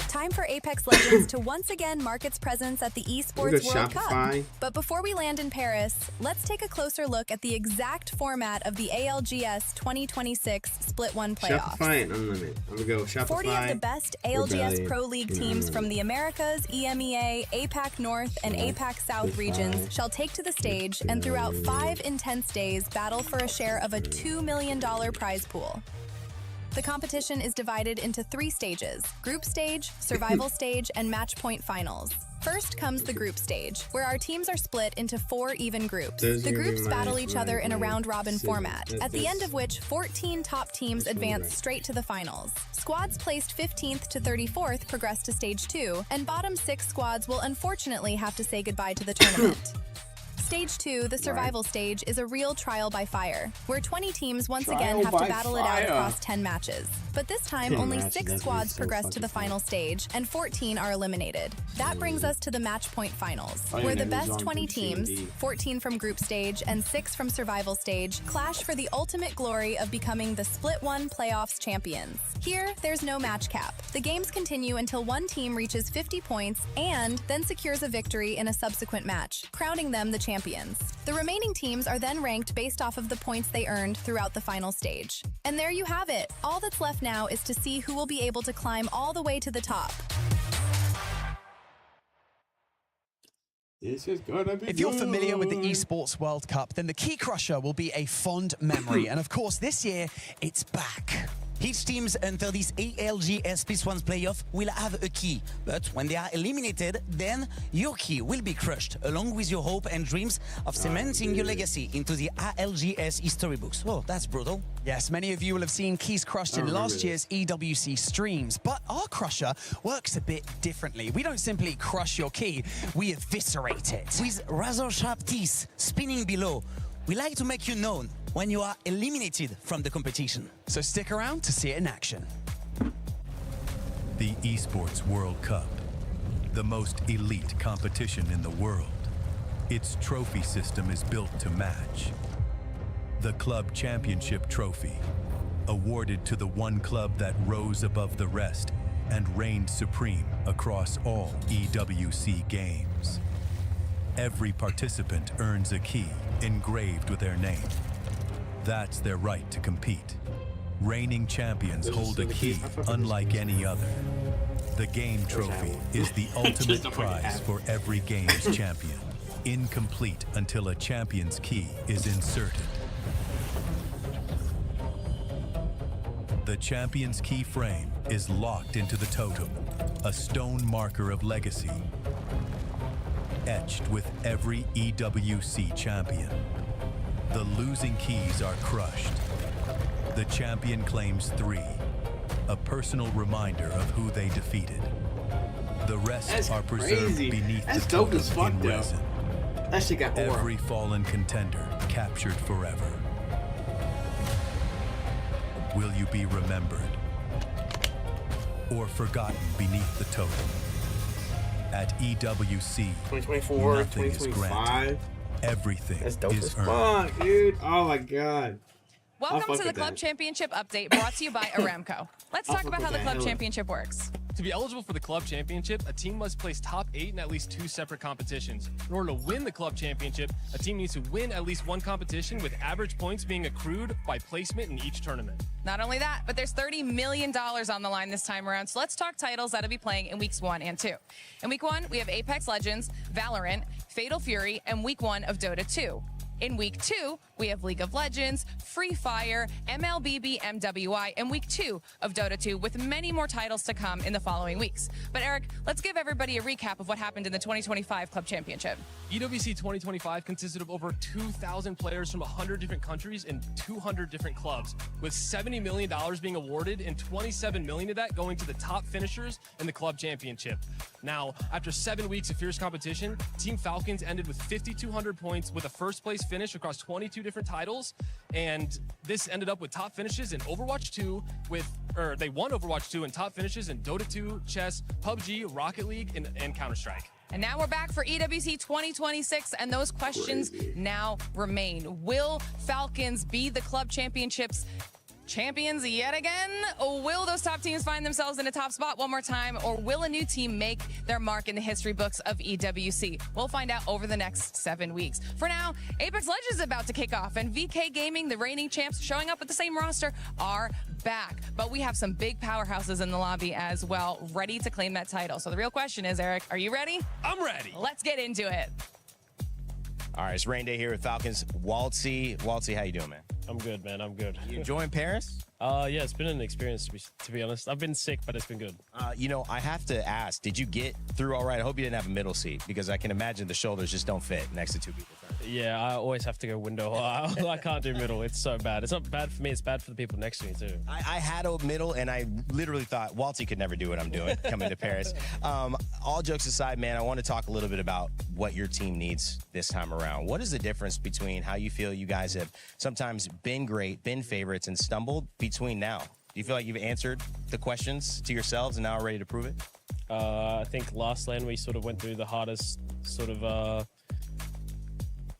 Time for Apex Legends to once again mark its presence at the Esports World Cup. But before we land in Paris, let's take a closer look at the exact format of the ALGS 2026 Split 1 playoffs. Shopify and Unlimited. I'm gonna go Shopify. 40 of the best ALGS Pro League teams from the Americas, EMEA, APAC North, and APAC South regions shall take to the stage and throughout 5 intense days battle for a share of a $2 million prize pool. The competition is divided into 3 stages: group stage, survival stage, and match point finals. First comes the group stage, where our teams are split into 4 even groups. The groups battle each other in a round-robin format, at the end of which 14 top teams advance straight to the finals. Squads placed 15th to 34th progress to stage 2, and bottom 6 squads will unfortunately have to say goodbye to the tournament. Stage 2, the survival stage, is a real trial by fire, where 20 teams once again have to battle it out across 10 matches. But this time, only 6 squads progress to the final stage, and 14 are eliminated. That brings us to the match point finals, where the best 20 teams, 14 from group stage and 6 from survival stage, clash for the ultimate glory of becoming the Split 1 playoffs champions. Here, there's no match cap. The games continue until one team reaches 50 points and then secures a victory in a subsequent match, crowning them the champions. The remaining teams are then ranked based off of the points they earned throughout the final stage. And there you have it. All that's left now is to see who will be able to climb all the way to the top. This is gonna be If you're familiar with the Esports World Cup, then the Key Crusher will be a fond memory. And of course, this year, it's back. Each teams enter this ALGS P1 playoff will have a key, but when they are eliminated, then your key will be crushed, along with your hope and dreams of cementing your legacy into the ALGS history books. Oh, that's brutal. Yes, many of you will have seen keys crushed in last year's EWC streams, but our crusher works a bit differently. We don't simply crush your key, we eviscerate it. With razor-sharp teeth spinning below, we like to make you known when you are eliminated from the competition. So stick around to see it in action. The Esports World Cup, the most elite competition in the world. Its trophy system is built to match. The Club Championship Trophy, awarded to the one club that rose above the rest and reigned supreme across all EWC games. Every participant earns a key engraved with their name. That's their right to compete. Reigning champions hold a key unlike any other. The game trophy is the ultimate prize for every game's champion. Incomplete until a champion's key is inserted. The champion's key frame is locked into the totem, a stone marker of legacy, etched with every EWC champion. The losing keys are crushed. The champion claims 3, a personal reminder of who they defeated. The rest are preserved beneath the totem in resin. That shit got aura. Every fallen contender captured forever. Will you be remembered or forgotten beneath the totem? At EWC, 2024, nothing is 2025. granted. Everything That's dope is as earned. fuck, dude. Oh my god. Welcome to the Club Championship update brought to you by Aramco. Let's talk about how the Club Championship works. To be eligible for the Club Championship, a team must place top 8 in at least 2 separate competitions. In order to win the Club Championship, a team needs to win at least 1 competition, with average points being accrued by placement in each tournament. Not only that, but there's $30 million on the line this time around. So let's talk titles that'll be playing in weeks 1 and 2. In week 1, we have Apex Legends, Valorant, Fatal Fury, and week 1 of Dota 2. In week 2, we have League of Legends, Free Fire, MLBB, MWI, and week 2 of Dota 2, with many more titles to come in the following weeks. But Eric, let's give everybody a recap of what happened in the 2025 Club Championship. EWC 2025 consisted of over 2,000 players from 100 different countries and 200 different clubs, with $70 million being awarded and $27 million of that going to the top finishers in the Club Championship. Now, after 7 weeks of fierce competition, Team Falcons ended with 5,200 points with a first place finish across 22 different titles, and this ended up with top finishes in Overwatch 2 they won Overwatch 2 and top finishes in Dota 2, Chess, PUBG, Rocket League, and Counter-Strike. And now we're back for EWC 2026, and those questions now remain. Will Falcons be the Club Championships champions yet again? Or will those top teams find themselves in a top spot one more time? Or will a new team make their mark in the history books of EWC? We'll find out over the next 7 weeks. For now, Apex Legends is about to kick off, and VK Gaming, the reigning champs showing up with the same roster, are back. But we have some big powerhouses in the lobby as well, ready to claim that title. So the real question is, Eric, are you ready? I'm ready. Let's get into it. All right, it's Rain Day here with Falcons. Waltzy, how you doing, man? I'm good, man. I'm good. You enjoying Paris? Yeah, it's been an experience, to be honest. I've been sick, but it's been good. I have to ask, did you get through all right? I hope you didn't have a middle seat, because I can imagine the shoulders just don't fit next to 2 people. Yeah, I always have to go window. I can't do middle. It's so bad. It's not bad for me. It's bad for the people next to me, too. I had a middle, and I literally thought, Waltzy could never do what I'm doing coming to Paris. All jokes aside, man, I want to talk a little bit about what your team needs this time around. What is the difference between how you feel you guys have sometimes been great, been favorites, and stumbled between now? Do you feel like you've answered the questions to yourselves and now are ready to prove it? I think last LAN we sort of went through the hardest sort of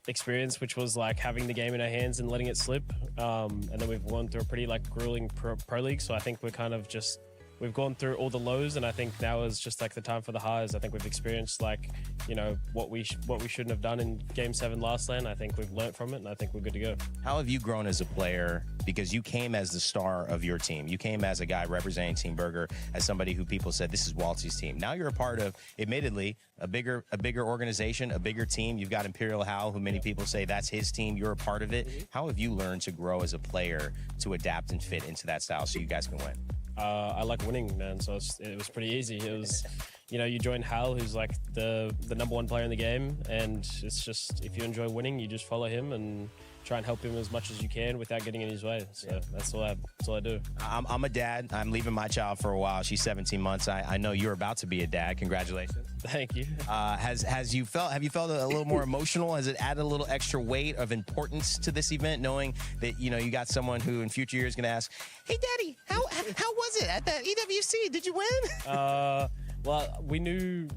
experience, which was like having the game in our hands and letting it slip. And then we've gone through a pretty like grueling pro league. So I think we're kind of just, we've gone through all the lows, and I think now is just like the time for the highs. I think we've experienced like, you know, what we shouldn't have done in Game 7 last LAN. I think we've learned from it, and I think we're good to go. How have you grown as a player? Because you came as the star of your team. You came as a guy representing Team Burger, as somebody who people said, this is Waltzy's team. Now you're a part of, admittedly, a bigger organization, a bigger team. You've got Imperial Hal, who many people say that's his team. You're a part of it. How have you learned to grow as a player to adapt and fit into that style so you guys can win? I like winning, man. So it was pretty easy. It was, you know, you join Hal, who's like the number 1 player in the game, and it's just, if you enjoy winning, you just follow him and try and help him as much as you can without getting in his way. So that's all I do. I'm a dad. I'm leaving my child for a while. She's 17 months. I know you're about to be a dad. Congratulations. Thank you. Have you felt a little more emotional? Has it added a little extra weight of importance to this event, knowing that, you know, you got someone who in future years is going to ask, hey, Daddy, how was it at that EWC? Did you win? Well, we knew,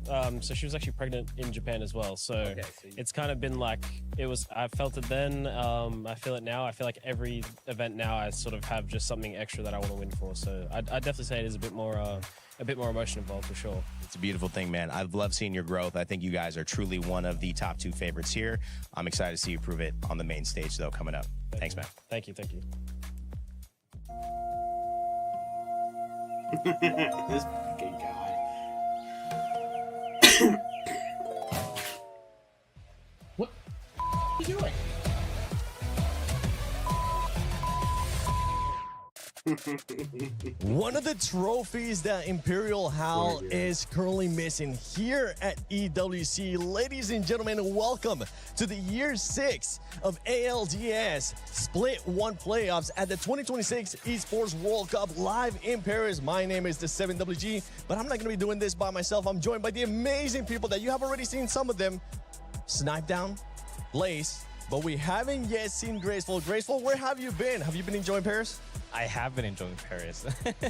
so she was actually pregnant in Japan as well. So, it's kind of been like, I felt it then, I feel it now. I feel like every event now I sort of have just something extra that I want to win for. So I'd definitely say it is a bit more emotion involved for sure. It's a beautiful thing, man. I've loved seeing your growth. I think you guys are truly one of the top 2 favorites here. I'm excited to see you prove it on the main stage, though, coming up. Thanks, man. Thank you. This fucking guy. What are you doing? One of the trophies that Imperial Hal is currently missing here at EWC. Ladies and gentlemen, welcome to the year 6 of ALDS Split 1 playoffs at the 2026 Esports World Cup live in Paris. My name is the 7WG, but I'm not going to be doing this by myself. I'm joined by the amazing people that you have already seen some of them. Snipedown, Blaze, but we haven't yet seen Graceful. Graceful, where have you been? Have you been enjoying Paris? I have been enjoying Paris.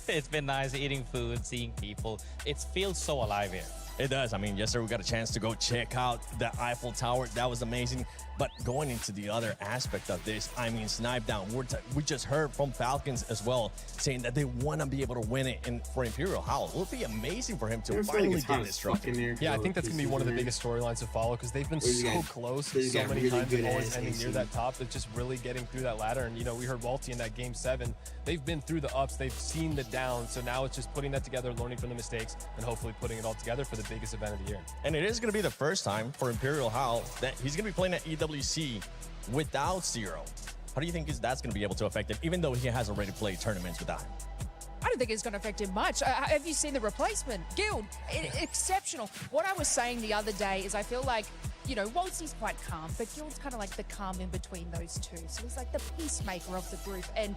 It's been nice eating food, seeing people. It feels so alive here. It does. I mean, yesterday we got a chance to go check out the Eiffel Tower. That was amazing. But going into the other aspect of this, I mean, Snipedown, we just heard from Falcons as well, saying that they want to be able to win it for Imperial Hal. It would be amazing for him to finally get this trophy. Yeah, I think that's going to be one of the biggest storylines to follow because they've been so close so many times and always ending near that top. It's just really getting through that ladder. And, you know, we heard Walty in that Game 7. They've been through the ups. They've seen the downs. So now it's just putting that together, learning from the mistakes, and hopefully putting it all together for the biggest event of the year. And it is going to be the first time for Imperial Hal that he's going to be playing at EWC without Zero. How do you think that's going to be able to affect him, even though he has already played tournaments without him? I don't think it's going to affect him much. Have you seen the replacement? Guild, exceptional. What I was saying the other day is I feel like, you know, Waltzy's quite calm, but Guild's kind of like the calm in between those two. So he's like the peacemaker of the group. And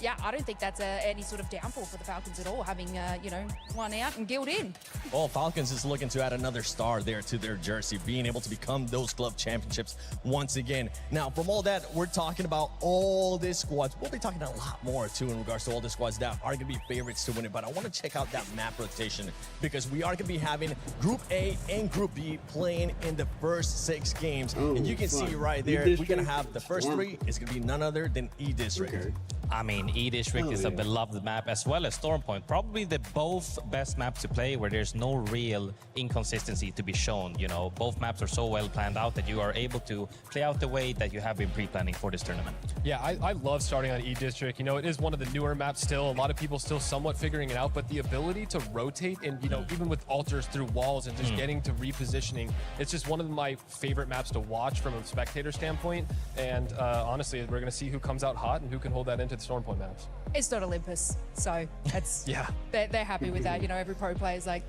yeah, I don't think that's any sort of downfall for the Falcons at all, having, you know, one out and Guild in. Well, Falcons is looking to add another star there to their jersey, being able to become those club championships once again. Now, from all that, we're talking about all these squads. We'll be talking a lot more, too, in regards to all the squads that are going to be favorites to win it. But I want to check out that map rotation because we are going to be having Group A and Group B playing in the first 6 games. And you can see right there, we're going to have the first 3. It's going to be none other than E-District. Okay. I mean, E-District is a beloved map as well as Storm Point. Probably the both best maps to play where there's no real inconsistency to be shown. You know, both maps are so well planned out that you are able to play out the way that you have been pre-planning for this tournament. Yeah, I love starting on E-District. You know, it is one of the newer maps still. A lot of people still somewhat figuring it out, but the ability to rotate and, you know, even with altars through walls and just getting to repositioning, it's just one of my favorite maps to watch from a spectator standpoint. And honestly, we're going to see who comes out hot and who can hold that into the Storm Point maps. It's not Olympus, so it's yeah. They're happy with that. You know, every pro player's like,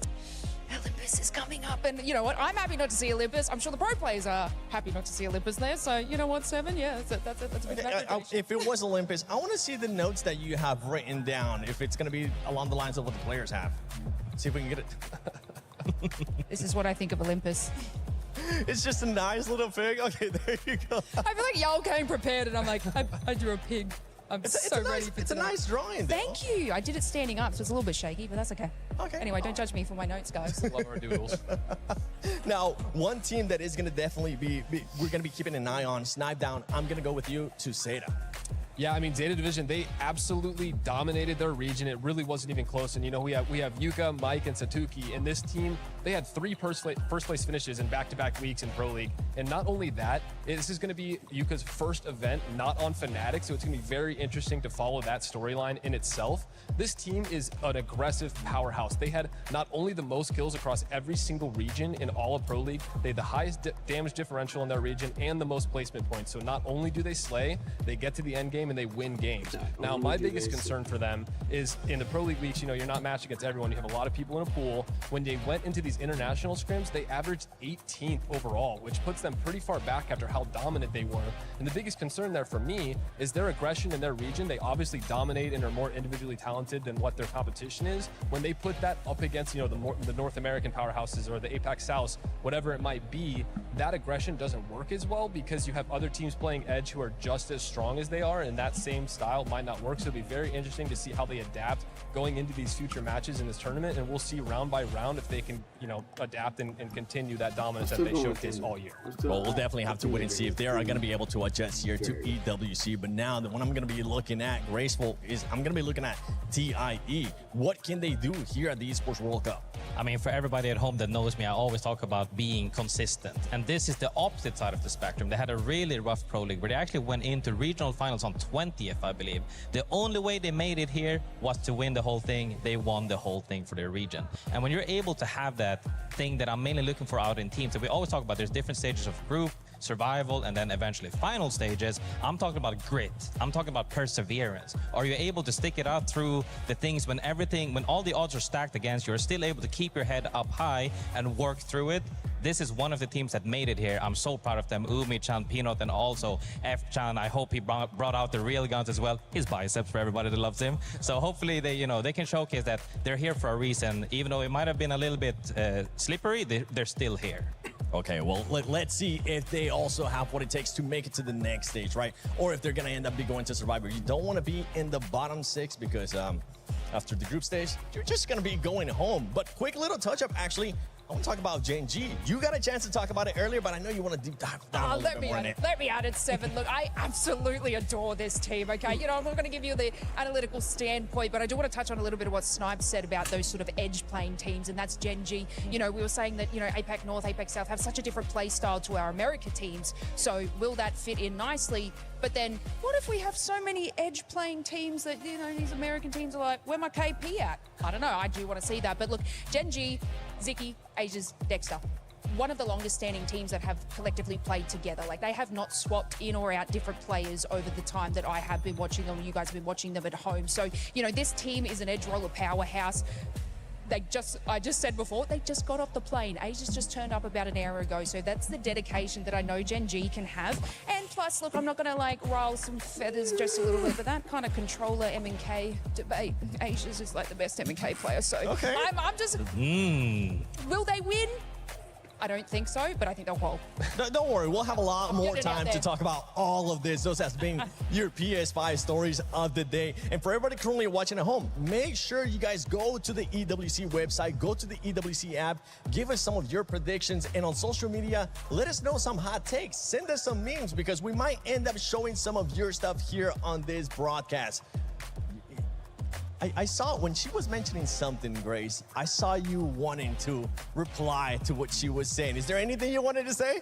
Olympus is coming up, and you know what? I'm happy not to see Olympus. I'm sure the pro players are happy not to see Olympus there. So you know what, 7? Yeah, that's a good match. If it was Olympus, I want to see the notes that you have written down. If it's going to be along the lines of what the players have, see if we can get it. This is what I think of Olympus. It's just a nice little pig. Okay, there you go. I feel like y'all came prepared, and I'm like, I drew a pig. It's a nice drawing, though. Thank you. I did it standing up, so it's a little bit shaky, but that's okay. Okay. Anyway, don't judge me for my notes, guys. Love our doodles. Now, one team that is going to definitely we're going to be keeping an eye on, Snipedown. I'm going to go with you to Zeta. Yeah, I mean, Zeta Division, they absolutely dominated their region. It really wasn't even close. And, you know, we have Yuka, Mike, and Satuki. And this team, they had 3 first place finishes in back-to-back weeks in Pro League. And not only that, this is going to be Yuka's first event, not on Fnatic. So it's going to be very interesting to follow that storyline in itself. This team is an aggressive powerhouse. They had not only the most kills across every single region in all of Pro League, they had the highest damage differential in their region and the most placement points. So not only do they slay, they get to the end game and they win games. Now, my biggest concern for them is in the Pro League weeks, you know, you're not matched against everyone. You have a lot of people in a pool. When they went into these international scrims, they averaged 18th overall, which puts them pretty far back after how dominant they were. And the biggest concern there for me is their aggression in their region. They obviously dominate and are more individually talented than what their competition is. When they put that up against, you know, the North American powerhouses or the APAC South, whatever it might be, that aggression doesn't work as well because you have other teams playing Edge who are just as strong as they are, and that same style might not work. So it'll be very interesting to see how they adapt going into these future matches in this tournament, and we'll see round by round if they can, you know, adapt and continue that dominance that they showcased all year. Well, we'll definitely have to wait and see if they are going to be able to adjust here to EWC. But now the one I'm going to be looking at, Graceful, is I'm going to be looking at TIE. What can they do here at the Esports World Cup? I mean, for everybody at home that knows me, I always talk about being consistent. And this is the opposite side of the spectrum. They had a really rough Pro League where they actually went into regional finals on 20th, I believe. The only way they made it here was to win the whole thing. They won the whole thing for their region. And when you're able to have that thing that I'm mainly looking for out in teams, that we always talk about, there's different stages of group, survival, and then eventually final stages. I'm talking about grit. I'm talking about perseverance. Are you able to stick it out through the things when all the odds are stacked against you, you're still able to keep your head up high and work through it? This is one of the teams that made it here. I'm so proud of them. Umi, Chan, Peanut, and also F-Chan. I hope he brought out the real guns as well. His biceps for everybody that loves him. So hopefully they can showcase that they're here for a reason. Even though it might have been a little bit slippery, they're still here. Okay, well, let's see if they also have what it takes to make it to the next stage, right? Or if they're going to end up going to Survivor. You don't want to be in the bottom 6 because after the group stage, you're just going to be going home. But quick little touch-up, actually. I want to talk about Gen G. You got a chance to talk about it earlier, but I know you want to deep dive down a little bit more in it. Let me add it, Seven. Look, I absolutely adore this team, okay? You know, I'm not going to give you the analytical standpoint, but I do want to touch on a little bit of what Snipes said about those sort of edge-playing teams, and that's Gen G. You know, we were saying that, you know, APAC North, APAC South have such a different play style to our America teams, so will that fit in nicely? But then, what if we have so many edge-playing teams that, you know, these American teams are like, where my KP at? I don't know, I do want to see that. But look, Gen G, Ziki, Asia's, Dexter, one of the longest standing teams that have collectively played together. Like, they have not swapped in or out different players over the time that I have been watching them, you guys have been watching them at home. So, you know, this team is an edge roller powerhouse. I just said before, they just got off the plane. Asia's just turned up about an hour ago. So that's the dedication that I know Gen G can have. And plus, look, I'm not going to like rile some feathers just a little bit, but that kind of controller M&K debate, Asia's is like the best M&K player. So okay. I'm just, will they win? I don't think so, but I think they'll hold. Don't worry, we'll have a lot more time to talk about all of this. Those has been your PS5 stories of the day. And for everybody currently watching at home, make sure you guys go to the EWC website, go to the EWC app, give us some of your predictions, and on social media, let us know some hot takes. Send us some memes because we might end up showing some of your stuff here on this broadcast. I saw when she was mentioning something, Grace, I saw you wanting to reply to what she was saying. Is there anything you wanted to say?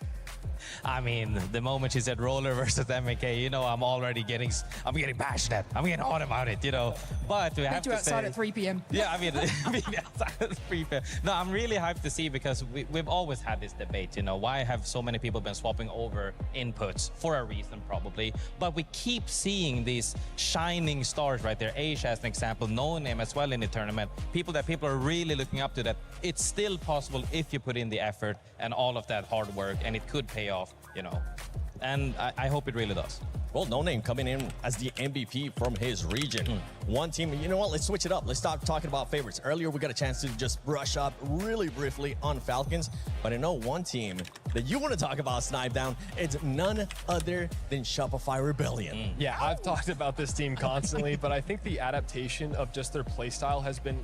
I mean, the moment she said roller versus MK, you know, I'm getting passionate. I'm getting hot about it, you know. But we have to outside at 3 p.m. Yeah, I mean, outside at 3 p.m. No, I'm really hyped to see because we've always had this debate, you know. Why have so many people been swapping over inputs? For a reason, probably. But we keep seeing these shining stars right there. Asia as an example, No Name as well in the tournament. People are really looking up to, that it's still possible if you put in the effort and all of that hard work, and it could pay off, you know. And I hope it really does. Well, No Name coming in as the MVP from his region. One team, you know what, let's switch it up. Let's stop talking about favorites. Earlier, we got a chance to just brush up really briefly on Falcons, but I know one team that you want to talk about, Snipe Down. It's none other than Shopify Rebellion. Yeah, I've talked about this team constantly, but I think the adaptation of just their play style has been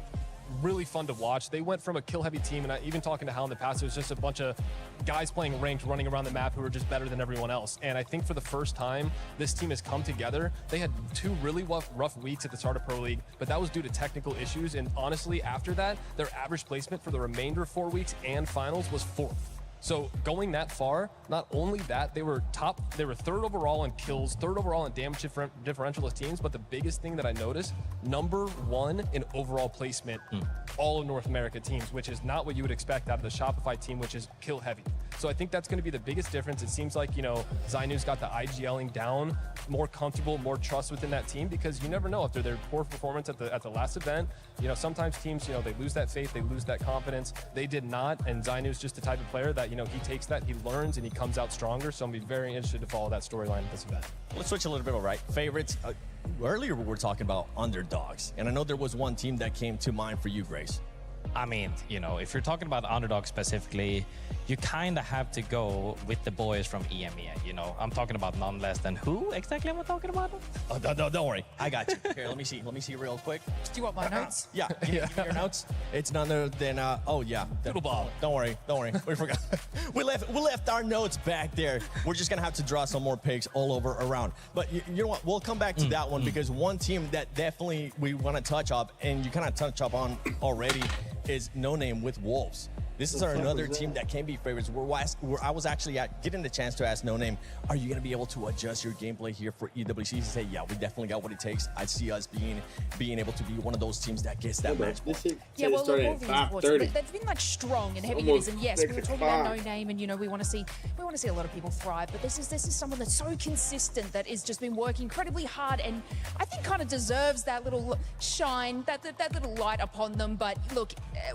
really fun to watch. They went from a kill-heavy team, and even talking to Hal in the past, it was just a bunch of guys playing ranked, running around the map who were just better than everyone else. And I think for the first time, this team has come together. They had 2 really rough weeks at the start of Pro League, but that was due to technical issues. And honestly, after that, their average placement for the remainder 4 weeks and finals was 4th. So going that far, not only that, they were 3rd overall in kills, 3rd overall in damage differential as teams, but the biggest thing that I noticed, number 1 in overall placement, all of North America teams, which is not what you would expect out of the Shopify team, which is kill heavy. So I think that's going to be the biggest difference. It seems like, you know, ZywNew's got the IGLing down, more comfortable, more trust within that team, because you never know after their poor performance at the last event. You know, sometimes teams, you know, they lose that faith, they lose that confidence. They did not, and ZywNew's just the type of player that, you know, he takes that, he learns, and he comes out stronger. So I'm going to be very interested to follow that storyline at this event. Let's switch a little bit, all right? Favorites. Earlier we were talking about underdogs, and I know there was one team that came to mind for you, Grace. I mean, you know, if you're talking about underdogs specifically, you kind of have to go with the boys from EMEA, you know. I'm talking about none less than who exactly am I talking about? Oh, don't worry. I got you. Here, let me see real quick. Do you want my notes? Yeah, give me your notes. It's none other than, oh yeah. Doodle ball. Don't worry. We forgot. we left our notes back there. We're just going to have to draw some more pigs all over around. But you know what? We'll come back to that one because one team that definitely we want to touch up, and you kind of touch up on already, is No Name with Wolves. This is another team that can be favorites. Where I was actually getting the chance to ask No Name, are you going to be able to adjust your gameplay here for EWC? He said, yeah, we definitely got what it takes. I see us being able to be one of those teams that gets that match. Yeah, well, look, all these reports, they've been like strong and heavy hitters, and yes, we were talking about No Name, and you know, we want to see a lot of people thrive, but this is someone that's so consistent, that has just been working incredibly hard, and I think kind of deserves that little shine, that little light upon them. But look,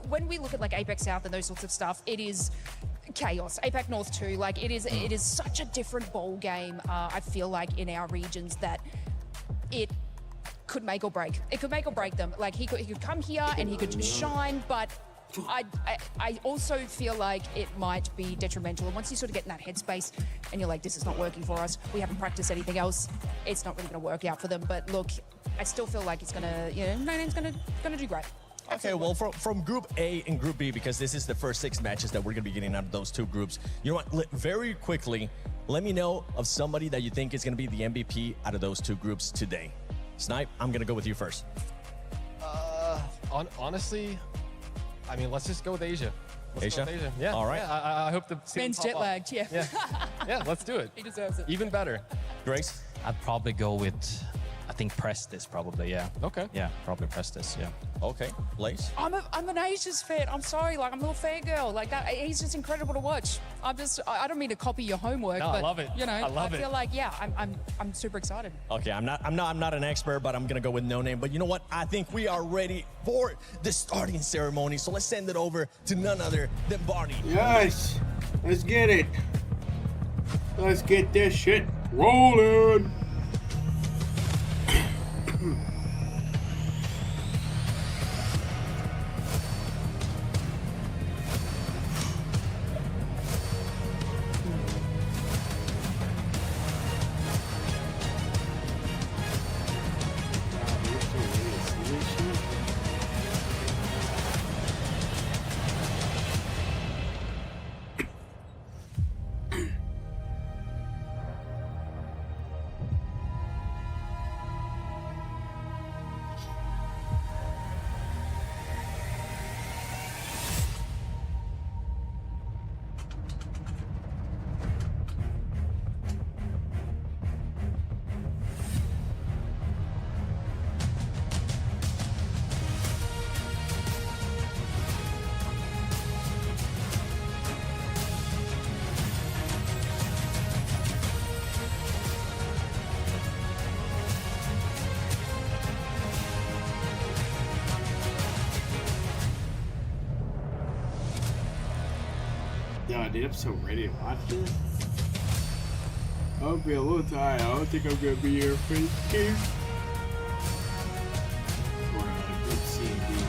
when we look at like Apex South and those sorts of stuff, it is chaos. APAC North too, like it is such a different ball game. I feel like in our regions that it could make or break. It could make or break them. Like he could come here and he could shine, but I also feel like it might be detrimental. And once you sort of get in that headspace and you're like, this is not working for us, we haven't practiced anything else, it's not really going to work out for them. But look, I still feel like it's gonna, you know, No Name's gonna do great. Okay, well, from Group A and Group B, because this is the first 6 matches that we're going to be getting out of those 2 groups, you know what, very quickly, let me know of somebody that you think is going to be the MVP out of those 2 groups today. Snipe, I'm going to go with you first. Honestly, I mean, let's just go with Asia. Let's Asia? go with Asia. Yeah. All right. Yeah, I hope the Ben's jet lagged, yeah. Yeah, let's do it. He deserves it. Even better. Grace? I'd probably go with, I think Prestis probably, yeah. Okay. Yeah, probably Prestis, yeah. Okay, Lace? I'm an Asia's fan. I'm sorry, like I'm a little fangirl. Like that, he's just incredible to watch. I don't mean to copy your homework, No, but I love it. You know, I love feel like I'm super excited. Okay, I'm not an expert, but I'm gonna go with No Name. But you know what? I think we are ready for the starting ceremony. So let's send it over to none other than Barney. Yes, let's get it. Let's get this shit rolling. Dude, I'm so ready to watch this. I'll be a little tired. I don't think I'm gonna be here for this game. Or Group C and D.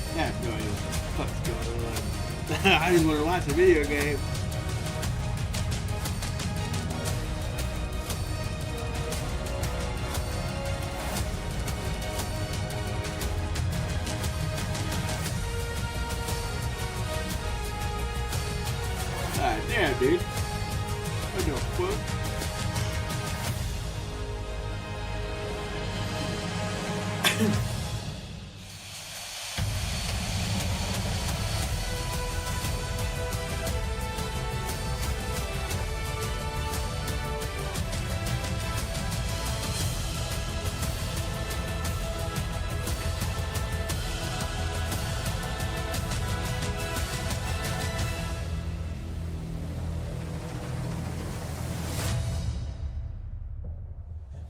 I have no idea what the fuck's going on. I just want to watch a video game. God damn, dude. What the fuck?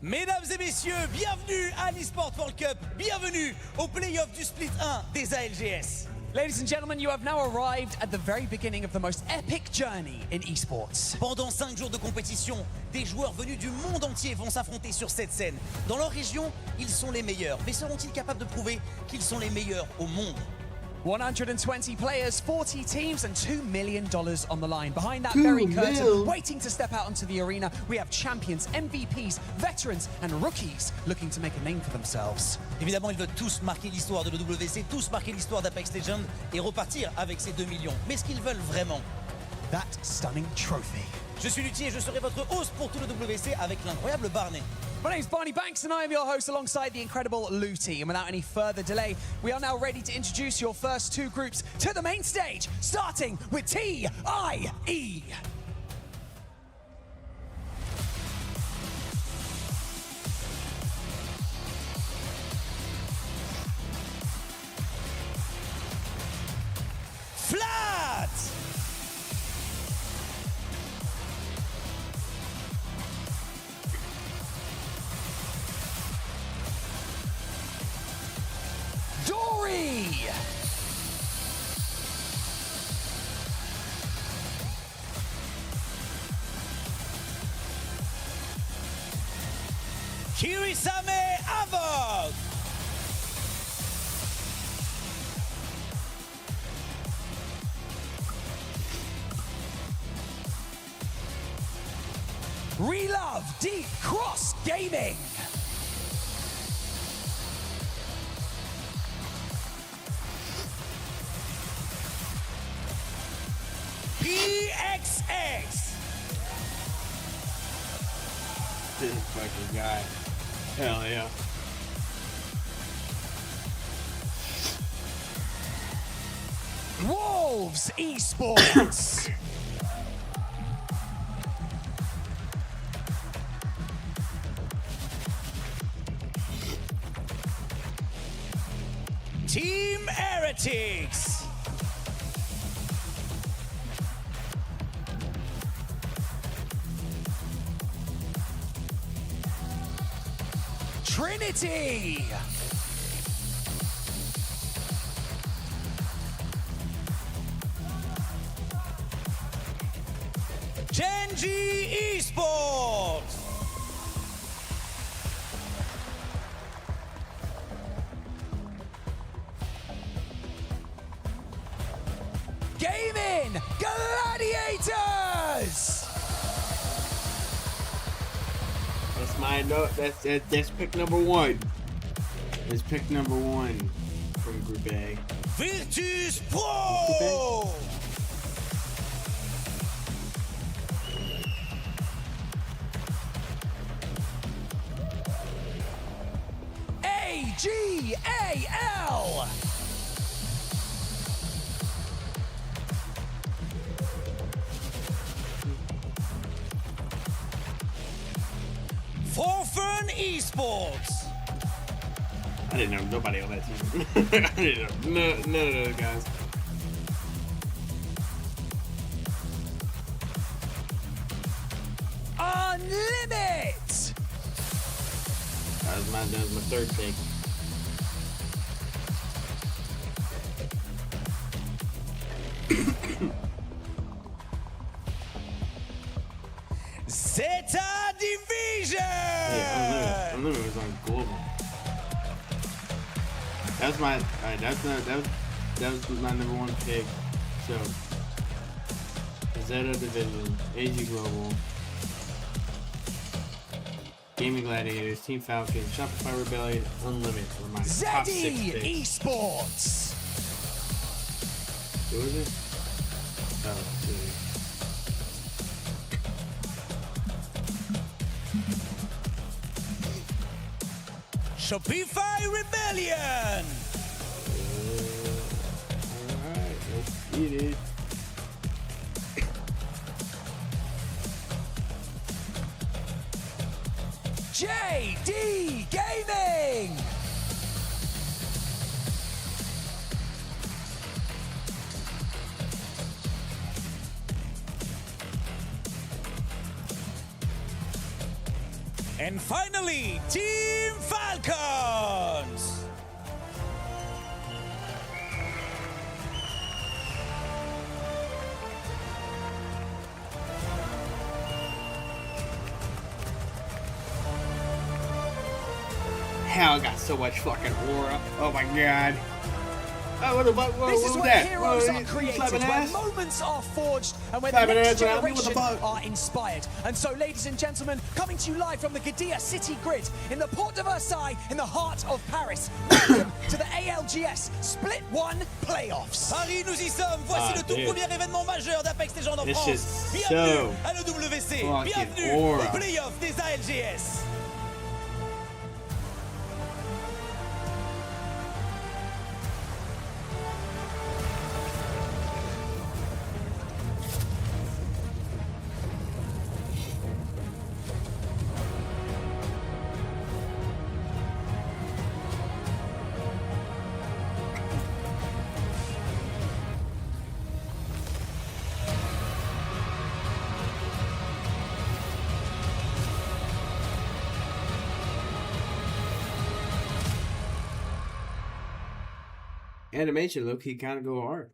Mesdames et messieurs, bienvenue à l'eSport World Cup, bienvenue au play-off du Split 1 des ALGS. Ladies and gentlemen, you have now arrived at the very beginning of the most epic journey in esports. Pendant 5 jours de compétition, des joueurs venus du monde entier vont s'affronter sur cette scène. Dans leur région, ils sont les meilleurs. Mais seront-ils capables de prouver qu'ils sont les meilleurs au monde? 120 players, 40 teams, and $2 million on the line. Behind that very curtain, waiting to step out onto the arena, we have champions, MVPs, veterans, and rookies looking to make a name for themselves. Évidemment, ils veulent tous marquer l'histoire de l'WC, tous marquer l'histoire d'Apex Legends et repartir avec ces 2 millions. Mais ce qu'ils veulent vraiment, that stunning trophy. Je suis Luthier et je serai votre host pour tout le WC avec l'incroyable Barney. My name's Barney Banks and I am your host alongside the incredible Luti. And without any further delay, we are now ready to introduce your first 2 groups to the main stage, starting with TIE. Flat! Dory! Kirisame Avog! Relove Deep Cross Gaming! PXX! This fucking guy. Hell yeah. Wolves Esports! Team Heretics! Trinity! Genji Esports! Gaming Gladiators! That's my note. That's pick number 1. That's pick number 1 from Group A. Virtus Pro! AGAL! Forfern Esports! I didn't know nobody on that team. I didn't know none of those guys. Unlimit! That was my 3rd pick. Zeta Division! Yeah, Unlimited was on global. That's my. Alright, that was my number 1 pick. So Zeta Division, AG Global, Gaming Gladiators, Team Falcon, Shopify Rebellion, Unlimited were my top 6 picks. Esports! Who was it? Oh, dude. Shopify Rebellion! Alright, let's get it. JD Gaming! And finally, Team Falcons! hell, I got so much fucking aura. Oh my god. Oh, what This is was where that? heroes What, are you created, slapping where ass? moments are forged, and where the Slapping next ass around me, what the generation fuck? are inspired. And so, ladies and gentlemen, coming to you live from the Gdynia City Grid in the Port de Versailles, in the heart of Paris, welcome to the ALGS Split 1 Playoffs. Paris, nous y sommes. Voici le tout premier événement majeur d'Apex Legends en This France. is Bienvenue so à l'EWC. fucking Bienvenue aura. au playoff des ALGS. Animation low key kind of go hard.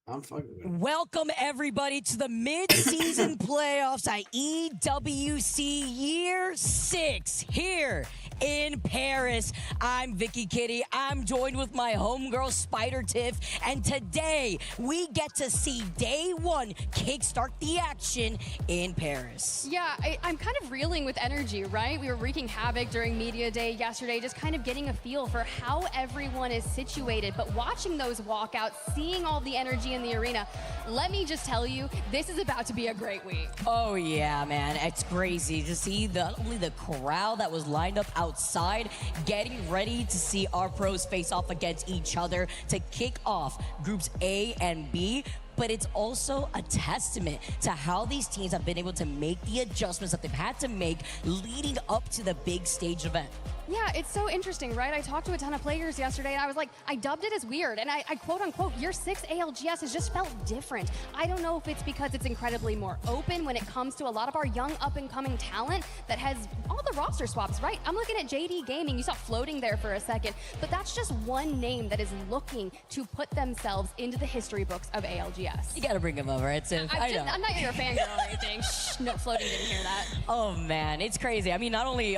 I'm fucking with it. Welcome, everybody, to the mid-season playoffs at EWC Year 6 here in Paris. I'm Vicky Kitty. I'm joined with my homegirl, Spider Tiff, and today we get to see day one kickstart the action in Paris. Yeah, I'm kind of reeling with energy, right? We were wreaking havoc during Media Day yesterday, just kind of getting a feel for how everyone is situated. But watching those walkouts, seeing all the energy in the arena, let me just tell you, this is about to be a great week. Oh yeah, man, it's crazy to see not only the crowd that was lined up outside getting ready to see our pros face off against each other to kick off groups A and B, but it's also a testament to how these teams have been able to make the adjustments that they've had to make leading up to the big stage event. Yeah, it's so interesting, right? I talked to a ton of players yesterday, and I was like, I dubbed it as weird, and I quote unquote, year 6 ALGS has just felt different. I don't know if it's because it's incredibly more open when it comes to a lot of our young up-and-coming talent that has all the roster swaps, right? I'm looking at JD Gaming, you saw floating there for a second, but that's just one name that is looking to put themselves into the history books of ALGS. You gotta bring him over, right, Tiff? I know. I'm not your fangirl or anything. Shh, no, floating didn't hear that. Oh man, it's crazy. I mean, not only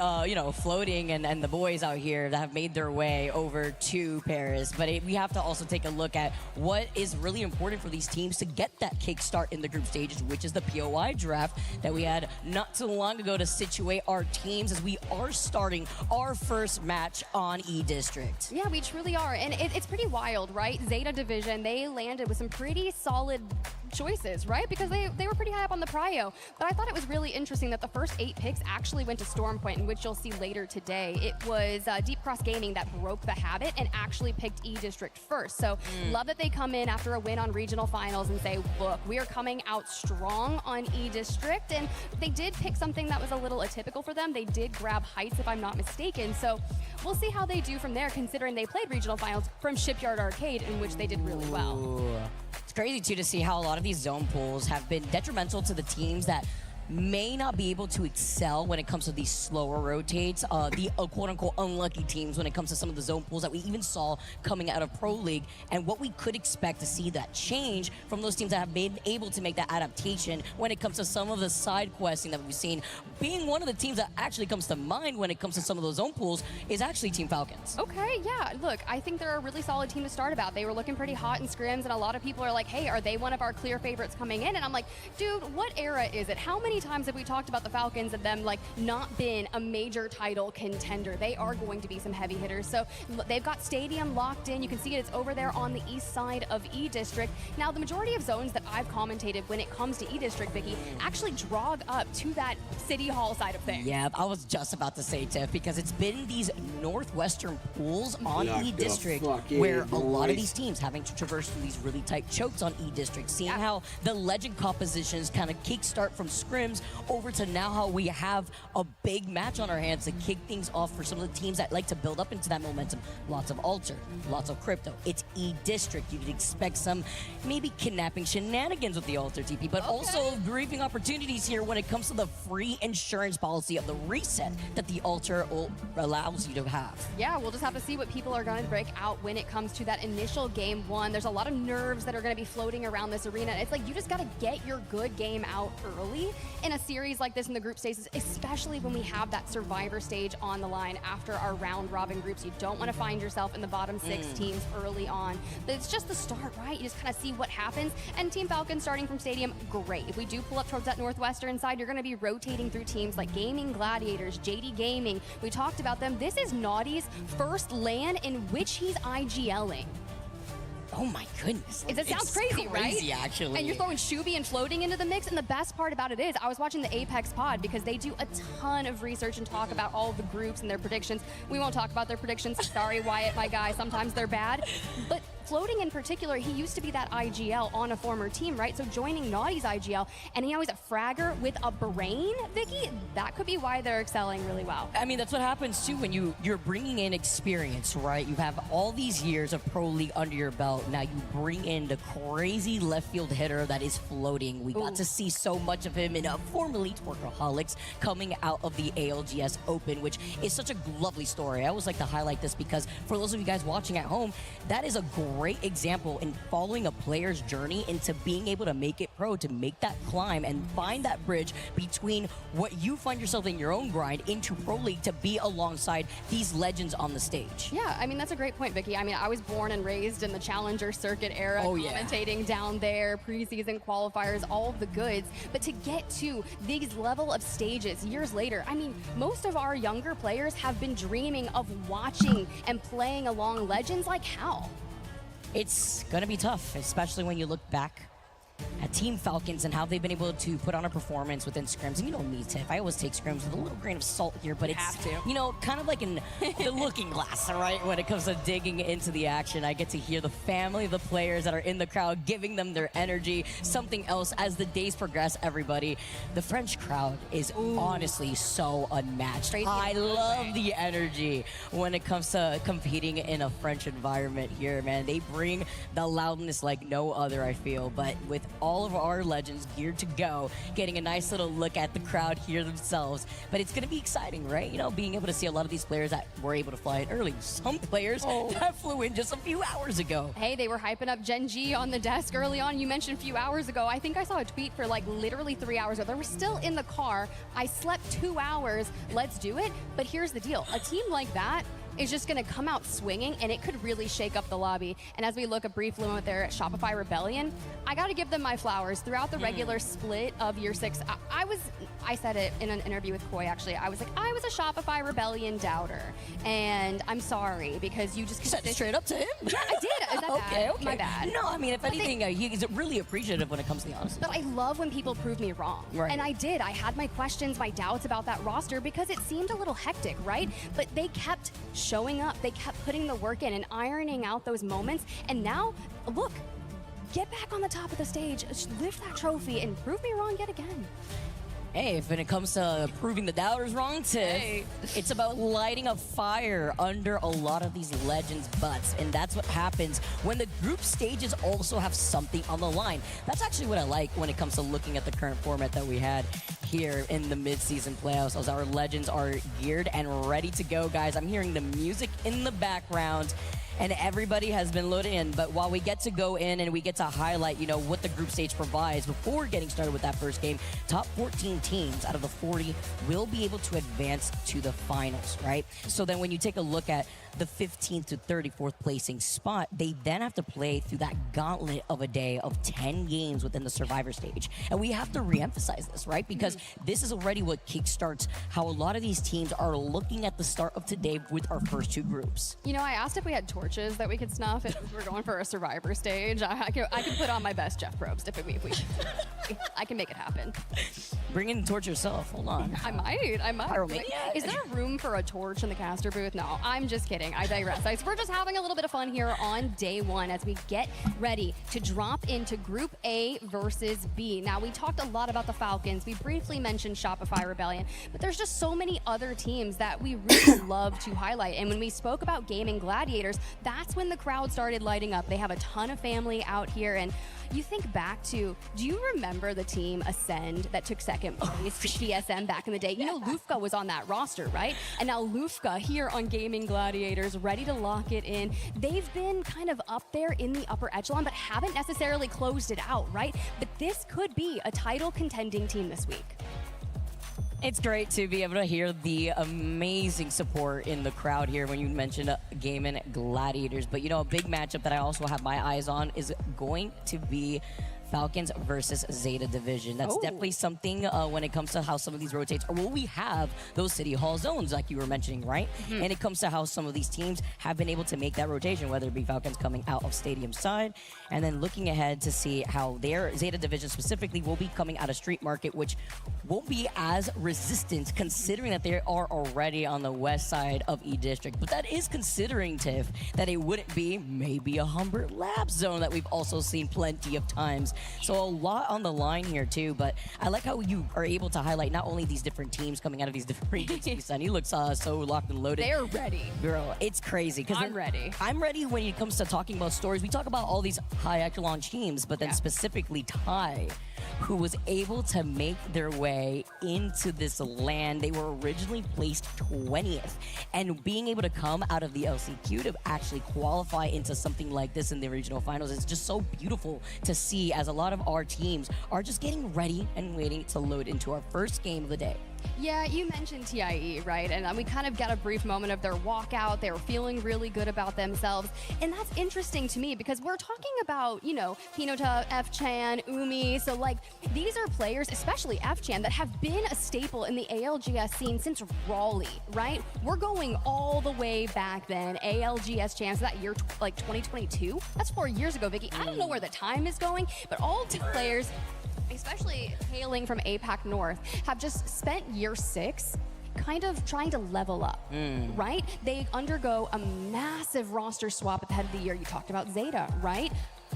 floating and the boys out here that have made their way over to Paris, but we have to also take a look at what is really important for these teams to get that kickstart in the group stages, which is the POI draft that we had not too long ago to situate our teams as we are starting our first match on E-District. Yeah, we truly are, and it's pretty wild, right? Zeta Division, they landed with some pretty solid choices, right? Because they were pretty high up on the prio. But I thought it was really interesting that the first 8 picks actually went to Stormpoint, in which you'll see later today. It was Deep Cross Gaming that broke the habit and actually picked E-District first. So love that they come in after a win on regional finals and say, look, we are coming out strong on E-District. And they did pick something that was a little atypical for them. They did grab Heights, if I'm not mistaken. So we'll see how they do from there, considering they played regional finals from Shipyard Arcade, in which they did really well. Ooh. It's crazy, too, to see how a lot of these zone pools have been detrimental to the teams that may not be able to excel when it comes to these slower rotates, the quote-unquote unlucky teams when it comes to some of the zone pools that we even saw coming out of Pro League, and what we could expect to see that change from those teams that have been able to make that adaptation when it comes to some of the side questing that we've seen. Being one of the teams that actually comes to mind when it comes to some of those zone pools is actually Team Falcons. Okay, yeah, look, I think they're a really solid team to start about. They were looking pretty hot in scrims, and a lot of people are like, hey, are they one of our clear favorites coming in? And I'm like, dude, what era is it? How many times have we talked about the Falcons and them like not been a major title contender? They are going to be some heavy hitters. So they've got Stadium locked in. You can see it's over there on the east side of E-District. Now, the majority of zones that I've commentated when it comes to E-District, Vicky, actually drog up to that City Hall side of things. Yeah, I was just about to say, Tiff, because it's been these northwestern pools on Lock the E-District fuck in, where a lot of boys. these teams having to traverse through these really tight chokes on E-District, seeing how the legend compositions kind of kickstart from scrims over to now how we have a big match on our hands to kick things off for some of the teams that like to build up into that momentum. Lots of Alter, lots of Crypto. It's E-District. You could expect some maybe kidnapping shenanigans with the Alter TP, but also grieving opportunities here when it comes to the free insurance policy of the reset that the Alter allows you to have. Yeah, we'll just have to see what people are going to break out when it comes to that initial game one. There's a lot of nerves that are going to be floating around this arena. It's like you just got to get your good game out early in a series like this in the group stages, especially when we have that survivor stage on the line after our round robin groups. You don't want to find yourself in the bottom 6 teams early on. But it's just the start, right? You just kind of see what happens. And Team Falcon starting from Stadium, great. If we do pull up towards that Northwestern side, you're going to be rotating through teams like Gaming Gladiators, JD Gaming. We talked about them. This is Naughty's first LAN in which he's IGLing. Oh my goodness. It sounds crazy, right? Actually. And you're throwing Shuby and floating into the mix. And the best part about it is I was watching the Apex pod because they do a ton of research and talk about all of the groups and their predictions. We won't talk about their predictions. Sorry, Wyatt, my guy. Sometimes they're bad. But floating in particular, he used to be that IGL on a former team, right? So joining Naughty's IGL, and he always a fragger with a brain, Vicky, that could be why they're excelling really well. I mean, that's what happens too when you're bringing in experience, right? You have all these years of Pro League under your belt. Now you bring in the crazy left field hitter that is floating. We got to see so much of him in formerly Twerkaholics coming out of the ALGS Open, which is such a lovely story. I always like to highlight this because for those of you guys watching at home, that is a great example in following a player's journey into being able to make it pro, to make that climb and find that bridge between what you find yourself in your own grind into Pro League to be alongside these legends on the stage. Yeah, I mean, that's a great point, Vicky. I mean, I was born and raised in the Challenger Circuit era, commentating down there, preseason qualifiers, all of the goods. But to get to these level of stages years later, I mean, most of our younger players have been dreaming of watching and playing along legends like Hal. It's going to be tough, especially when you look back at Team Falcons and how they've been able to put on a performance within scrims. And you know me, Tiff, I always take scrims with a little grain of salt here, but it's, you know, kind of like in the looking glass, all right? When it comes to digging into the action, I get to hear the family of the players that are in the crowd, giving them their energy, something else as the days progress, everybody. The French crowd is honestly so unmatched. I love the energy when it comes to competing in a French environment here, man. They bring the loudness like no other, I feel, but with all of our legends geared to go, getting a nice little look at the crowd here themselves. But it's going to be exciting, right? You know, being able to see a lot of these players that were able to fly in early. Some players that flew in just a few hours ago. Hey, they were hyping up Gen G on the desk early on. You mentioned a few hours ago. I think I saw a tweet for like literally 3 hours ago. They were still in the car. I slept 2 hours. Let's do it. But here's the deal. A team like that is just going to come out swinging, and it could really shake up the lobby. And as we look a brief moment with their Shopify Rebellion, I got to give them my flowers. Throughout the regular split of Year 6, I said it in an interview with Koi, actually. I was like, I was a Shopify Rebellion doubter. And I'm sorry, because you just... You said it straight up to him? Yeah, I did. Is that okay, bad? okay. My bad. No, I mean, if anything, he's really appreciative when it comes to the honesty. But I love when people prove me wrong. Right. And I did. I had my questions, my doubts about that roster because it seemed a little hectic, right? But they kept showing up. They kept putting the work in and ironing out those moments. And now, look, get back on the top of the stage, lift that trophy, and prove me wrong yet again. Hey, when it comes to proving the doubters wrong, Tiff, it's about lighting a fire under a lot of these legends' butts. And that's what happens when the group stages also have something on the line. That's actually what I like when it comes to looking at the current format that we had here in the mid-season playoffs, as our legends are geared and ready to go, guys. I'm hearing the music in the background, and everybody has been loaded in. But while we get to go in and we get to highlight, you know, what the group stage provides before getting started with that first game, top 14 teams out of the 40 will be able to advance to the finals, right? So then when you take a look at the 15th to 34th placing spot, they then have to play through that gauntlet of a day of 10 games within the survivor stage. And we have to reemphasize this, right? Because this is already what kickstarts how a lot of these teams are looking at the start of today with our first 2 groups. You know, I asked if we had torches that we could snuff if we were going for a survivor stage. I can put on my best Jeff Probst if we I can make it happen. Bring in the torch yourself. Hold on. I might. Pyromania? Is there room for a torch in the caster booth? No, I'm just kidding. I digress. We're just having a little bit of fun here on day 1 as we get ready to drop into Group A versus B. Now, we talked a lot about the Falcons. We briefly mentioned Shopify Rebellion, but there's just so many other teams that we really love to highlight. And when we spoke about Gaming Gladiators, that's when the crowd started lighting up. They have a ton of family out here, and you think back to, do you remember the team Ascend that took second place to TSM back in the day? You know, Lufka was on that roster, right? And now Lufka here on Gaming Gladiators, ready to lock it in. They've been kind of up there in the upper echelon, but haven't necessarily closed it out, right? But this could be a title contending team this week. It's great to be able to hear the amazing support in the crowd here when you mentioned Gaming Gladiators. But, you know, a big matchup that I also have my eyes on is going to be Falcons versus Zeta Division. That's definitely something when it comes to how some of these rotates, or will we have those City Hall zones like you were mentioning, right? And it comes to how some of these teams have been able to make that rotation, whether it be Falcons coming out of Stadium side, and then looking ahead to see how their Zeta Division specifically will be coming out of Street Market, which won't be as resistant considering that they are already on the west side of E-District. But that is considering, Tiff, that it wouldn't be maybe a Humbert Lab zone that we've also seen plenty of times. So a lot on the line here too, but I like how you are able to highlight not only these different teams coming out of these different regions. Sunny looks so locked and loaded. They're ready. Girl, it's crazy. I'm ready. I'm ready when it comes to talking about stories. We talk about all these high echelon teams, but then specifically Ty, who was able to make their way into this land. They were originally placed 20th, and being able to come out of the LCQ to actually qualify into something like this in the regional finals is just so beautiful to see, as a lot of our teams are just getting ready and waiting to load into our first game of the day. Yeah, you mentioned TIE, right? And we kind of got a brief moment of their walkout. They were feeling really good about themselves. And that's interesting to me because we're talking about, you know, Pinota, F-Chan, Umi. So, like, these are players, especially F-Chan, that have been a staple in the ALGS scene since Raleigh, right? We're going all the way back then. ALGS champs that year, like 2022. That's 4 years ago, Vicky. I don't know where the time is going, but all two players, especially hailing from APAC North, have just spent year 6 kind of trying to level up, right? They undergo a massive roster swap at the head of the year. You talked about Zeta, right?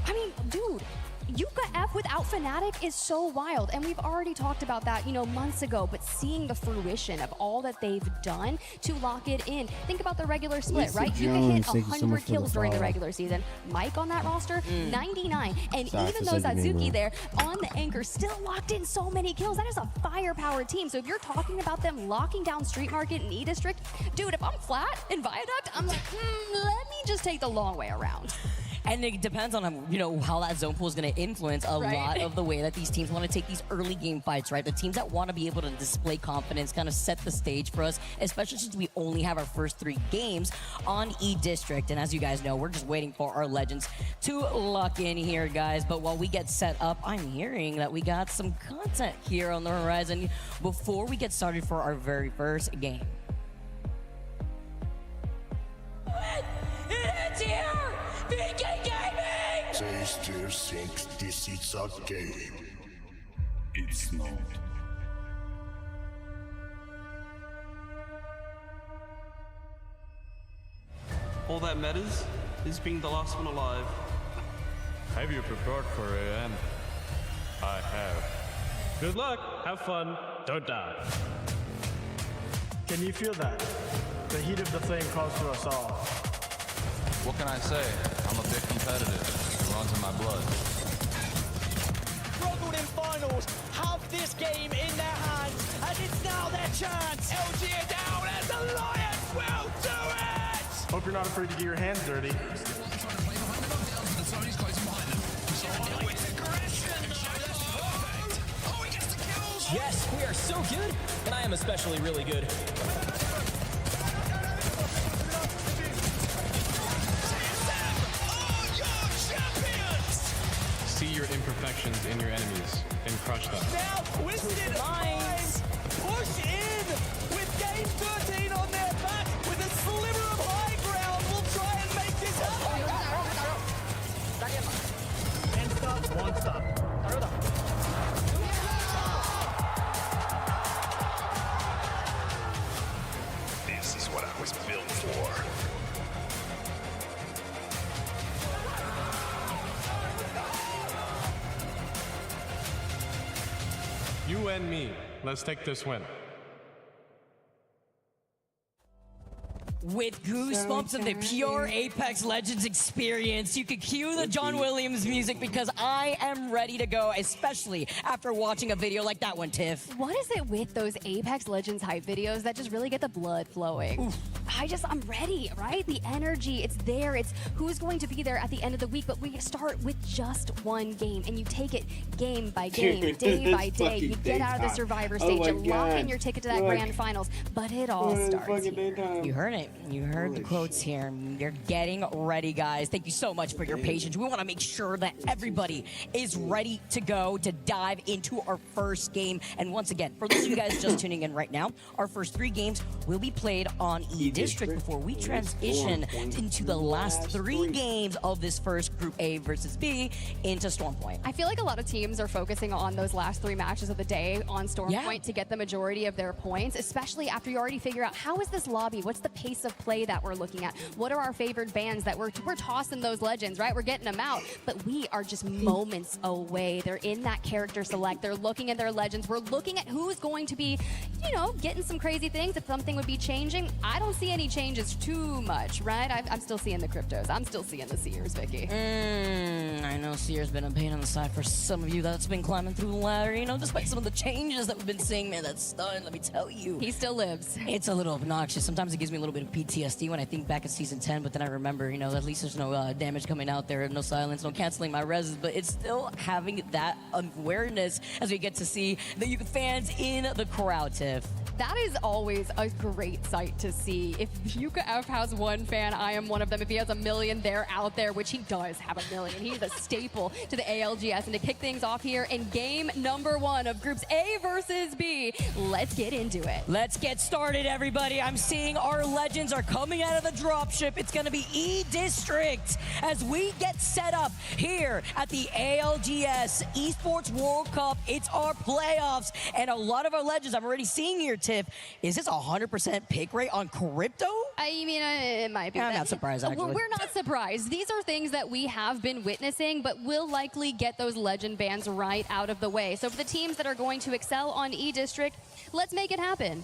I mean, dude, Yuka F without Fnatic is so wild, and we've already talked about that, you know, months ago, but seeing the fruition of all that they've done to lock it in. Think about the regular split, Lisa right? Jones, Yuka hit 100 kills during the regular season. Mike on that roster, 99. And even though Zazuki there on the anchor still locked in so many kills, that is a firepower team. So if you're talking about them locking down Street Market and E-District, dude, if I'm flat in Viaduct, I'm like, let me just take the long way around. And it depends on, you know, how that zone pool is going to influence a lot of the way that these teams want to take these early game fights, right? The teams that want to be able to display confidence, kind of set the stage for us, especially since we only have our first 3 games on E-District. And as you guys know, we're just waiting for our legends to lock in here, guys. But while we get set up, I'm hearing that we got some content here on the horizon before we get started for our very first game. It's here! VK Gaming! Taster thinks this is a game. It's not. All that matters is being the last one alive. Have you prepared for AM? I have. Good luck, have fun, don't die. Can you feel that? The heat of the flame calls to us all. What can I say? I'm a bit competitive. It runs in my blood. Struggled in finals, have this game in their hands, and it's now their chance. LG are down, and the Lions will do it! Hope you're not afraid to get your hands dirty. Yes, we are so good, and I am especially really good. See your imperfections in your enemies and crush them. Now Twisted Minds push in with game 13 on their back with a sliver of high ground. We'll try and make this happen. Can't stop, won't stop. This is what I was built for. You and me, let's take this win. with goosebumps of the pure Apex Legends experience. You could cue the John Williams music because I am ready to go, especially after watching a video like that one, Tiff. What is it with those Apex Legends hype videos that just really get the blood flowing? Oof. I'm ready, right? The energy, it's there. It's who's going to be there at the end of the week, but we start with just one game and you take it game by game, day by day. You get out of the Survivor stage, you lock in your ticket to that grand finals, but it all starts here. You heard it. You heard the quotes here. You're getting ready, guys. Thank you so much for your patience. We want to make sure that everybody is ready to go to dive into our first game. And once again, for those of you guys just tuning in right now, our first 3 games will be played on E-District before we transition into the last 3 games of this first Group A versus B into Stormpoint. I feel like a lot of teams are focusing on those last 3 matches of the day on Stormpoint to get the majority of their points, especially after you already figure out how is this lobby, what's the pace of play that we're looking at, what are our favored bans that we're tossing those legends, right? We're getting them out, but we are just moments away. They're in that character select. They're looking at their legends. We're looking at who's going to be, you know, getting some crazy things. If something would be changing, I don't see any changes too much, right? I'm still seeing the cryptos. I'm still seeing the Seers, Vicky. I know Seer's been a pain on the side for some of you that's been climbing through the ladder, you know, despite some of the changes that we've been seeing, man, that's stunning, let me tell you. He still lives. It's a little obnoxious. Sometimes it gives me a little bit of PTSD when I think back at Season 10, but then I remember, you know, at least there's no damage coming out there, no silence, no canceling my reses, but it's still having that awareness as we get to see the fans in the crowd, Tiff. That is always a great sight to see. If Yuka F has one fan, I am one of them. If he has a million, they're out there, which he does have a million. He's a staple to the ALGS. And to kick things off here in game number 1 of Groups A versus B, let's get into it. Let's get started, everybody. I'm seeing our legends are coming out of the dropship. It's going to be E-District as we get set up here at the ALGS Esports World Cup. It's our playoffs, and a lot of our legends I'm already seeing here, Tiff. Is this 100% pick rate on crypto? I mean, it might be. I'm not surprised, actually. We're not surprised. These are things that we have been witnessing, but we'll likely get those legend bans right out of the way. So for the teams that are going to excel on E-District, let's make it happen.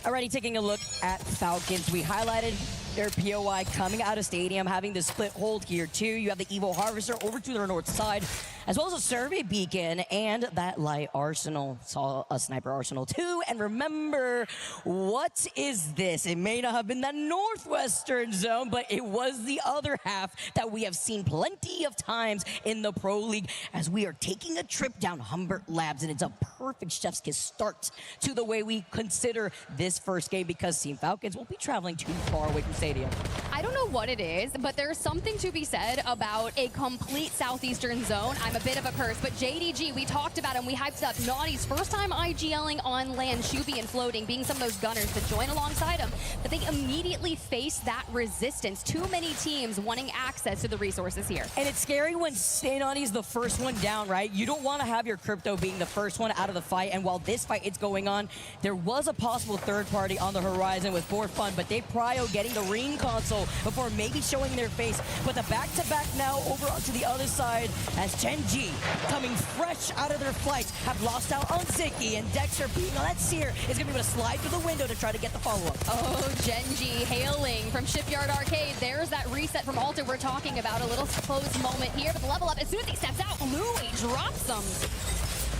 Already taking a look at Falcons. We highlighted their POI coming out of Stadium, having the split hold here too. You have the Evo Harvester over to their north side, as well as a survey beacon and that light arsenal. Saw a sniper arsenal too. And remember, what is this? It may not have been that northwestern zone, but it was the other half that we have seen plenty of times in the Pro League as we are taking a trip down Humbert Labs, and it's a perfect chef's kiss start to the way we consider this first game because Team Falcons won't be traveling too far away from Stadium. I don't know what it is, but there's something to be said about a complete southeastern zone. I'm a bit of a curse, but JDG, we talked about him, we hyped up Naughty's first time IGLing on land, Shuby and Floating being some of those gunners to join alongside him, but they immediately face that resistance. Too many teams wanting access to the resources here. And it's scary when Naughty's the first one down, right? You don't want to have your crypto being the first one out of the fight, and while this fight is going on, there was a possible third party on the horizon with For Fun, but they prio getting the ring console before maybe showing their face. But the back-to-back now over onto the other side as Gen.G coming fresh out of their flights have lost out on Ziki, and Dexter being on that Seer is going to be able to slide through the window to try to get the follow-up. Oh, Gen.G hailing from Shipyard Arcade. There's that reset from Alter we're talking about. A little close moment here, but the level up as soon as he steps out, Louis drops him.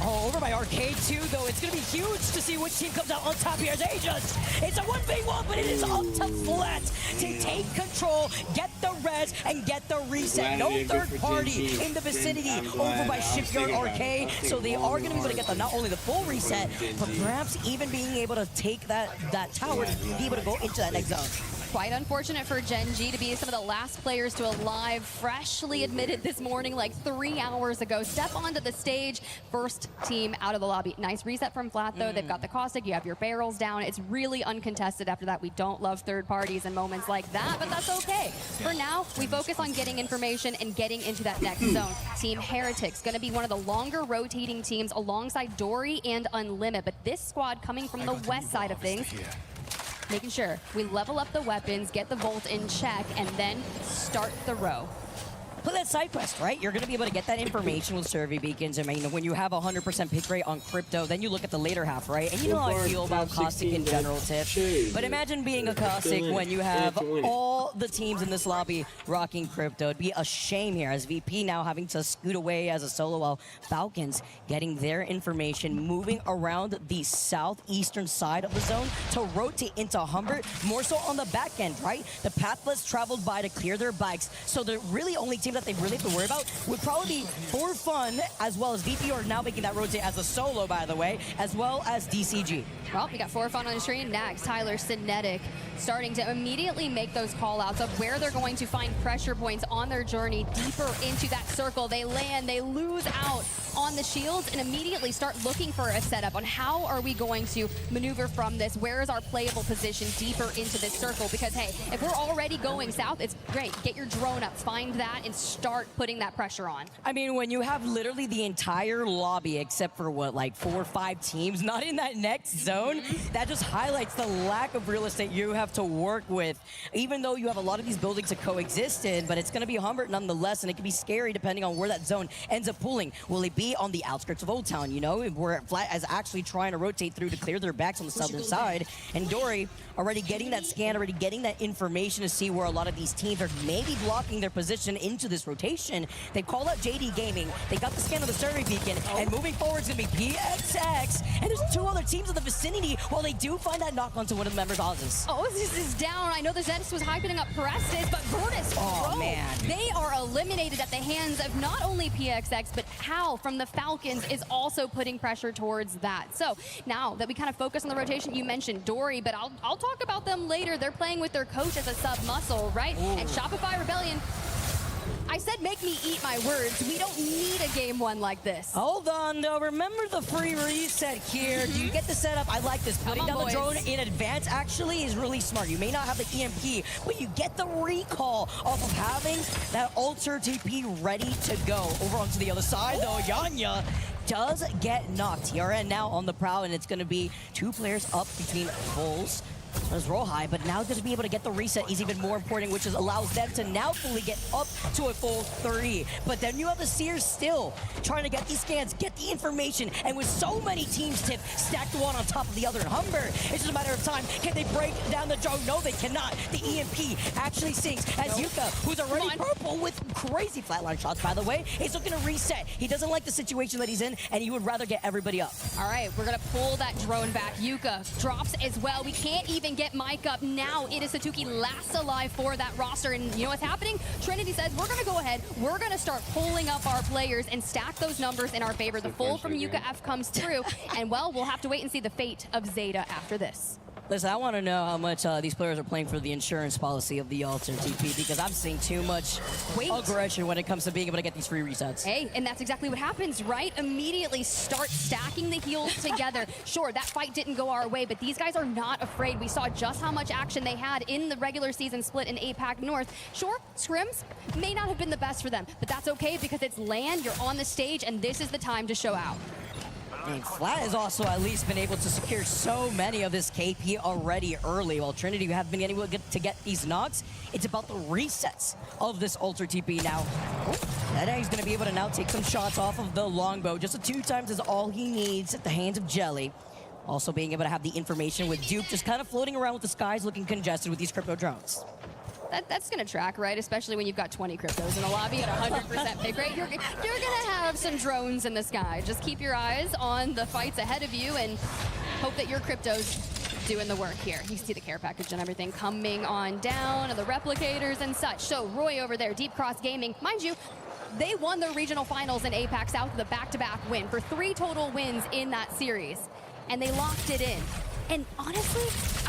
Oh, over by Arcade too, though. It's going to be huge to see which team comes out on top here. They just, it's a 1v1, but it is up to Flat to take control, get the res, and get the reset. No third party in the vicinity over by Shipyard Arcade. So they are going to be able to get not only the full reset, but perhaps even being able to take that tower to be able to go into that next zone. Quite unfortunate for Gen.G to be some of the last players to alive, freshly admitted this morning, like 3 hours ago. Step onto the stage, first team out of the lobby. Nice reset from Flat, though. They've got the Caustic, you have your barrels down. It's really uncontested after that. We don't love third parties in moments like that, but that's okay. For now, we focus on getting information and getting into that next zone. Team Heretics, going to be one of the longer rotating teams alongside Dory and Unlimit, but this squad coming from the west side of things, making sure we level up the weapons, get the Volt in check, and then start the row. play that side quest, right? You're going to be able to get that information with survey beacons. I mean, when you have 100% pick rate on crypto, then you look at the later half, right? And you know how I feel about Caustic in general, Tip. But imagine being a Caustic when you have all the teams in this lobby rocking crypto. It'd be a shame here as VP now having to scoot away as a solo while Falcons getting their information, moving around the southeastern side of the zone to rotate into Humbert, more so on the back end, right? The path less traveled by to clear their bikes. So the really only team that they really have to worry about would probably be For Fun, as well as VP are now making that rotate as a solo, by the way, as well as DCG. Well, we got For Fun on the screen. Nags, Tyler, Synetic starting to immediately make those call-outs of where they're going to find pressure points on their journey deeper into that circle. They land, they lose out on the shields and immediately start looking for a setup on how are we going to maneuver from this? Where is our playable position deeper into this circle? Because, hey, if we're already going south, it's great. Get your drone up, find that, and start putting that pressure on. I mean, when you have literally the entire lobby, except for what, like 4 or 5 teams, not in that next zone, that just highlights the lack of real estate you have to work with. Even though you have a lot of these buildings to coexist in, but it's going to be Humbert nonetheless, and it can be scary depending on where that zone ends up pulling. Will it be on the outskirts of Old Town, you know, where Flat is actually trying to rotate through to clear their backs on the southern side, and Dory already getting that scan, already getting that information to see where a lot of these teams are maybe blocking their position into this rotation. They called out JD Gaming, they got the scan of the survey beacon, and moving forward is going to be PXX, and there's 2 other teams in the vicinity while they do find that knock onto one of the members' houses. Oh, this is down. I know the Zedis was hyping up Prestes, but Virtus, man. They are eliminated at the hands of not only PXX, but Hal from the Falcons is also putting pressure towards that. So now that we kind of focus on the rotation, you mentioned Dory, but I'll talk about them later. They're playing with their coach as a sub-muscle, right? Ooh. And Shopify Rebellion, I said make me eat my words. We don't need a game 1 like this. Hold on, though. Remember the free reset here. Do you get the setup? I like this. Putting down the drone in advance actually is really smart. You may not have the EMP, but you get the recall off of having that Alter TP ready to go. Over onto the other side, though, Yanya does get knocked. TRN now on the prowl, and it's going to be 2 players up between Bulls. There's roll high, but now to be able to get the reset is even more important, which allows them to now fully get up to a full 30. But then you have the Seers still trying to get these scans, get the information, and with so many teams, Tip, stacked one on top of the other in Humber, it's just a matter of time. Can they break down the drone? No, they cannot. The EMP actually sinks as Yuka, who's already purple with crazy flatline shots, by the way, is looking to reset. He doesn't like the situation that he's in, and he would rather get everybody up. All right, we're going to pull that drone back. Yuka drops as well. We can't even get Mike up. Now it is Satuki last alive for that roster, and you know what's happening? Trinity says we're gonna go ahead, we're gonna start pulling up our players and stack those numbers in our favor. The full from Yuka F comes through, and well, we'll have to wait and see the fate of Zeta after this. Listen, I want to know how much these players are playing for the insurance policy of the Alter TP, because I'm seeing too much aggression when it comes to being able to get these free resets. Hey, and that's exactly what happens, right? Immediately start stacking the heals together. Sure, that fight didn't go our way, but these guys are not afraid. We saw just how much action they had in the regular season split in APAC North. Sure, scrims may not have been the best for them, but that's okay because it's LAN, you're on the stage, and this is the time to show out. And Flat has also at least been able to secure so many of this KP already early, while Trinity have been able to get these knocks. It's about the resets of this Alter TP now. He's going to be able to now take some shots off of the longbow. Just a 2 times is all he needs at the hands of Jelly. Also being able to have the information with Duke just kind of floating around with the skies looking congested with these crypto drones. That's going to track, right? Especially when you've got 20 cryptos in a lobby at 100% pick rate. You're going to have some drones in the sky. Just keep your eyes on the fights ahead of you and hope that your cryptos doing the work here. You can see the care package and everything coming on down, and the replicators and such. So Roy over there, Deep Cross Gaming, mind you, they won their regional finals in APAC South with a back-to-back win for 3 total wins in that series, and they locked it in. And honestly,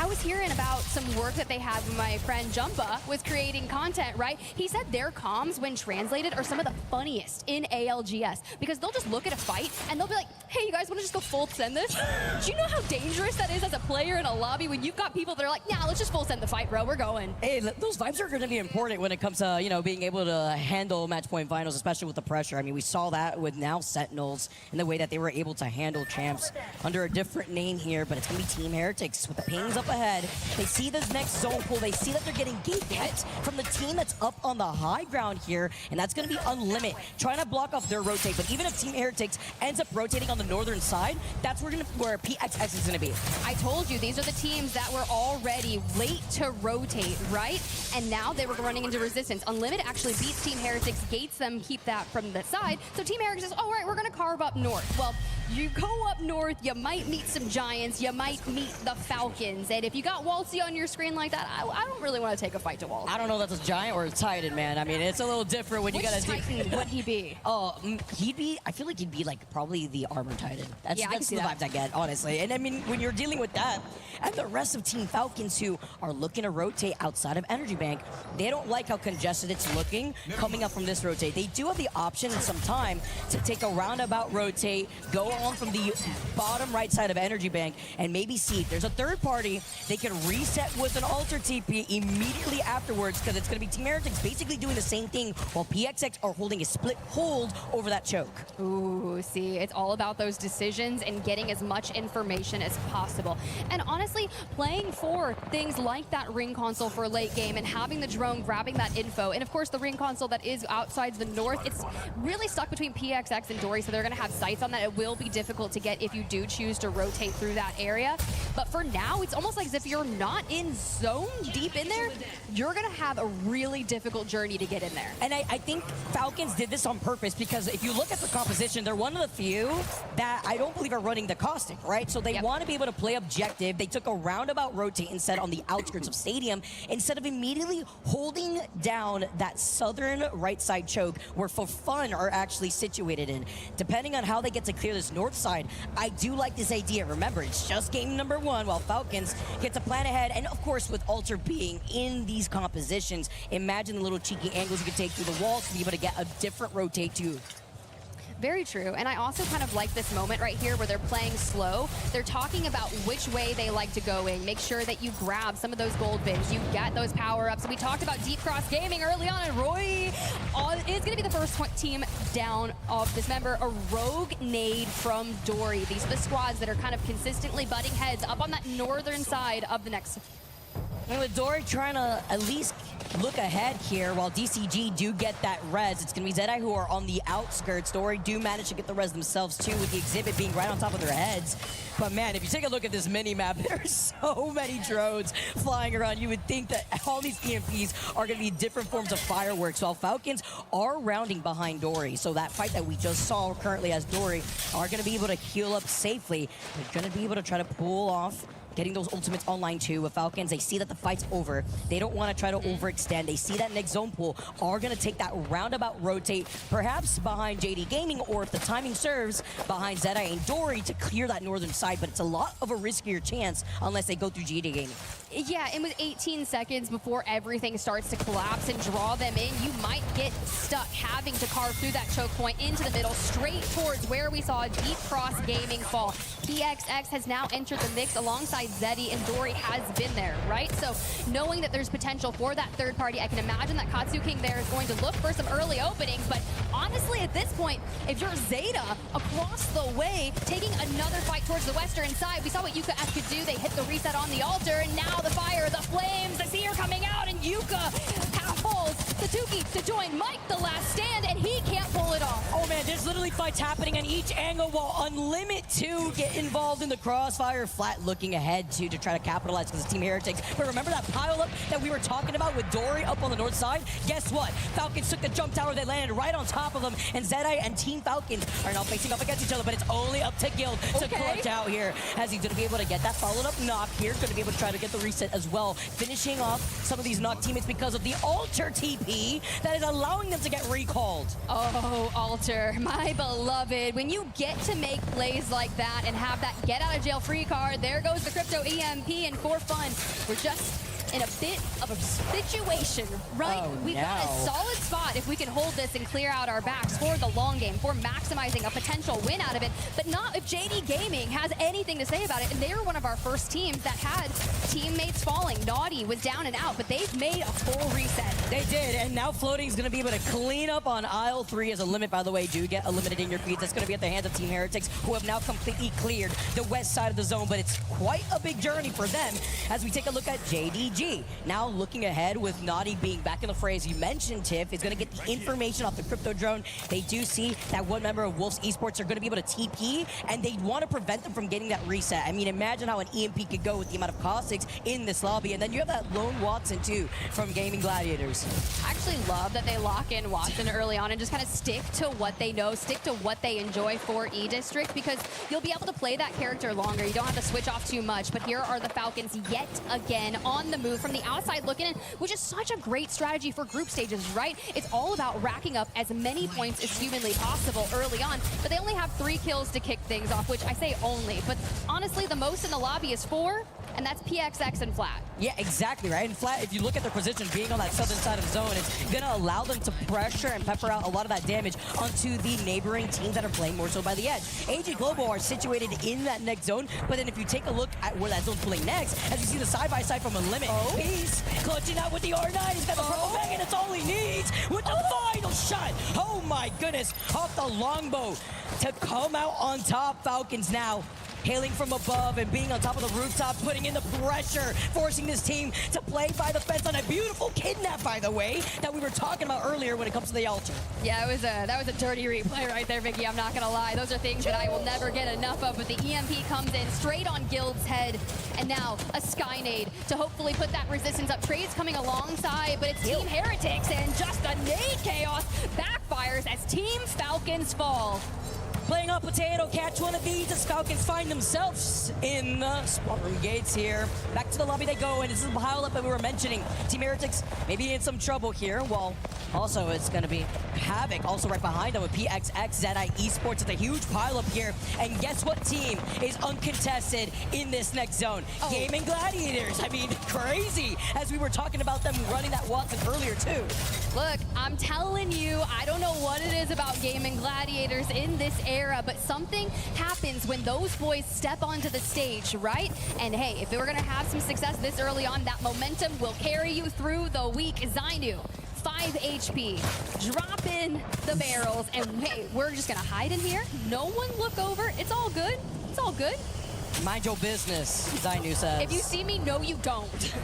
I was hearing about some work that they had when my friend Jumpa was creating content, right? He said their comms, when translated, are some of the funniest in ALGS because they'll just look at a fight and they'll be like, hey, you guys want to just go full send this? Do you know how dangerous that is as a player in a lobby when you've got people that are like, nah, let's just full send the fight, bro, we're going. Hey, those vibes are going to be important when it comes to, you know, being able to handle match point finals, especially with the pressure. I mean, we saw that with now Sentinels and the way that they were able to handle champs under a different name here, but it's going to be Team Heretics with the pings up ahead. They see this next zone pull. They see that they're getting gate hits from the team that's up on the high ground here, and that's going to be Unlimit, trying to block off their rotate. But even if Team Heretics ends up rotating on the northern side, that's where PXX is going to be. I told you, these are the teams that were already late to rotate, right? And now they were running into resistance. Unlimited actually beats Team Heretics, gates them, keep that from the side. So Team Heretics says, all right, we're going to carve up north. Well, you go up north, you might meet some Giants, you might meet the Falcons. And if you got Waltzy on your screen like that, I don't really want to take a fight to Waltz. I don't know if that's a Giant or a Titan, man. I mean, it's a little different when you got to do... Titan would he be? Oh, he'd be... I feel like he'd be like probably the Armor Titan. That's the vibes I get, honestly. And I mean, when you're dealing with that, and the rest of Team Falcons who are looking to rotate outside of Energy Bank, they don't like how congested it's looking coming up from this rotate. They do have the option in some time to take a roundabout rotate, go on from the bottom right side of Energy Bank, and maybe see if there's a third party. They can reset with an Alter TP immediately afterwards, because it's going to be Team Heretics basically doing the same thing while PXX are holding a split hold over that choke. Ooh, see, it's all about those decisions and getting as much information as possible. And honestly, playing for things like that ring console for late game and having the drone grabbing that info, and of course the ring console that is outside the north, it's really stuck between PXX and Dory, so they're going to have sights on that. It will be difficult to get if you do choose to rotate through that area. But for now, it's almost like as if you're not in zone deep in there, you're going to have a really difficult journey to get in there. And I think Falcons did this on purpose, because if you look at the composition, they're one of the few that I don't believe are running the caustic, right? So they want to be able to play objective. They took a roundabout rotate instead on the outskirts of Stadium, instead of immediately holding down that southern right side choke where For Fun are actually situated in. Depending on how they get to clear this north side, I do like this idea. Remember, it's just game number 1 while Falcons get to plan ahead. And of course, with Alter being in these compositions, imagine the little cheeky angles you could take through the walls to be able to get a different rotate too. Very true. And I also kind of like this moment right here where they're playing slow. They're talking about which way they like to go in. Make sure that you grab some of those gold bins. You get those power-ups. We talked about Deep Cross Gaming early on, and Roy is going to be the first team down of this member. A rogue nade from Dory. These are the squads that are kind of consistently butting heads up on that northern side of the next. And with Dory trying to at least look ahead here while DCG do get that res, it's going to be Zedai who are on the outskirts. Dory do manage to get the res themselves too, with the exhibit being right on top of their heads. But man, if you take a look at this mini-map, there's so many drones flying around. You would think that all these EMPs are going to be different forms of fireworks, while Falcons are rounding behind Dory. So that fight that we just saw currently as Dory are going to be able to heal up safely. They're going to be able to try to pull off getting those ultimates online too. With Falcons, they see that the fight's over. They don't want to try to overextend. They see that next zone pool are going to take that roundabout rotate, perhaps behind JD Gaming, or if the timing serves, behind Zedai and Dory to clear that northern side. But it's a lot of a riskier chance unless they go through JD Gaming. Yeah, and with 18 seconds before everything starts to collapse and draw them in, you might get stuck having to carve through that choke point into the middle, straight towards where we saw Deep Cross Gaming fall. PXX has now entered the mix alongside Zeddy, and Dory has been there, right? So knowing that there's potential for that third party, I can imagine that Katsuking there is going to look for some early openings. But honestly, at this point, if you're Zeta across the way, taking another fight towards the western side, we saw what Yuka could do. They hit the reset on the altar, and now the fire, the flames, the seer coming out, and Yuka pulls Satuki to join Mike, the last stand, and he can't pull it off. Oh man, there's literally fights happening on each angle while Unlimit 2 get involved in the crossfire. Flat looking ahead to try to capitalize because it's Team Heretics. But remember that pile-up that we were talking about with Dory up on the north side? Guess what? Falcons took the jump tower, they landed right on top of them, and Zedai and Team Falcons are now facing off against each other, but it's only up to Guild to clutch out here, as he's going to be able to get that followed-up knock here, going to be able to try to get the reset as well, finishing off some of these knock teammates because of the Alter TP that is allowing them to get recalled. Oh, Alter, my beloved. When you get to make plays like that and have that get-out-of-jail-free card, there goes the Crypto EMP, and For Fun, we're just in a bit of a situation, right? We've got a solid spot if we can hold this and clear out our backs for the long game, for maximizing a potential win out of it, but not if JD Gaming has anything to say about it. And they were one of our first teams that had teammates falling. Naughty was down and out, but they've made a full reset. They did, and now Floating's going to be able to clean up on aisle 3 as a limit, by the way. Do get eliminated in your feeds. That's going to be at the hands of Team Heretics, who have now completely cleared the west side of the zone, but it's quite a big journey for them as we take a look at JDG. Now looking ahead with Naughty being back in the fray, as you mentioned, Tiff, is going to get the information off the crypto drone. They do see that one member of Wolves Esports are going to be able to TP, and they want to prevent them from getting that reset. I mean, imagine how an EMP could go with the amount of caustics in this lobby, and then you have that lone Watson too from Gaming Gladiators. I actually love that they lock in Watson early on and just kind of stick to what they know, stick to what they enjoy for E-District, because you'll be able to play that character longer. You don't have to switch off too much, but here are the Falcons yet again on the move from the outside looking in, which is such a great strategy for group stages, right? It's all about racking up as many points as humanly possible early on, but they only have 3 kills to kick things off, which I say only, but honestly, the most in the lobby is 4, and that's PXX and Flat. Yeah, exactly, right? And Flat, if you look at their position being on that southern side of the zone, it's going to allow them to pressure and pepper out a lot of that damage onto the neighboring teams that are playing more so by the edge. AG Global are situated in that next zone, but then if you take a look at where that zone's playing next, as you see the side-by-side from a limit, Peace clutching out with the R9. He's got the purple bag, and it's all he needs with the final shot. Oh my goodness, off the longbow to come out on top. Falcons now hailing from above and being on top of the rooftop, putting in the pressure, forcing this team to play by the fence on a beautiful kidnap, by the way, that we were talking about earlier when it comes to the altar. Yeah, that was a dirty replay right there, Vicky. I'm not gonna lie. Those are things that I will never get enough of, but the EMP comes in straight on Guild's head, and now a Skynade to hopefully put that resistance up. Trade's coming alongside, but it's Team Heretics, and just a nade chaos backfires as Team Falcons fall. Playing on potato, catch one of these as Falcons find themselves in the spawn room gates here. Back to the lobby they go, and this is the pile-up that we were mentioning. Team Heretics maybe in some trouble here. Well, also it's going to be Havoc also right behind them with PXX, Zedeye Esports. It's a huge pile-up here. And guess what team is uncontested in this next zone? Gaming Gladiators. I mean, crazy, as we were talking about them running that Watson earlier too. Look, I'm telling you, I don't know what it is about Gaming Gladiators in this era, but something happens when those boys step onto the stage, right? And hey, if we're gonna have some success this early on, that momentum will carry you through the week. Zainu, 5 HP, drop in the barrels, and hey, we're just gonna hide in here. No one look over. It's all good. It's all good. Mind your business, Zainu says. If you see me, no, you don't.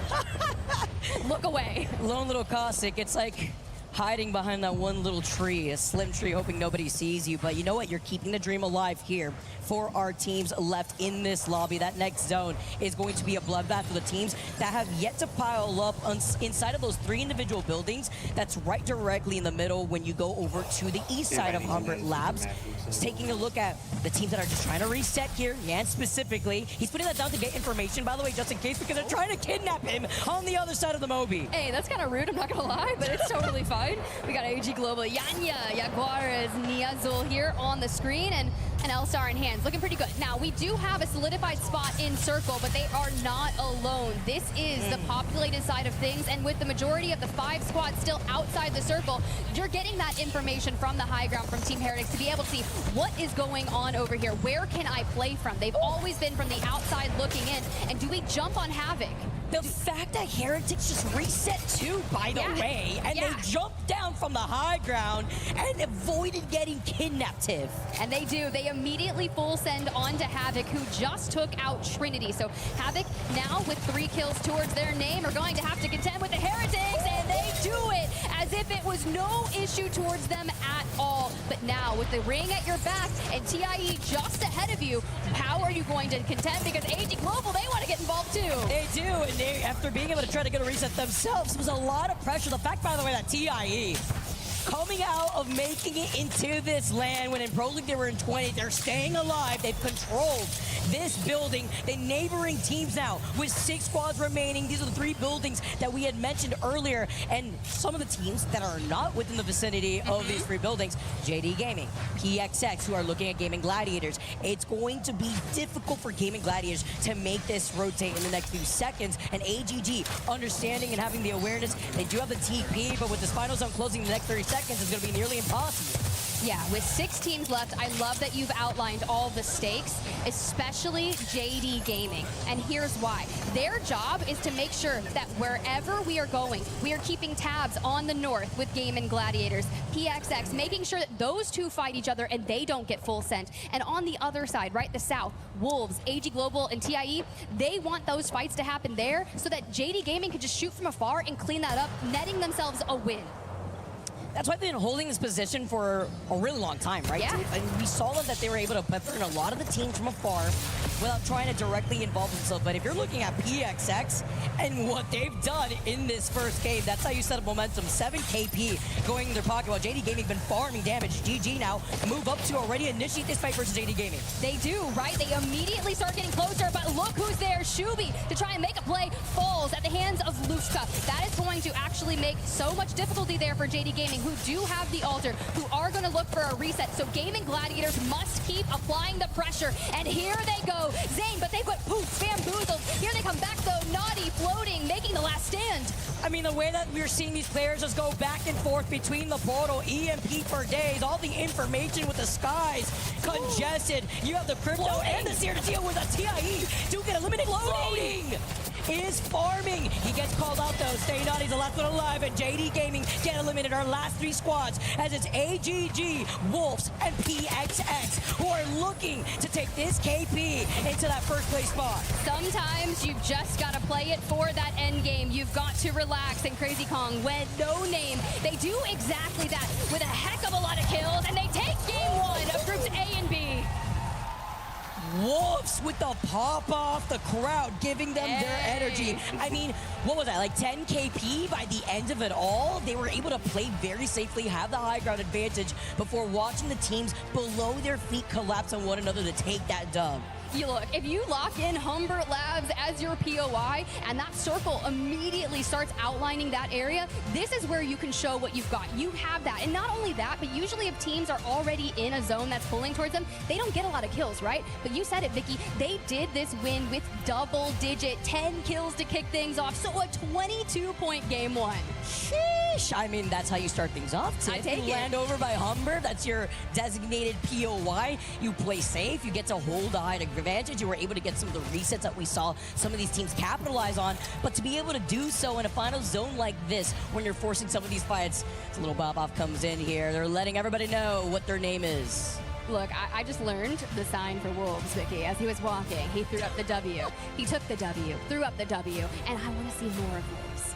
Look away. Lone little Caustic, it's like hiding behind that one little tree, a slim tree, hoping nobody sees you. But you know what? You're keeping the dream alive here for our teams left in this lobby. That next zone is going to be a bloodbath for the teams that have yet to pile up inside of those 3 individual buildings. That's right directly in the middle when you go over to the east side of Humbert Labs. Just taking a look at the teams that are just trying to reset here. Yan specifically. He's putting that down to get information, by the way, just in case, because they're trying to kidnap him on the other side of the Moby. Hey, that's kind of rude, I'm not gonna lie, but it's totally fine. We got AG Global, Yanya, Jaguares, Niazul here on the screen, and an L-Star in hands. Looking pretty good. Now, we do have a solidified spot in Circle, but they are not alone. This is the populated side of things, and with the majority of the 5 squads still outside the Circle, you're getting that information from the high ground from Team Heretics to be able to see what is going on over here. Where can I play from? They've always been from the outside looking in, and do we jump on Havoc? The fact that Heretics just reset too, by the way, and they jumped down from the high ground and avoided getting kidnapped, Tiff. And they do. They immediately full send onto Havoc, who just took out Trinity. So Havoc now with 3 kills towards their name are going to have to contend with the Heretics, and they do it as if it was no issue towards them at all. But now with the ring at your back and TIE just ahead of you, how are you going to contend? Because AG Global, they want to get involved too. They do, and they, after being able to try to get a reset themselves, was a lot of pressure. The fact, by the way, that TIE coming out of making it into this land when in Pro League they were in 20th. They're staying alive. They've controlled this building. The neighboring teams now with 6 squads remaining. These are the 3 buildings that we had mentioned earlier. And some of the teams that are not within the vicinity of these 3 buildings, JD Gaming, PXX, who are looking at Gaming Gladiators. It's going to be difficult for Gaming Gladiators to make this rotate in the next few seconds. And AGG, understanding and having the awareness, they do have the TP, but with this final zone closing in the next 30 seconds, it's going to be nearly impossible. Yeah, with 6 teams left, I love that you've outlined all the stakes, especially JD Gaming. And here's why. Their job is to make sure that wherever we are going, we are keeping tabs on the north with Gaming Gladiators, PXX, making sure that those 2 fight each other and they don't get full sent. And on the other side, right, the south, Wolves, AG Global, and TIE, they want those fights to happen there so that JD Gaming can just shoot from afar and clean that up, netting themselves a win. That's why they've been holding this position for a really long time, right? Yeah. And we saw that they were able to pepper in a lot of the teams from afar without trying to directly involve themselves. But if you're looking at PXX and what they've done in this first game, that's how you set up momentum. 7 KP going in their pocket while JD Gaming been farming damage. GG now move up to already initiate this fight versus JD Gaming. They do, right? They immediately start getting closer, but look who's there. Shubi, to try and make a play, falls at the hands of Lufka. That is going to actually make so much difficulty there for JD Gaming, who do have the altar, who are going to look for a reset. So Gaming Gladiators must keep applying the pressure. And here they go. Zane, but they've got poof, bamboozled. Here they come back though. Naughty floating, making the last stand. I mean, the way that we're seeing these players just go back and forth between the portal, EMP for days, all the information with the skies congested. You have the crypto and the Seer to deal with a TIE. Do get eliminated. Floating is farming. He gets called out though. Stay Naughty's the last one alive, and JD Gaming get eliminated. Our last 3 squads as it's AGG, Wolves, and PXX who are looking to take this KP into that first place spot. Sometimes you've just got to play it for that end game. You've got to relax, and Crazy Kong went no name. They do exactly that with a heck of a lot of kills, and they take game 1 of groups A and B. Wolves with the pop-off, the crowd giving them their energy. I mean, what was that, like 10 KP by the end of it all? They were able to play very safely, have the high ground advantage before watching the teams below their feet collapse on one another to take that dub. You look, if you lock in Humbert Labs as your POI and that circle immediately starts outlining that area, this is where you can show what you've got. You have that. And not only that, but usually if teams are already in a zone that's pulling towards them, they don't get a lot of kills, right? But you said it, Vicky. They did this win with double-digit 10 kills to kick things off. So a 22-point game 1. Sheesh. I mean, that's how you start things off. I take it. Land over by Humbert, that's your designated POI. You play safe. You get to hold the high advantage. You were able to get some of the resets that we saw some of these teams capitalize on, but to be able to do so in a final zone like this, when you're forcing some of these fights, a little Bob-off comes in here. They're letting everybody know what their name is. Look, I just learned the sign for Wolves, Vicky. As he was walking, he threw up the W. He took the W, threw up the W, and I want to see more of Wolves.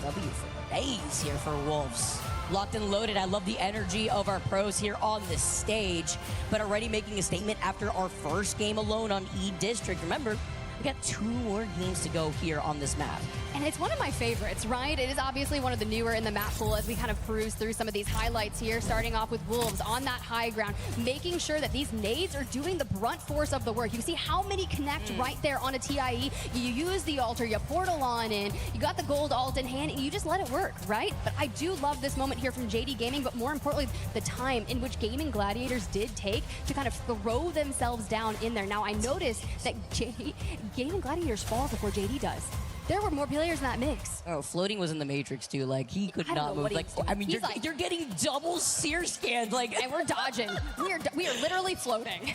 W for days here for Wolves. Locked and loaded. I love the energy of our pros here on this stage, but already making a statement after our first game alone on E-District. Remember, we got 2 more games to go here on this map. And it's one of my favorites, right? It is obviously one of the newer in the map pool as we kind of peruse through some of these highlights here, starting off with Wolves on that high ground, making sure that these nades are doing the brunt force of the work. You can see how many connect right there on a TIE. You use the altar, you portal on in, you got the gold alt in hand, and you just let it work, right? But I do love this moment here from JD Gaming, but more importantly, the time in which Gaming Gladiators did take to kind of throw themselves down in there. Now, I noticed that Gaming Gladiators falls before JD does. There were more players in that mix. Oh, Floating was in the Matrix too. Like, he could not move. Like, I mean, you're getting double seer scanned. Like, and we're dodging. We are literally floating.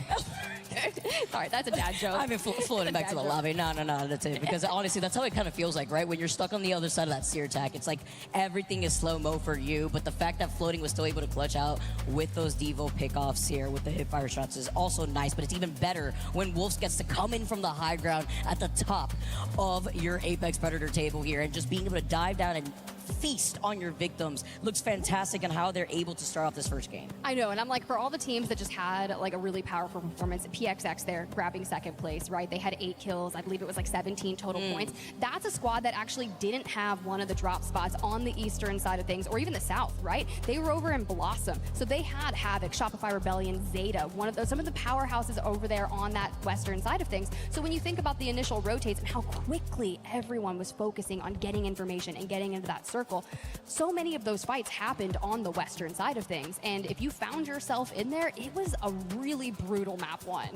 Sorry, that's a dad joke. I mean, floating back to the lobby. No, that's it. Because honestly, that's how it kind of feels like, right? When you're stuck on the other side of that seer attack, it's like everything is slow-mo for you. But the fact that Floating was still able to clutch out with those Devo pickoffs here with the hipfire shots is also nice. But it's even better when Wolves gets to come in from the high ground at the top of your Apex Predator table here and just being able to dive down and feast on your victims. Looks fantastic on how they're able to start off this first game. I know, and I'm like, for all the teams that just had like a really powerful performance, PXX there grabbing second place, right? They had 8 kills. I believe it was like 17 total points. That's a squad that actually didn't have one of the drop spots on the eastern side of things, or even the south, right? They were over in Blossom. So they had Havoc, Shopify Rebellion, Zeta, some of the powerhouses over there on that western side of things. So when you think about the initial rotates and how quickly everyone was focusing on getting information and getting into that circle, so many of those fights happened on the western side of things. And if you found yourself in there, it was a really brutal map 1.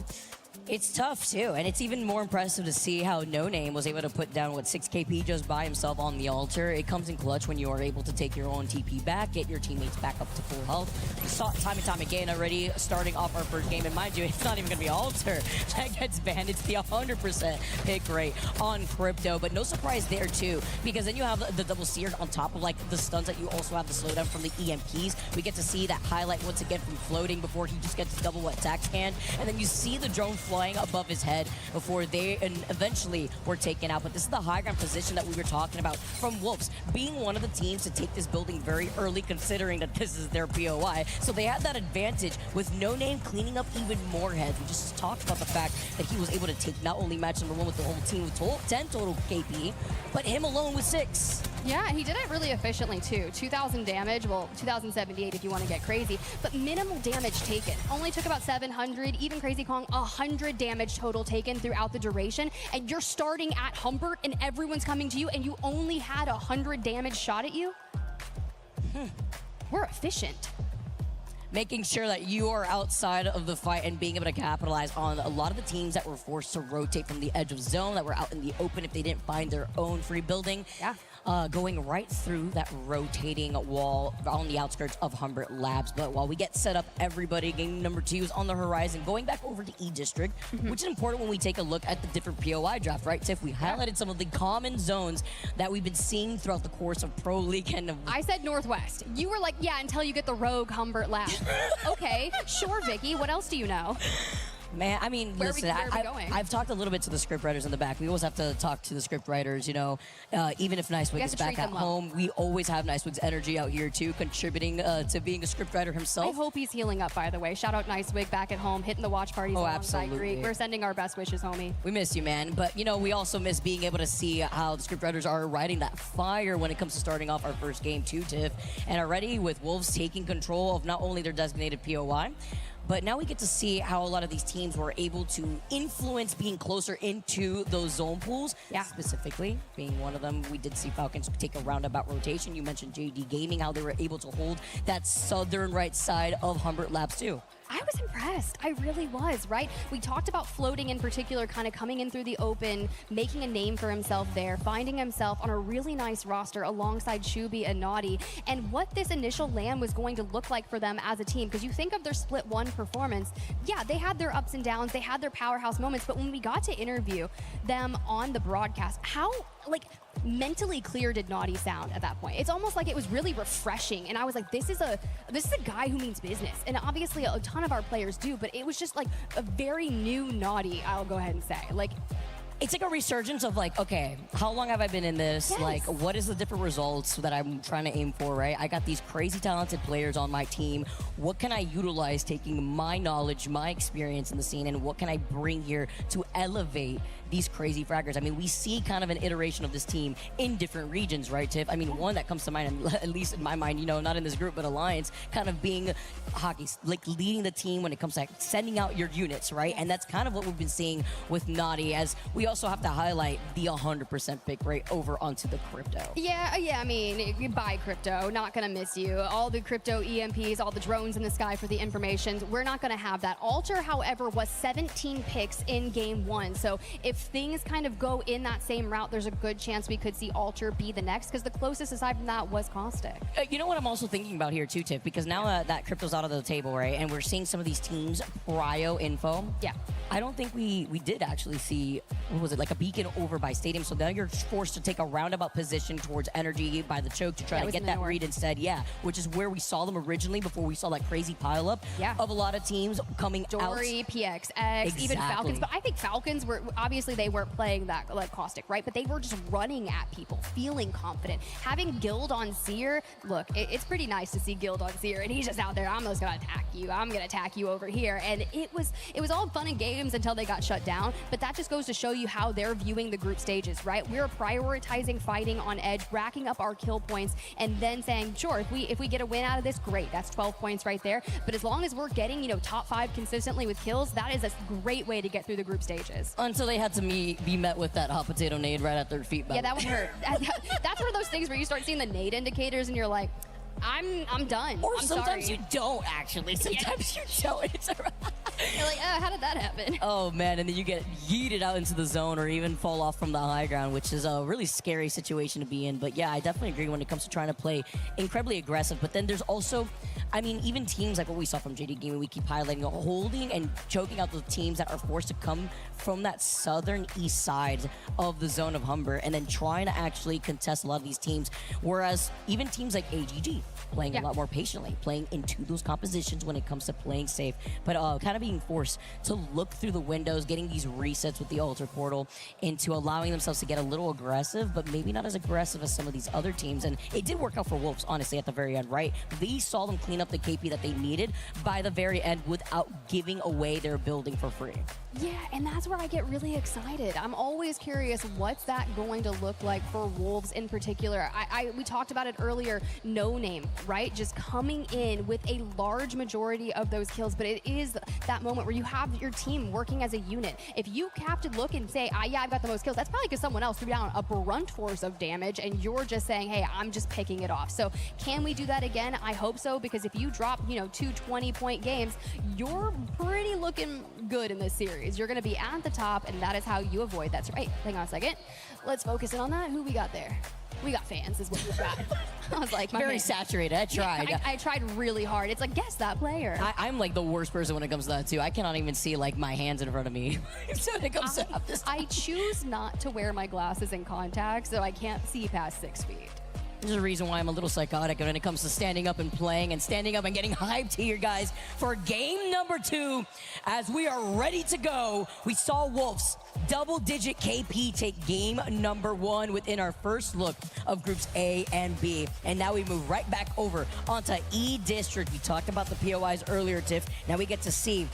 It's tough too, and it's even more impressive to see how No Name was able to put down 6 KP just by himself on the altar. It comes in clutch when you are able to take your own TP back, get your teammates back up to full health. We saw it time and time again already starting off our first game, and mind you, it's not even going to be altar that gets banned. It's the 100% pick rate on Crypto, but no surprise there too, because then you have the double seared on top of the stuns that you also have the slowdown from the EMPs. We get to see that highlight once again from floating before he just gets double attack scan, and then you see the drone flying above his head before they eventually were taken out. But this is the high ground position that we were talking about from Wolves, being one of the teams to take this building very early, considering that this is their POI. So they had that advantage with No Name cleaning up even more heads. We just talked about the fact that he was able to take not only match number 1 with the whole team with 10 total KP, but him alone with 6. Yeah, he did it really efficiently too. 2,000 damage, well, 2,078 if you want to get crazy, but minimal damage taken. Only took about 700, even Crazy Kong, 100 damage total taken throughout the duration, and you're starting at Humbert and everyone's coming to you and you only had 100 damage shot at you? We're efficient. Making sure that you are outside of the fight and being able to capitalize on a lot of the teams that were forced to rotate from the edge of zone, that were out in the open if they didn't find their own free building. Yeah. Going right through that rotating wall on the outskirts of Humbert Labs. But while we get set up, everybody, game number 2 is on the horizon. Going back over to E-District, which is important when we take a look at the different POI draft, right, Tiff? We highlighted some of the common zones that we've been seeing throughout the course of Pro League. And I said Northwest. You were like, yeah, until you get the rogue Humbert Labs. Okay, sure, Vicky. What else do you know? Man, I mean, listen, I've talked a little bit to the script writers in the back. We always have to talk to the script writers, you know. Even if Nicewig is back at home, we always have Nicewig's energy out here, too, contributing to being a script writer himself. I hope he's healing up, by the way. Shout out Nicewig back at home, hitting the watch parties alongside absolutely. Greek. We're sending our best wishes, homie. We miss you, man. But, you know, we also miss being able to see how the script writers are riding that fire when it comes to starting off our first game, too, Tiff. And already with Wolves taking control of not only their designated POI, but now we get to see how a lot of these teams were able to influence being closer into those zone pools. Yeah. Specifically, being one of them, we did see Falcons take a roundabout rotation. You mentioned JD Gaming, how they were able to hold that southern right side of Humbert Labs too. I was impressed. I really was, right? We talked about floating in particular, kind of coming in through the open, making a name for himself there, finding himself on a really nice roster alongside Shubi and Naughty, and what this initial LAN was going to look like for them as a team. Because you think of their split 1 performance, yeah, they had their ups and downs, they had their powerhouse moments, but when we got to interview them on the broadcast, how, mentally clear did Naughty sound at that point? It's almost like it was really refreshing, and I was like, this is a guy who means business, and obviously a ton of our players do, but it was just like a very new Naughty, I'll go ahead and say. It's like a resurgence of okay, how long have I been in this? Yes. What is the different results that I'm trying to aim for, right? I got these crazy talented players on my team. What can I utilize taking my knowledge, my experience in the scene, and what can I bring here to elevate these crazy fraggers? I mean, we see kind of an iteration of this team in different regions, right, Tiff? I mean, one that comes to mind, at least in my mind, you know, not in this group, but Alliance, kind of being Hockey's, leading the team when it comes to sending out your units, right? And that's kind of what we've been seeing with Naughty, as we also have to highlight the 100% pick rate over onto the Crypto. Yeah, I mean, buy Crypto, not gonna miss you. All the Crypto EMPs, all the drones in the sky for the information, we're not gonna have that. Alter, however, was 17 picks in game 1, so if things kind of go in that same route, there's a good chance we could see Alter be the next, because the closest aside from that was Caustic. You know what I'm also thinking about here too, Tiff, because now that Crypto's out of the table, right, and we're seeing some of these teams prio info. Yeah. I don't think we did actually see what was it, like a beacon over by Stadium. So now you're forced to take a roundabout position towards Energy by the choke to try to get that read instead. Yeah, which is where we saw them originally before we saw that crazy pileup of a lot of teams coming Dory, out. PXX, even Falcons. But I think Falcons were, obviously they weren't playing that like Caustic, right? But they were just running at people, feeling confident. Having Guild on Seer, look, it's pretty nice to see Guild on Seer, and he's just out there, I'm just gonna attack you. I'm gonna attack you over here. And it was all fun and games until they got shut down. But that just goes to show you how they're viewing the group stages, right? We're prioritizing fighting on Edge, racking up our kill points, and then saying, sure, if we get a win out of this, great. That's 12 points right there. But as long as we're getting, top 5 consistently with kills, that is a great way to get through the group stages. Until they had to be met with that hot potato nade right at their feet. Yeah, that would hurt. That's one of those things where you start seeing the nade indicators and you're like, I'm done. Or I'm sometimes sorry. you don't actually. Sometimes you don't. You're like, how did that happen? Oh man, and then you get yeeted out into the zone or even fall off from the high ground, which is a really scary situation to be in. But yeah, I definitely agree when it comes to trying to play incredibly aggressive. But then there's also, even teams like what we saw from JD Gaming, we keep highlighting, holding and choking out the teams that are forced to come from that southern east side of the zone of Humber and then trying to actually contest a lot of these teams. Whereas even teams like AGG playing a lot more patiently, playing into those compositions when it comes to playing safe, but kind of being forced to look through the windows, getting these resets with the Alter Portal into allowing themselves to get a little aggressive, but maybe not as aggressive as some of these other teams. And it did work out for Wolves, honestly, at the very end, right? We saw them clean up the KP that they needed by the very end without giving away their building for free. Yeah, and that's where I get really excited. I'm always curious, what's that going to look like for Wolves in particular? We talked about it earlier, No Name, right? Just coming in with a large majority of those kills, but it is that moment where you have your team working as a unit. If you have to look and say, yeah, I've got the most kills, that's probably because someone else threw down a brunt force of damage and you're just saying, hey, I'm just picking it off. So can we do that again? I hope so, because if you drop, 2 20-point games, you're pretty looking good in this series. You're going to be at the top, and that is how you avoid that. Right, hang on a second. Let's focus in on that. Who we got there? We got fans is what we got. I was like, very saturated. I tried. Yeah, I tried really hard. It's like, guess that player. I'm like the worst person when it comes to that too. I cannot even see like my hands in front of me. So when it comes to this, I choose not to wear my glasses and contacts, so I can't see past 6 feet. There's a reason why I'm a little psychotic when it comes to standing up and playing and standing up and getting hyped here, guys, for game number 2. As we are ready to go, we saw Wolves double-digit KP take game number 1 within our first look of groups A and B. And now we move right back over onto E District. We talked about the POIs earlier, Tiff. Now we get to see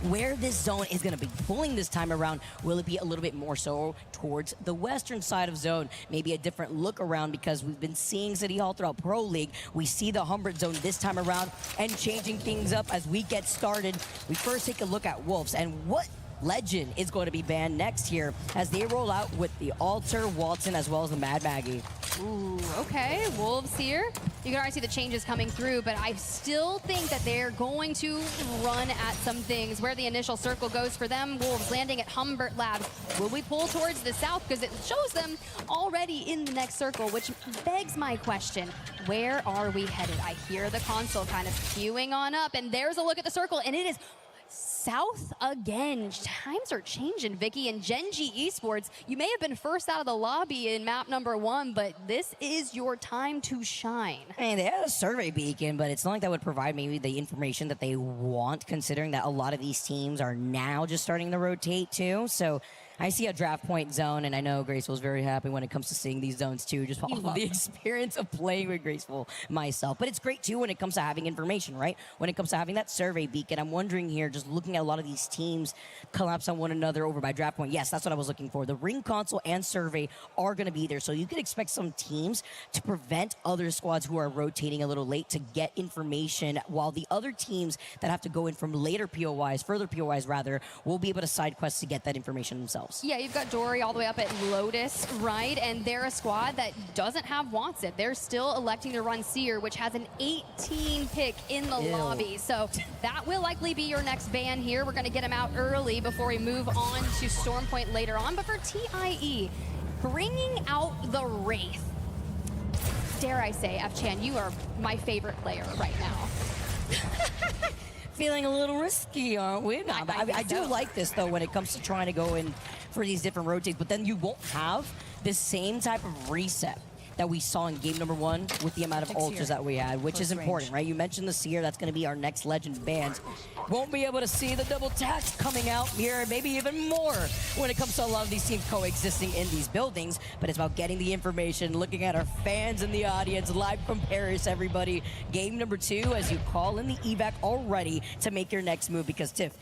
where this zone is going to be pulling this time around. Will it be a little bit more so towards the western side of zone? Maybe a different look around, because we've been seeing City Hall throughout Pro League. We see the Humber zone this time around and changing things up as we get started. We first take a look at Wolves and what Legend is going to be banned next here as they roll out with the Alter, Walton, as well as the Mad Maggie. Ooh, okay, Wolves here. You can already see the changes coming through, but I still think that they're going to run at some things. Where the initial circle goes for them, Wolves landing at Humbert Labs. Will we pull towards the south? Because it shows them already in the next circle, which begs my question. Where are we headed? I hear the console kind of queuing on up, and there's a look at the circle, and it is south again. Times are changing, Vicky. And Gen.G Esports, you may have been first out of the lobby in map number 1, but this is your time to shine. I mean, they had a survey beacon, but it's not like that would provide maybe the information that they want, considering that a lot of these teams are now just starting to rotate too. So I see a draft point zone, and I know Graceful's very happy when it comes to seeing these zones too, just off of the experience of playing with Graceful myself. But it's great too when it comes to having information, right? When it comes to having that survey beacon. I'm wondering here, just looking at a lot of these teams collapse on one another over by draft point. Yes, that's what I was looking for. The ring console and survey are going to be there, so you could expect some teams to prevent other squads who are rotating a little late to get information, while the other teams that have to go in from later POIs, further POIs rather, will be able to side quest to get that information themselves. Yeah, you've got Dory all the way up at Lotus, right? And they're a squad that doesn't have Watson. They're still electing to run Seer, which has an 18 pick in the lobby. So that will likely be your next ban here. We're going to get him out early before we move on to Stormpoint later on. But for TIE, bringing out the Wraith. Dare I say, F-Chan, you are my favorite player right now. Feeling a little risky, aren't we? No, I do like this, though, when it comes to trying to go in for these different rotates, but then you won't have the same type of reset that we saw in game number 1 with the amount of ultras that we had, which is important, right? You mentioned the Seer, that's going to be our next legend band. Won't be able to see the double tax coming out here, maybe even more when it comes to a lot of these teams coexisting in these buildings, but it's about getting the information, looking at our fans in the audience, live from Paris, everybody. Game number 2, as you call in the evac already to make your next move, because Tiff,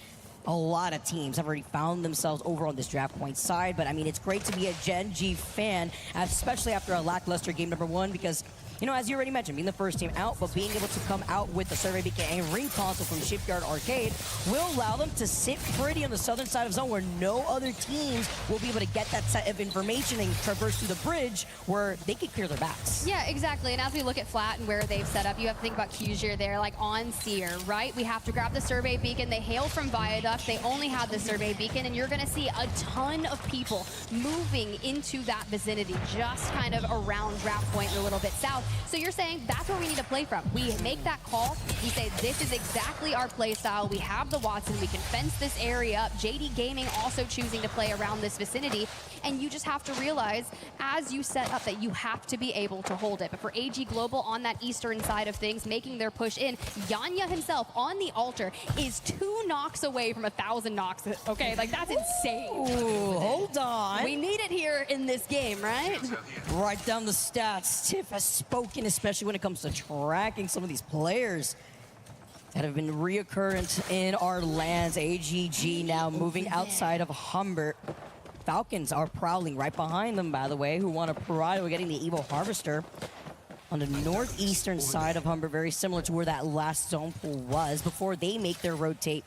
a lot of teams have already found themselves over on this draft point side, but I mean, it's great to be a Gen G fan, especially after a lackluster game number 1, because, you know, as you already mentioned, being the first team out, but being able to come out with the Survey Beacon and Ring Console from Shipyard Arcade will allow them to sit pretty on the southern side of zone where no other teams will be able to get that set of information and traverse through the bridge where they could clear their backs. Yeah, exactly. And as we look at Flat and where they've set up, you have to think about Qzier there, like on Seer, right? We have to grab the Survey Beacon. They hail from Viaduct. They only have the Survey Beacon, and you're going to see a ton of people moving into that vicinity, just kind of around draft point and a little bit south. So you're saying that's where we need to play from. We make that call. We say this is exactly our play style. We have the Wattson. We can fence this area up. JD Gaming also choosing to play around this vicinity. And you just have to realize as you set up that you have to be able to hold it. But for AG Global on that eastern side of things, making their push in, Yanya himself on the altar is 2 knocks away from 1,000 knocks. Okay, like that's insane. Ooh, hold on. We need it here in this game, right? Right down the stats. Tiff has spoken, especially when it comes to tracking some of these players that have been reoccurrent in our lands. AGG now moving outside of Humbert. Falcons are prowling right behind them, by the way, who want to pry. We're getting the Evo Harvester on the northeastern side of Humbert, very similar to where that last zone pool was, before they make their rotate,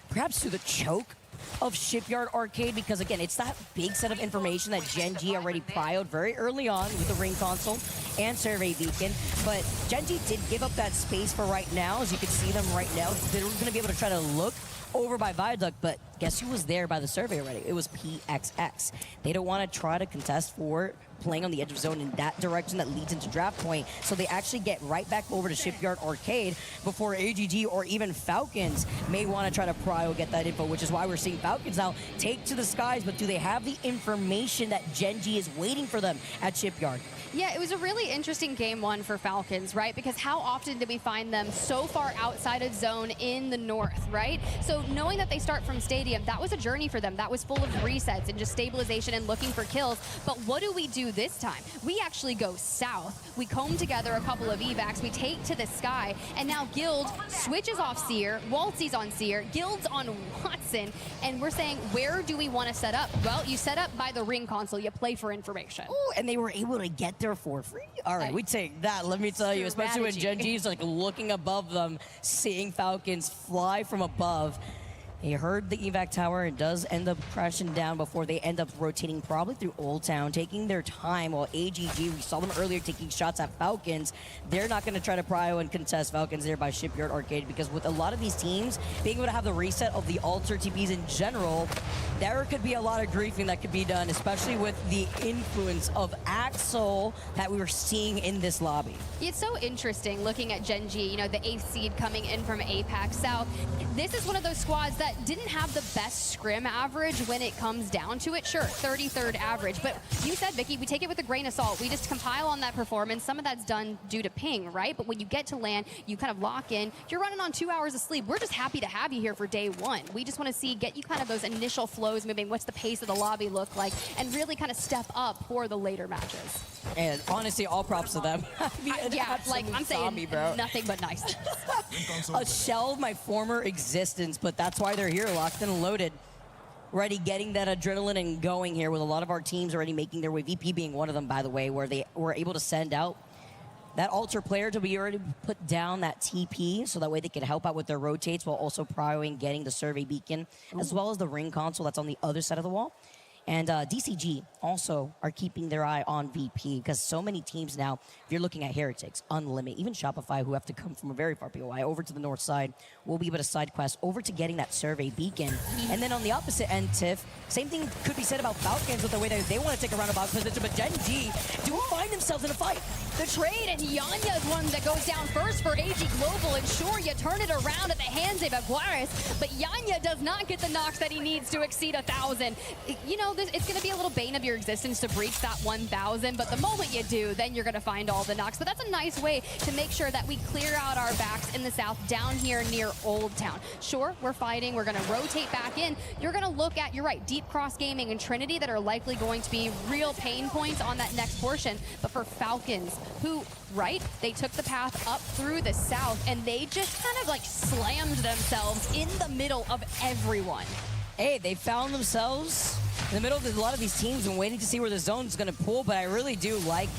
perhaps through the choke of Shipyard Arcade, because again, it's that big set of information that Gen G already prioed very early on with the Ring Console and Survey Beacon, but Gen G did give up that space for right now. As you can see them right now, they're going to be able to try to look over by Viaduct, but guess who was there by the survey already? It was PXX. They don't want to try to contest for playing on the edge of zone in that direction that leads into draft point, so they actually get right back over to Shipyard Arcade before AGG or even Falcons may want to try to pry or get that info, which is why we're seeing Falcons now take to the skies, but do they have the information that Gen G is waiting for them at Shipyard? Yeah, it was a really interesting game 1 for Falcons, right? Because how often did we find them so far outside of zone in the north, right? So knowing that they start from Stadium, that was a journey for them. That was full of resets and just stabilization and looking for kills. But what do we do this time? We actually go south. We comb together a couple of evacs. We take to the sky. And now Guild switches off Seer. Waltzy's on Seer. Guild's on Wattson. And we're saying, where do we want to set up? Well, you set up by the Ring Console. You play for information. Ooh, and they were able to get there for free. All right, we take that, let me tell you, especially when Gen G's like looking above them, seeing Falcons fly from above. He heard the evac tower and does end up crashing down before they end up rotating probably through Old Town, taking their time, while AGG, we saw them earlier taking shots at Falcons. They're not going to try to prio and contest Falcons there by Shipyard Arcade, because with a lot of these teams being able to have the reset of the alter TPs in general, there could be a lot of griefing that could be done, especially with the influence of Axel that we were seeing in this lobby. It's so interesting looking at Gen G, you know, the 8th seed coming in from APAC South. This is one of those squads that didn't have the best scrim average when it comes down to it. Sure, 33rd average, but you said, Vicky, we take it with a grain of salt. We just compile on that performance. Some of that's done due to ping, right? But when you get to land, you kind of lock in. You're running on 2 hours of sleep. We're just happy to have you here for day 1. We just want to see, get you kind of those initial flows moving. What's the pace of the lobby look like? And really kind of step up for the later matches. And honestly, all props to them. Yeah, like I'm saying, zombie, bro. Nothing but nice. A shell of my former existence, but that's why they're here, locked and loaded. Already getting that adrenaline and going here with a lot of our teams already making their way. VP being one of them, by the way, where they were able to send out that alter player to be already put down that TP, so that way they could help out with their rotates while also prioing getting the survey beacon, as well as the Ring Console that's on the other side of the wall. And DCG also are keeping their eye on VP, because so many teams now, if you're looking at Heretics, Unlimited, even Shopify, who have to come from a very far away over to the north side, will be able to side quest over to getting that survey beacon. And then on the opposite end, Tiff, same thing could be said about Falcons with the way that they want to take a roundabout position, but Gen G do find themselves in a fight. The trade, and Yanya is one that goes down first for AG Global, and sure, you turn it around at the hands of Aguirres, but Yanya does not get the knocks that he needs to exceed 1,000. You know, this, it's going to be a little bane of your existence to breach that 1,000, but the moment you do, then you're going to find all the knocks. But that's a nice way to make sure that we clear out our backs in the south down here near Old Town. Sure, we're fighting. We're going to rotate back in. You're going to look at, you're right, Deep Cross Gaming and Trinity that are likely going to be real pain points on that next portion. But for Falcons, who, right, they took the path up through the south and they just kind of like slammed themselves in the middle of everyone. Hey, they found themselves in the middle of a lot of these teams and waiting to see where the zone's going to pull, but I really do like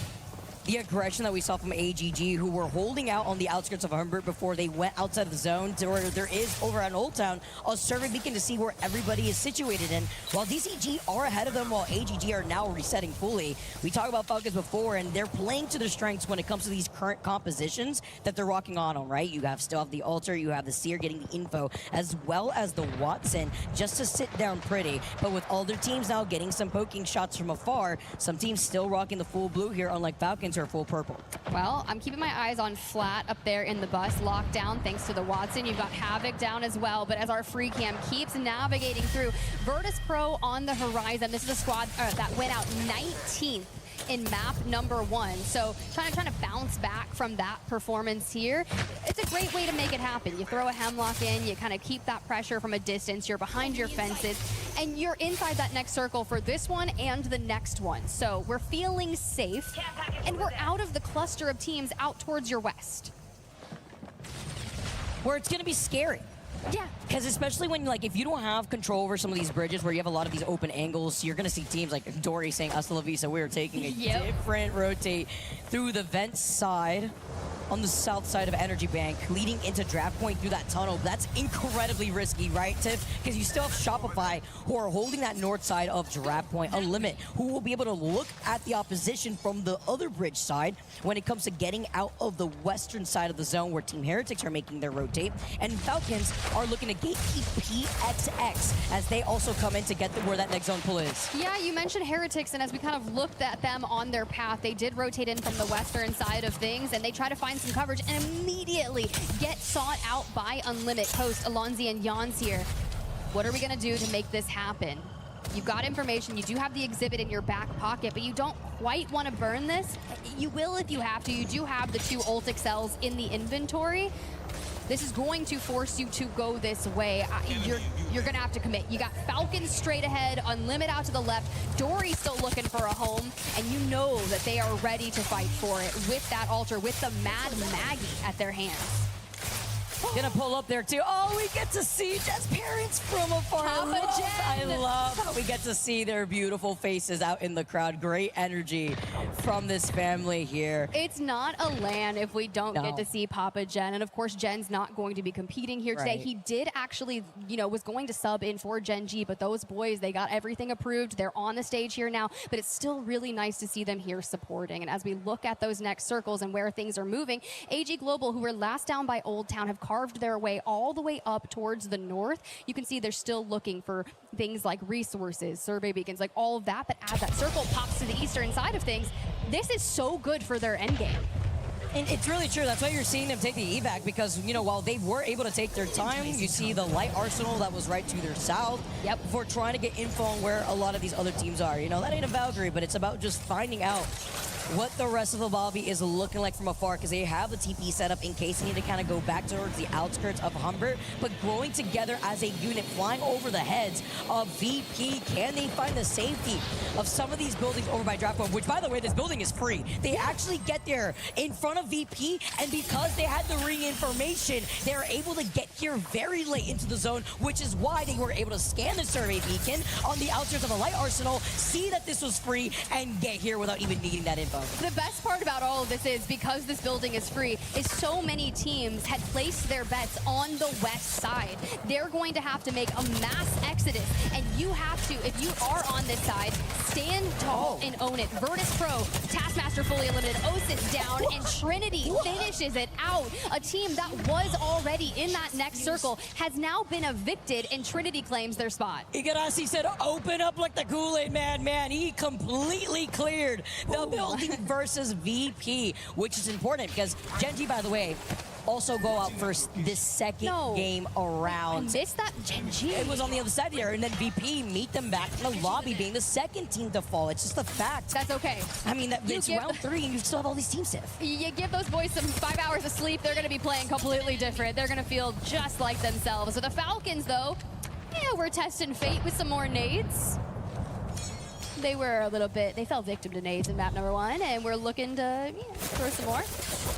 the aggression that we saw from AGG, who were holding out on the outskirts of Humbert before they went outside of the zone to where there is over at Old Town a survey beacon to see where everybody is situated in. While DCG are ahead of them, while AGG are now resetting fully. We talked about Falcons before, and they're playing to their strengths when it comes to these current compositions that they're rocking on, right? You still have the Alter, you have the Seer getting the info, as well as the Watson, just to sit down pretty. But with all their teams now getting some poking shots from afar, some teams still rocking the full blue here, unlike Falcons, or full purple. Well, I'm keeping my eyes on Flat up there in the bus, locked down thanks to the Watson. You've got Havoc down as well, but as our free cam keeps navigating through, Virtus Pro on the horizon. This is a squad that went out 19th in map number 1. So trying to bounce back from that performance here. It's a great way to make it happen. You throw a Hemlock in, you kind of keep that pressure from a distance, you're behind your fences, and you're inside that next circle for this one and the next one. So we're feeling safe, and we're out of the cluster of teams out towards your west. Where it's going to be scary. Yeah. Because especially when, like, if you don't have control over some of these bridges where you have a lot of these open angles, you're going to see tames like Dory saying, Hasta la vista, we're taking a different rotate through the vent side on the south side of Energy Bank, leading into Draft Point through that tunnel. That's incredibly risky, right, Tiff? Because you still have Shopify, who are holding that north side of Draft Point, Unlimit, who will be able to look at the opposition from the other bridge side when it comes to getting out of the western side of the zone where Team Heretics are making their rotate. And Falcons are looking to gatekeep PXX as they also come in to get where that next zone pull is. Yeah, you mentioned Heretics, and as we kind of looked at them on their path, they did rotate in from the western side of things, and they try to find some coverage and immediately get sought out by Unlimit Coast, Alonzi, and Jans here. What are we going to do to make this happen? You've got information, you do have the exhibit in your back pocket, but you don't quite want to burn this. You will if you have to. You do have the 2 ult excels in the inventory. This is going to force you to go this way. You're going to have to commit. You got Falcons straight ahead, Unlimit out to the left, Dory still looking for a home, and you know that they are ready to fight for it with that Alter, with the Mad Maggie at their hands. Gonna pull up there too. Oh, we get to see Jen's parents from afar. I love how we get to see their beautiful faces out in the crowd. Great energy from this family here. It's not a LAN if we don't get to see Papa Jen. And of course, Jen's not going to be competing here today. He did actually, was going to sub in for Gen G, but those boys, they got everything approved. They're on the stage here now, but it's still really nice to see them here supporting. And as we look at those next circles and where things are moving, AG Global, who were last down by Old Town, have carved their way all the way up towards the north. You can see they're still looking for things like resources, survey beacons, like all of that. But as that circle pops to the eastern side of things, this is so good for their endgame. And it's really true. That's why you're seeing them take the evac, because, while they were able to take their time, you see the light arsenal that was right to their south. Yep. Before trying to get info on where a lot of these other teams are. That ain't a Valkyrie, but it's about just finding out what the rest of the lobby is looking like from afar, because they have the TP set up in case they need to kind of go back towards the outskirts of Humbert, but growing together as a unit, flying over the heads of VP. Can they find the safety of some of these buildings over by Draft Point, which, by the way, this building is free. They actually get there in front of VP, and because they had the ring information, they were able to get here very late into the zone, which is why they were able to scan the survey beacon on the outskirts of the light arsenal, see that this was free, and get here without even needing that info. The best part about all of this is, because this building is free, is so many teams had placed their bets on the west side. They're going to have to make a mass exodus, and you have to, if you are on this side, stand tall and own it. Virtus Pro, Taskmaster fully eliminated, Osis down, and Trinity finishes it out. A team that was already in that next circle has now been evicted, and Trinity claims their spot. Igarashi said, open up like the Kool-Aid man. He completely cleared the building versus VP, which is important because Gen G, by the way, also go out first this second game around. I missed that, Gen.G. It was on the other side there, and then VP meet them back in the lobby, being the second team to fall. It's just a fact. That's okay. I mean, it's round 3, and you still have all these teams, Tiff. You give those boys some 5 hours of sleep, they're going to be playing completely different. They're going to feel just like themselves. So the Falcons, though, yeah, we're testing fate with some more nades. They were a little bit, they fell victim to nades in map number 1, and we're looking to throw some more.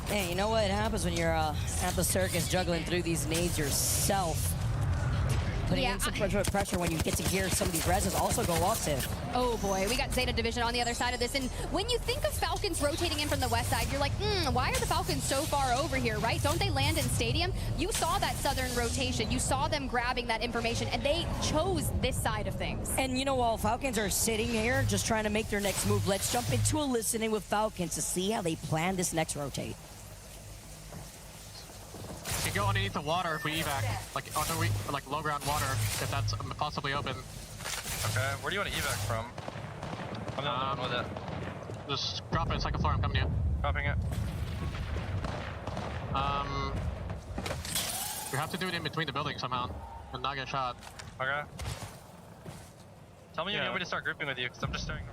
Hey, you know what happens when you're at the circus juggling through these nades yourself? Putting in some pressure when you get to gear some of these reses also go off, Tiff. Oh boy, we got Zeta Division on the other side of this, and when you think of Falcons rotating in from the west side, you're like, why are the Falcons so far over here, right? Don't they land in Stadium? You saw that southern rotation. You saw them grabbing that information, and they chose this side of things. And you know, while Falcons are sitting here just trying to make their next move, let's jump into a listening with Falcons to see how they plan this next rotate. We can go underneath the water if we evac, like low ground water, if that's possibly open. Okay, where do you want to evac from? I'm not done with it. Just drop it, second floor, I'm coming to you. Dropping it. We have to do it in between the buildings somehow, and not get shot. Okay. Tell me you need me to start grouping with you, because I'm just starting.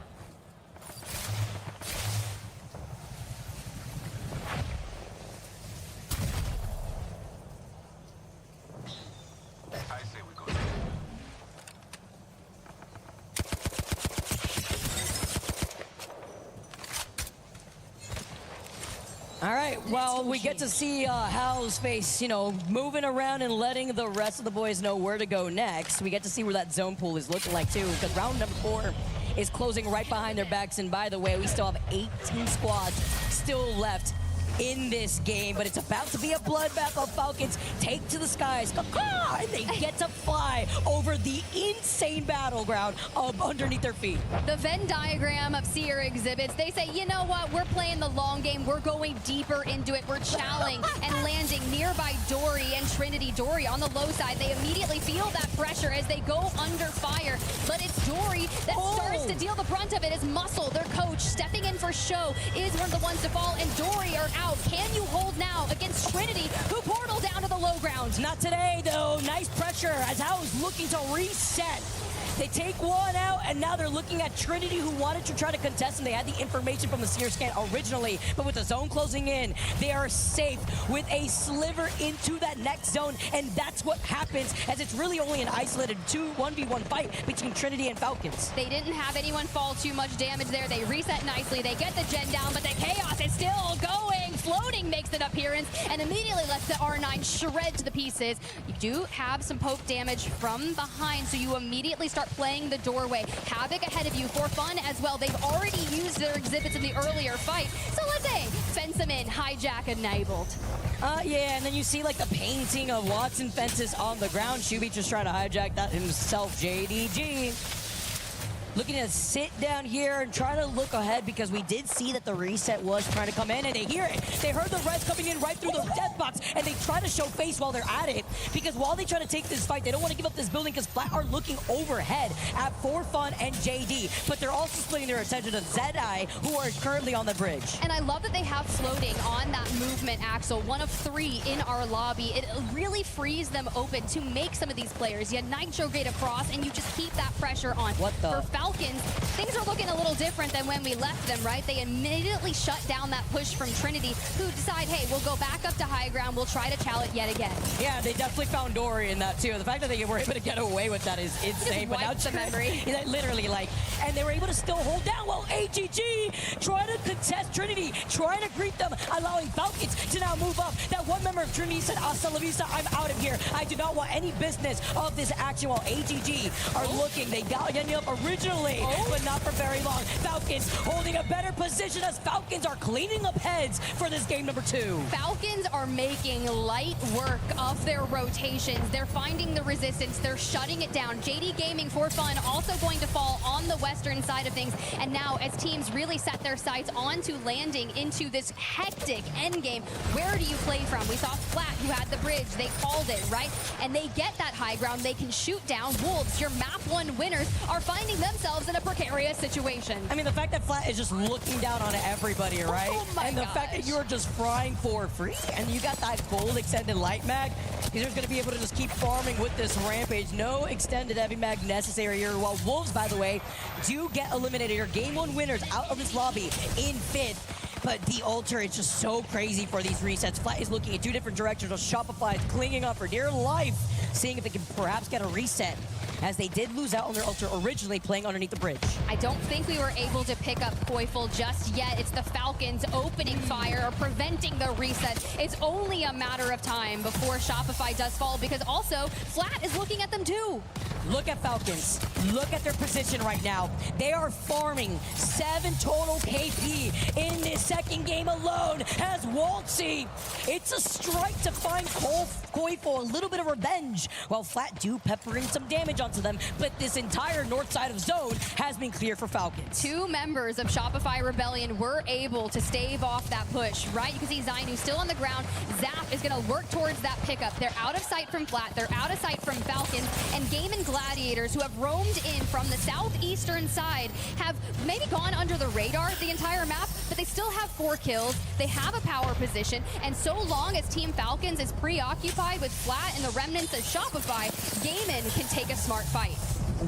All right, well, we get to see Hal's face, moving around and letting the rest of the boys know where to go next. We get to see where that zone pool is looking like, too, because round number 4 is closing right behind their backs. And by the way, we still have 18 squads still left in this game, but it's about to be a bloodbath of Falcons take to the skies, and they get to fly over the insane battleground underneath their feet. The Venn diagram of Sierra exhibits, they say, you know what, we're playing the long game, we're going deeper into it, we're challenging and landing nearby Dory and Trinity. Dory on the low side, they immediately feel that pressure as they go under fire, but it's Dory that starts to deal the brunt of it as Muscle, their coach, stepping in for show, is one of the ones to fall, and Dory are out. Can you hold now against Trinity, who portal down to the low ground? Not today, though. Nice pressure as Hal is looking to reset. They take one out, and now they're looking at Trinity, who wanted to try to contest, and they had the information from the Seer scan originally, but with the zone closing in, they are safe with a sliver into that next zone, and that's what happens, as it's really only an isolated 1v1 fight between Trinity and Falcons. They didn't have anyone fall too much damage there. They reset nicely. They get the gen down, but the chaos is still going. Floating makes an appearance and immediately lets the R9 shred to the pieces. You do have some poke damage from behind, so you immediately start playing the doorway. Havoc ahead of you for fun as well. They've already used their exhibits in the earlier fight, so let's say fence them in, hijack enabled. Yeah, and then you see like the painting of Watson fences on the ground. Shuby just trying to hijack that himself, JDG. Looking to sit down here and try to look ahead, because we did see that the reset was trying to come in, and they hear it. They heard the res coming in right through the death box, and they try to show face while they're at it, because while they try to take this fight, they don't want to give up this building, because Flat are looking overhead at For Fun and JD, but they're also splitting their attention to Zedai, who are currently on the bridge. And I love that they have floating on that movement axle, one of 3 in our lobby. It really frees them open to make some of these players. You Nitro Gate across, and you just keep that pressure on. What the? For Falcons, things are looking a little different than when we left them, right? They immediately shut down that push from Trinity, who decide, hey, we'll go back up to high ground, we'll try to challenge it yet again. Yeah, they definitely found Dory in that too. The fact that they were able to get away with that is insane. But now the memory. Literally, and they were able to still hold down while AGG trying to contest Trinity, trying to greet them, allowing Falcons to now move up. That one member of Trinity said, hasta la vista, I'm out of here. I do not want any business of this action, while AGG are looking. They got Yenny up originally, but not for very long. Falcons holding a better position as Falcons are cleaning up heads for this game number 2. Falcons are making light work of their rotations. They're finding the resistance. They're shutting it down. JD Gaming For Fun also going to fall on the western side of things. And now as teams really set their sights onto landing into this hectic endgame, where do you play from? We saw Flat, who had the bridge. They called it, right? And they get that high ground. They can shoot down. Wolves, your map 1 winners, are finding themselves themselves in a precarious situation. I mean, the fact that Flat is just looking down on everybody, right? Oh my and the fact that you're just frying for free, and you got that gold extended light mag, he's just going to be able to just keep farming with this Rampage. No extended heavy mag necessary here. While Wolves, by the way, do get eliminated. Your game 1 winners out of this lobby in 5th. But the altar is just so crazy for these resets. Flat is looking in 2 different directions. Shopify is clinging on for dear life, seeing if they can perhaps get a reset, as they did lose out on their altar originally playing underneath the bridge. I don't think we were able to pick up Koifel just yet. It's the Falcons opening fire or preventing the reset. It's only a matter of time before Shopify does fall, because also Flat is looking at them too. Look at Falcons. Look at their position right now. They are farming 7 total KP in this second game alone as Waltzy. It's a strike to find Koifel, a little bit of revenge, while Flat do pepper in some damage onto them, but this entire north side of zone has been clear for Falcons. 2 members of Shopify Rebellion were able to stave off that push, right? You can see Zainu still on the ground. Zap is going to work towards that pickup. They're out of sight from Flat. They're out of sight from Falcons. And Game and Gladiators, who have roamed in from the southeastern side, have maybe gone under the radar the entire map, but they still have 4 kills. They have a power position, and so long as Team Falcons is preoccupied with Flat and the remnants of Shopify, Gaimin can take a smart fight.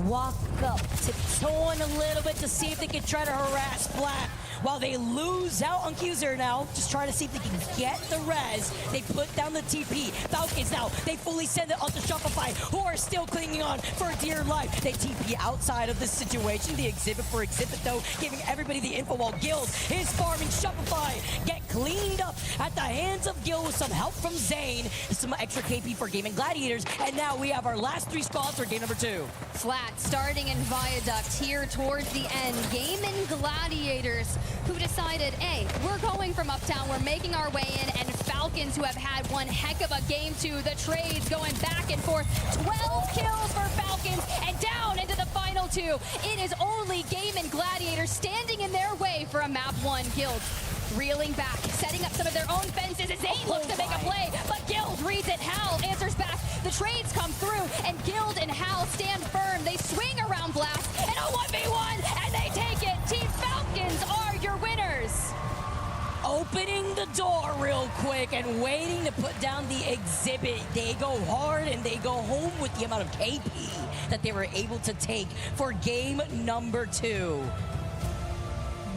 Walk up, tiptoeing a little bit to see if they can try to harass Flat. While they lose out on Qzer now, just trying to see if they can get the res. They put down the TP. Falcons now, they fully send it onto Shopify, who are still clinging on for dear life. They TP outside of this situation. The exhibit for exhibit, though, giving everybody the info while Guild is farming. Shopify get cleaned up at the hands of Guild with some help from Zane. Some extra KP for Game and Gladiators. And now we have our last 3 squads for game number 2. Flat starting in Viaduct here towards the end. Game and Gladiators, who decided, hey, we're going from uptown, we're making our way in, and Falcons, who have had one heck of a game 2, the trades going back and forth. 12 kills for Falcons, and down into the final 2. It is only Game and Gladiators standing in their way for a map 1 Guild. Reeling back, setting up some of their own fences as Zane looks to make a play, but Guild reads it. Hal answers back. The trades come through, and Guild and Hal stand firm. They swing around Blast, and a 1v1, and they take it. Team Falcons are your winners. Opening the door real quick and waiting to put down the exhibit. They go hard and they go home with the amount of KP that they were able to take for game number 2.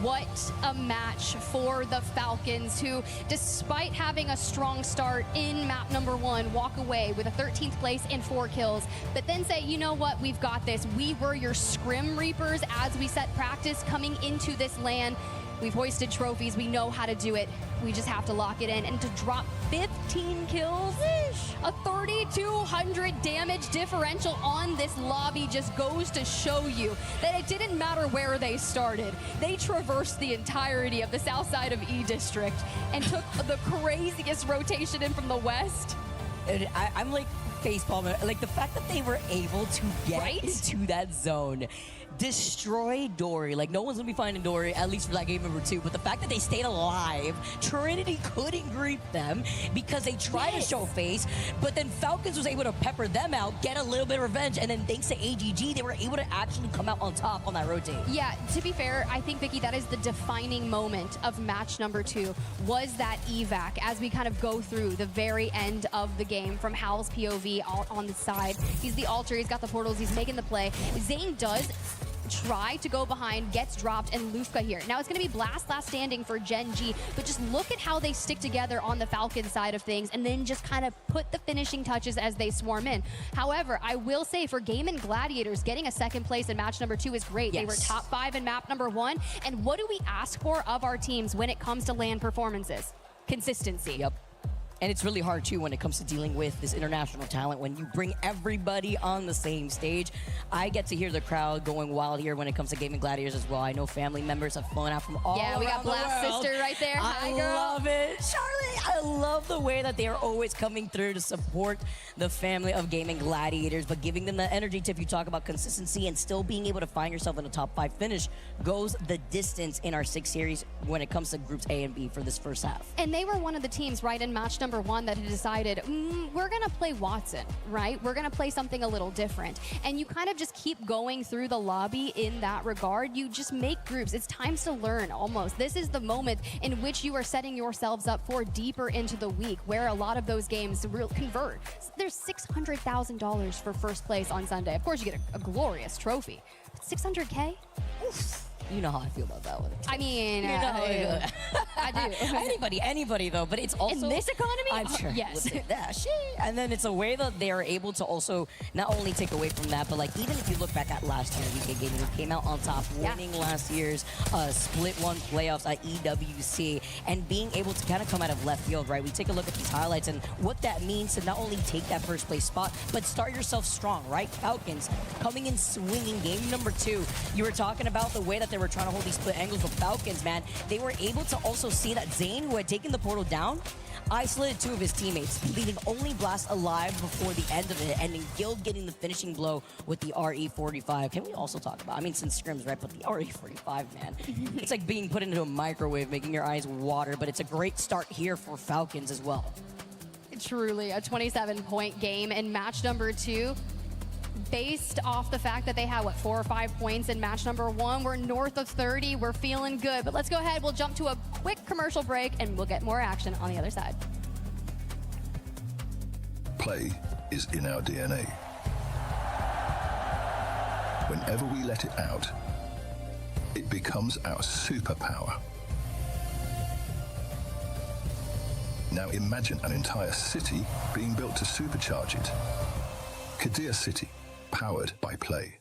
What a match for the Falcons, who, despite having a strong start in map number 1, walk away with a 13th place and 4 kills, but then say, you know what, we've got this. We were your Scrim Reapers as we set practice coming into this LAN. We've hoisted trophies. We know how to do it. We just have to lock it in. And to drop 15 kills, a 3,200 damage differential on this lobby just goes to show you that it didn't matter where they started. They traversed the entirety of the south side of E District and took the craziest rotation in from the west. I'm like facepalm. Like the fact that they were able to get into that zone, destroy Dory. Like, no one's gonna be finding Dory, at least for that game number 2. But the fact that they stayed alive, Trinity couldn't greet them because they tried to show face, but then Falcons was able to pepper them out, get a little bit of revenge, and then thanks to AGG, they were able to actually come out on top on that rotate. Yeah, to be fair, I think, Vicky, that is the defining moment of match number 2, was that evac as we kind of go through the very end of the game from Hal's POV out on the side. He's the altar, he's got the portals, he's making the play. Zane does try to go behind, gets dropped, and Lufka here. Now it's going to be Blast last standing for Gen G, but just look at how they stick together on the Falcon side of things and then just kind of put the finishing touches as they swarm in. However, I will say for Game and Gladiators, getting a 2nd place in match number 2 is great. They were top 5 in map number 1. And what do we ask for of our teams when it comes to LAN performances? Consistency. Yep. And it's really hard, too, when it comes to dealing with this international talent. When you bring everybody on the same stage, I get to hear the crowd going wild here when it comes to Game and Gladiators as well. I know family members have flown out from all around the world. Yeah, we got Blast sister right there. Hi, girl. I love it. Charlotte, I love the way that they are always coming through to support the family of gaming gladiators, but giving them that energy tip. You talk about consistency and still being able to find yourself in a top 5 finish goes the distance in our 6 series when it comes to groups A and B for this first half. And they were one of the teams, right, in match number 1 that had decided, we're going to play Watson, right? We're going to play something a little different. And you kind of just keep going through the lobby in that regard. You just make groups. It's times to learn almost. This is the moment in which you are setting yourselves up for deeper into the week, where a lot of those games convert. There's $600,000 for first place on Sunday. Of course, you get a glorious trophy. But $600K? Oof. You know how I feel about that one. I mean, You know how I feel. I do. Anybody though, but it's also in this economy. I'm sure. Yes. And then it's a way that they are able to also not only take away from that, but like even if you look back at last year, Weekend Gaming came out on top, winning last year's Split 1 playoffs at EWC, and being able to kind of come out of left field, right? We take a look at these highlights and what that means to not only take that first place spot, but start yourself strong, right? Falcons coming in swinging game number 2. You were talking about the way that they were trying to hold these split angles. The Falcons, man, they were able to also see that Zane, who had taken the portal down, isolated 2 of his teammates, leaving only Blast alive before the end of it, and then Guild getting the finishing blow with the RE45. Can we also talk about, I mean, since scrims, right, but the RE45, man. It's like being put into a microwave, making your eyes water, but it's a great start here for Falcons as well. Truly a 27-point game in match number 2. Based off the fact that they had, 4 or 5 points in match number 1. We're north of 30. We're feeling good. But let's go ahead. We'll jump to a quick commercial break, and we'll get more action on the other side. Play is in our DNA. Whenever we let it out, it becomes our superpower. Now imagine an entire city being built to supercharge it. Kadir City, powered by Play.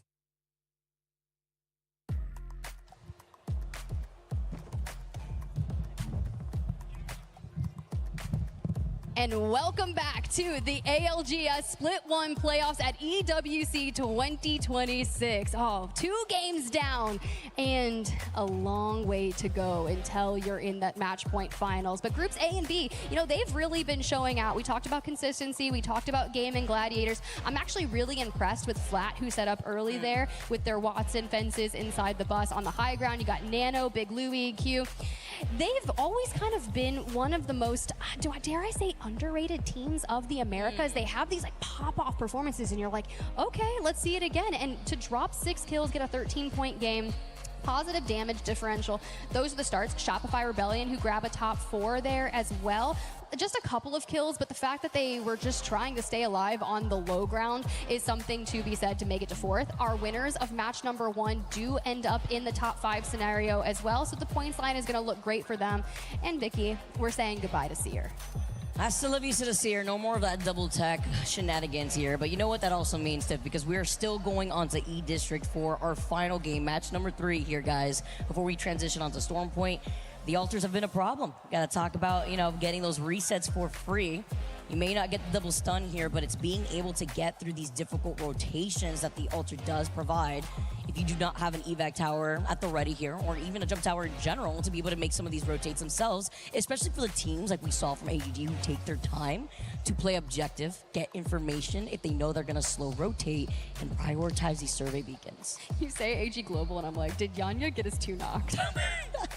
And welcome back to the ALGS Split 1 playoffs at EWC 2026. Oh, 2 games down and a long way to go until you're in that match point finals. But groups A and B, you know, they've really been showing out. We talked about consistency. We talked about gaming gladiators. I'm actually really impressed with Flat, who set up early there with their Watson fences inside the bus. On the high ground, you got Nano, Big Louie, Q. They've always kind of been one of the most, dare I say, underrated teams of the Americas. They have these like pop-off performances and you're like, okay, let's see it again. And to drop 6 kills, get a 13-point game, positive damage differential, those are the starts. Shopify Rebellion, who grab a top 4 there as well. Just a couple of kills, but the fact that they were just trying to stay alive on the low ground is something to be said to make it to 4th. Our winners of match number 1 do end up in the top 5 scenario as well, so the points line is going to look great for them. And Vicky, we're saying goodbye to Seer. Hasta la vista to Seer. No more of that double tech shenanigans here. But you know what that also means, Tiff, because we are still going on to E District for our final game, match number 3 here, guys, before we transition onto Storm Point. The altars have been a problem. Got to talk about, you know, getting those resets for free. You may not get the double stun here, but it's being able to get through these difficult rotations that the altar does provide. If you do not have an evac tower at the ready here, or even a jump tower in general, to be able to make some of these rotates themselves, especially for the teams like we saw from AGG who take their time to play objective, get information if they know they're going to slow rotate, and prioritize these survey beacons. You say AG Global, and I'm like, did Yanya get his 2 knocks?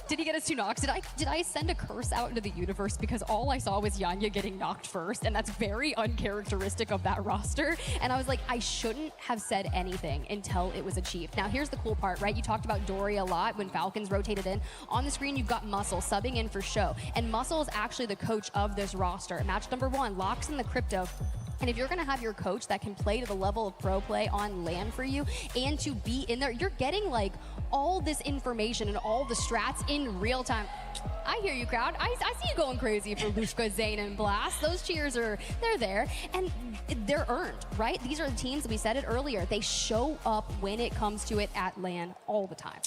Did he get his 2 knocks? Did I send a curse out into the universe because all I saw was Yanya getting knocked first, and that's very uncharacteristic of that roster. And I was like, I shouldn't have said anything until it was achieved. Now, here's the cool part, right? You talked about Dory a lot when Falcons rotated in. On the screen, you've got Muscle subbing in for Show, and Muscle is actually the coach of this roster. Match number 1, locks in the crypto. And if you're going to have your coach that can play to the level of pro play on LAN for you and to be in there, you're getting like all this information and all the strats in real time. I hear you, crowd. I see you going crazy for Lushka, Zane, and Blast. Those cheers they're there, and they're earned, right? These are the teams, we said it earlier, they show up when it comes to it at LAN all the time.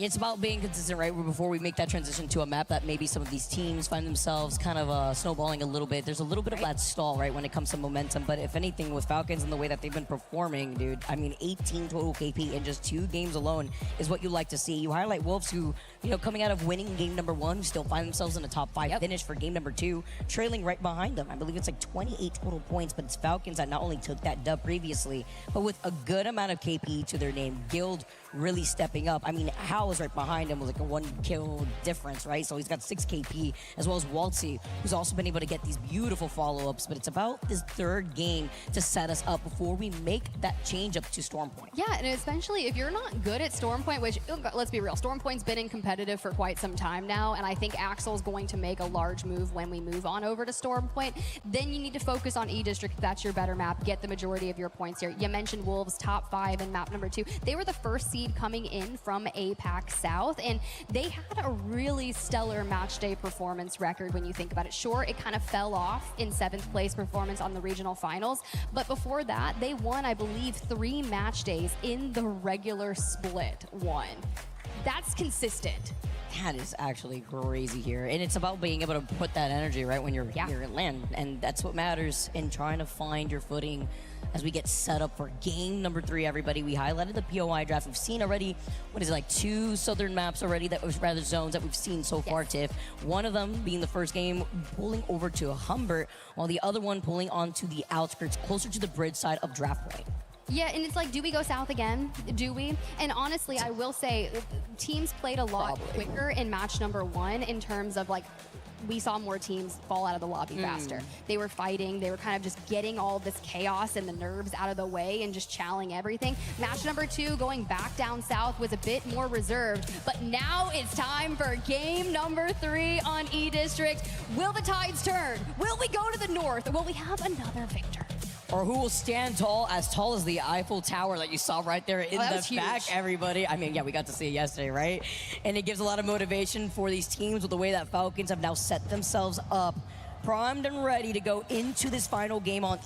It's about being consistent, right? Before we make that transition to a map that maybe some of these teams find themselves kind of snowballing a little bit. There's a little bit of that stall, right, when it comes to momentum. But if anything, with Falcons and the way that they've been performing, dude, I mean, 18 total KP in just 2 games alone is what you like to see. You highlight Wolves who, you know, coming out of winning game number 1, still find themselves in a top 5 finish for game number 2, trailing right behind them. I believe it's like 28 total points, but it's Falcons that not only took that dub previously, but with a good amount of KP to their name. Guild really stepping up. I mean, Hal was right behind him with like a 1 kill difference, right? So he's got 6 KP, as well as Waltzy, who's also been able to get these beautiful follow-ups. But it's about this 3rd game to set us up before we make that change up to Stormpoint. Yeah, and especially if you're not good at Stormpoint, which, let's be real, Stormpoint's been in competitive for quite some time now, and I think Axel's going to make a large move when we move on over to Stormpoint. Then you need to focus on E-District. That's your better map. Get the majority of your points here. You mentioned Wolves, top 5 in map number 2. They were the first seed coming in from APAC South, and they had a really stellar match day performance record when you think about it. Sure, it kind of fell off in 7th place performance on the regional finals, but before that, they won, I believe, 3 match days in the regular split one. That's consistent. That is actually crazy here. And it's about being able to put that energy right when you're at land. And that's what matters in trying to find your footing as we get set up for game number 3, everybody. We highlighted the POI draft. We've seen already, what is it, like 2 southern maps already, that was rather zones that we've seen so far, Tiff. One of them being the first game pulling over to Humbert, while the other one pulling onto the outskirts, closer to the bridge side of Draft Point. Yeah, and it's like, do we go south again? Do we? And honestly, I will say, teams played a lot quicker in match number 1 in terms of like, we saw more teams fall out of the lobby faster. They were fighting, they were kind of just getting all this chaos and the nerves out of the way and just chowing everything. Match number 2, going back down south, was a bit more reserved, but now it's time for game number 3 on E-District. Will the tides turn? Will we go to the north? Or will we have another victor? Or who will stand tall as the Eiffel Tower that you saw right there in the back, everybody. I mean, yeah, we got to see it yesterday, right? And it gives a lot of motivation for these teams with the way that Falcons have now set themselves up, primed and ready to go into this final game on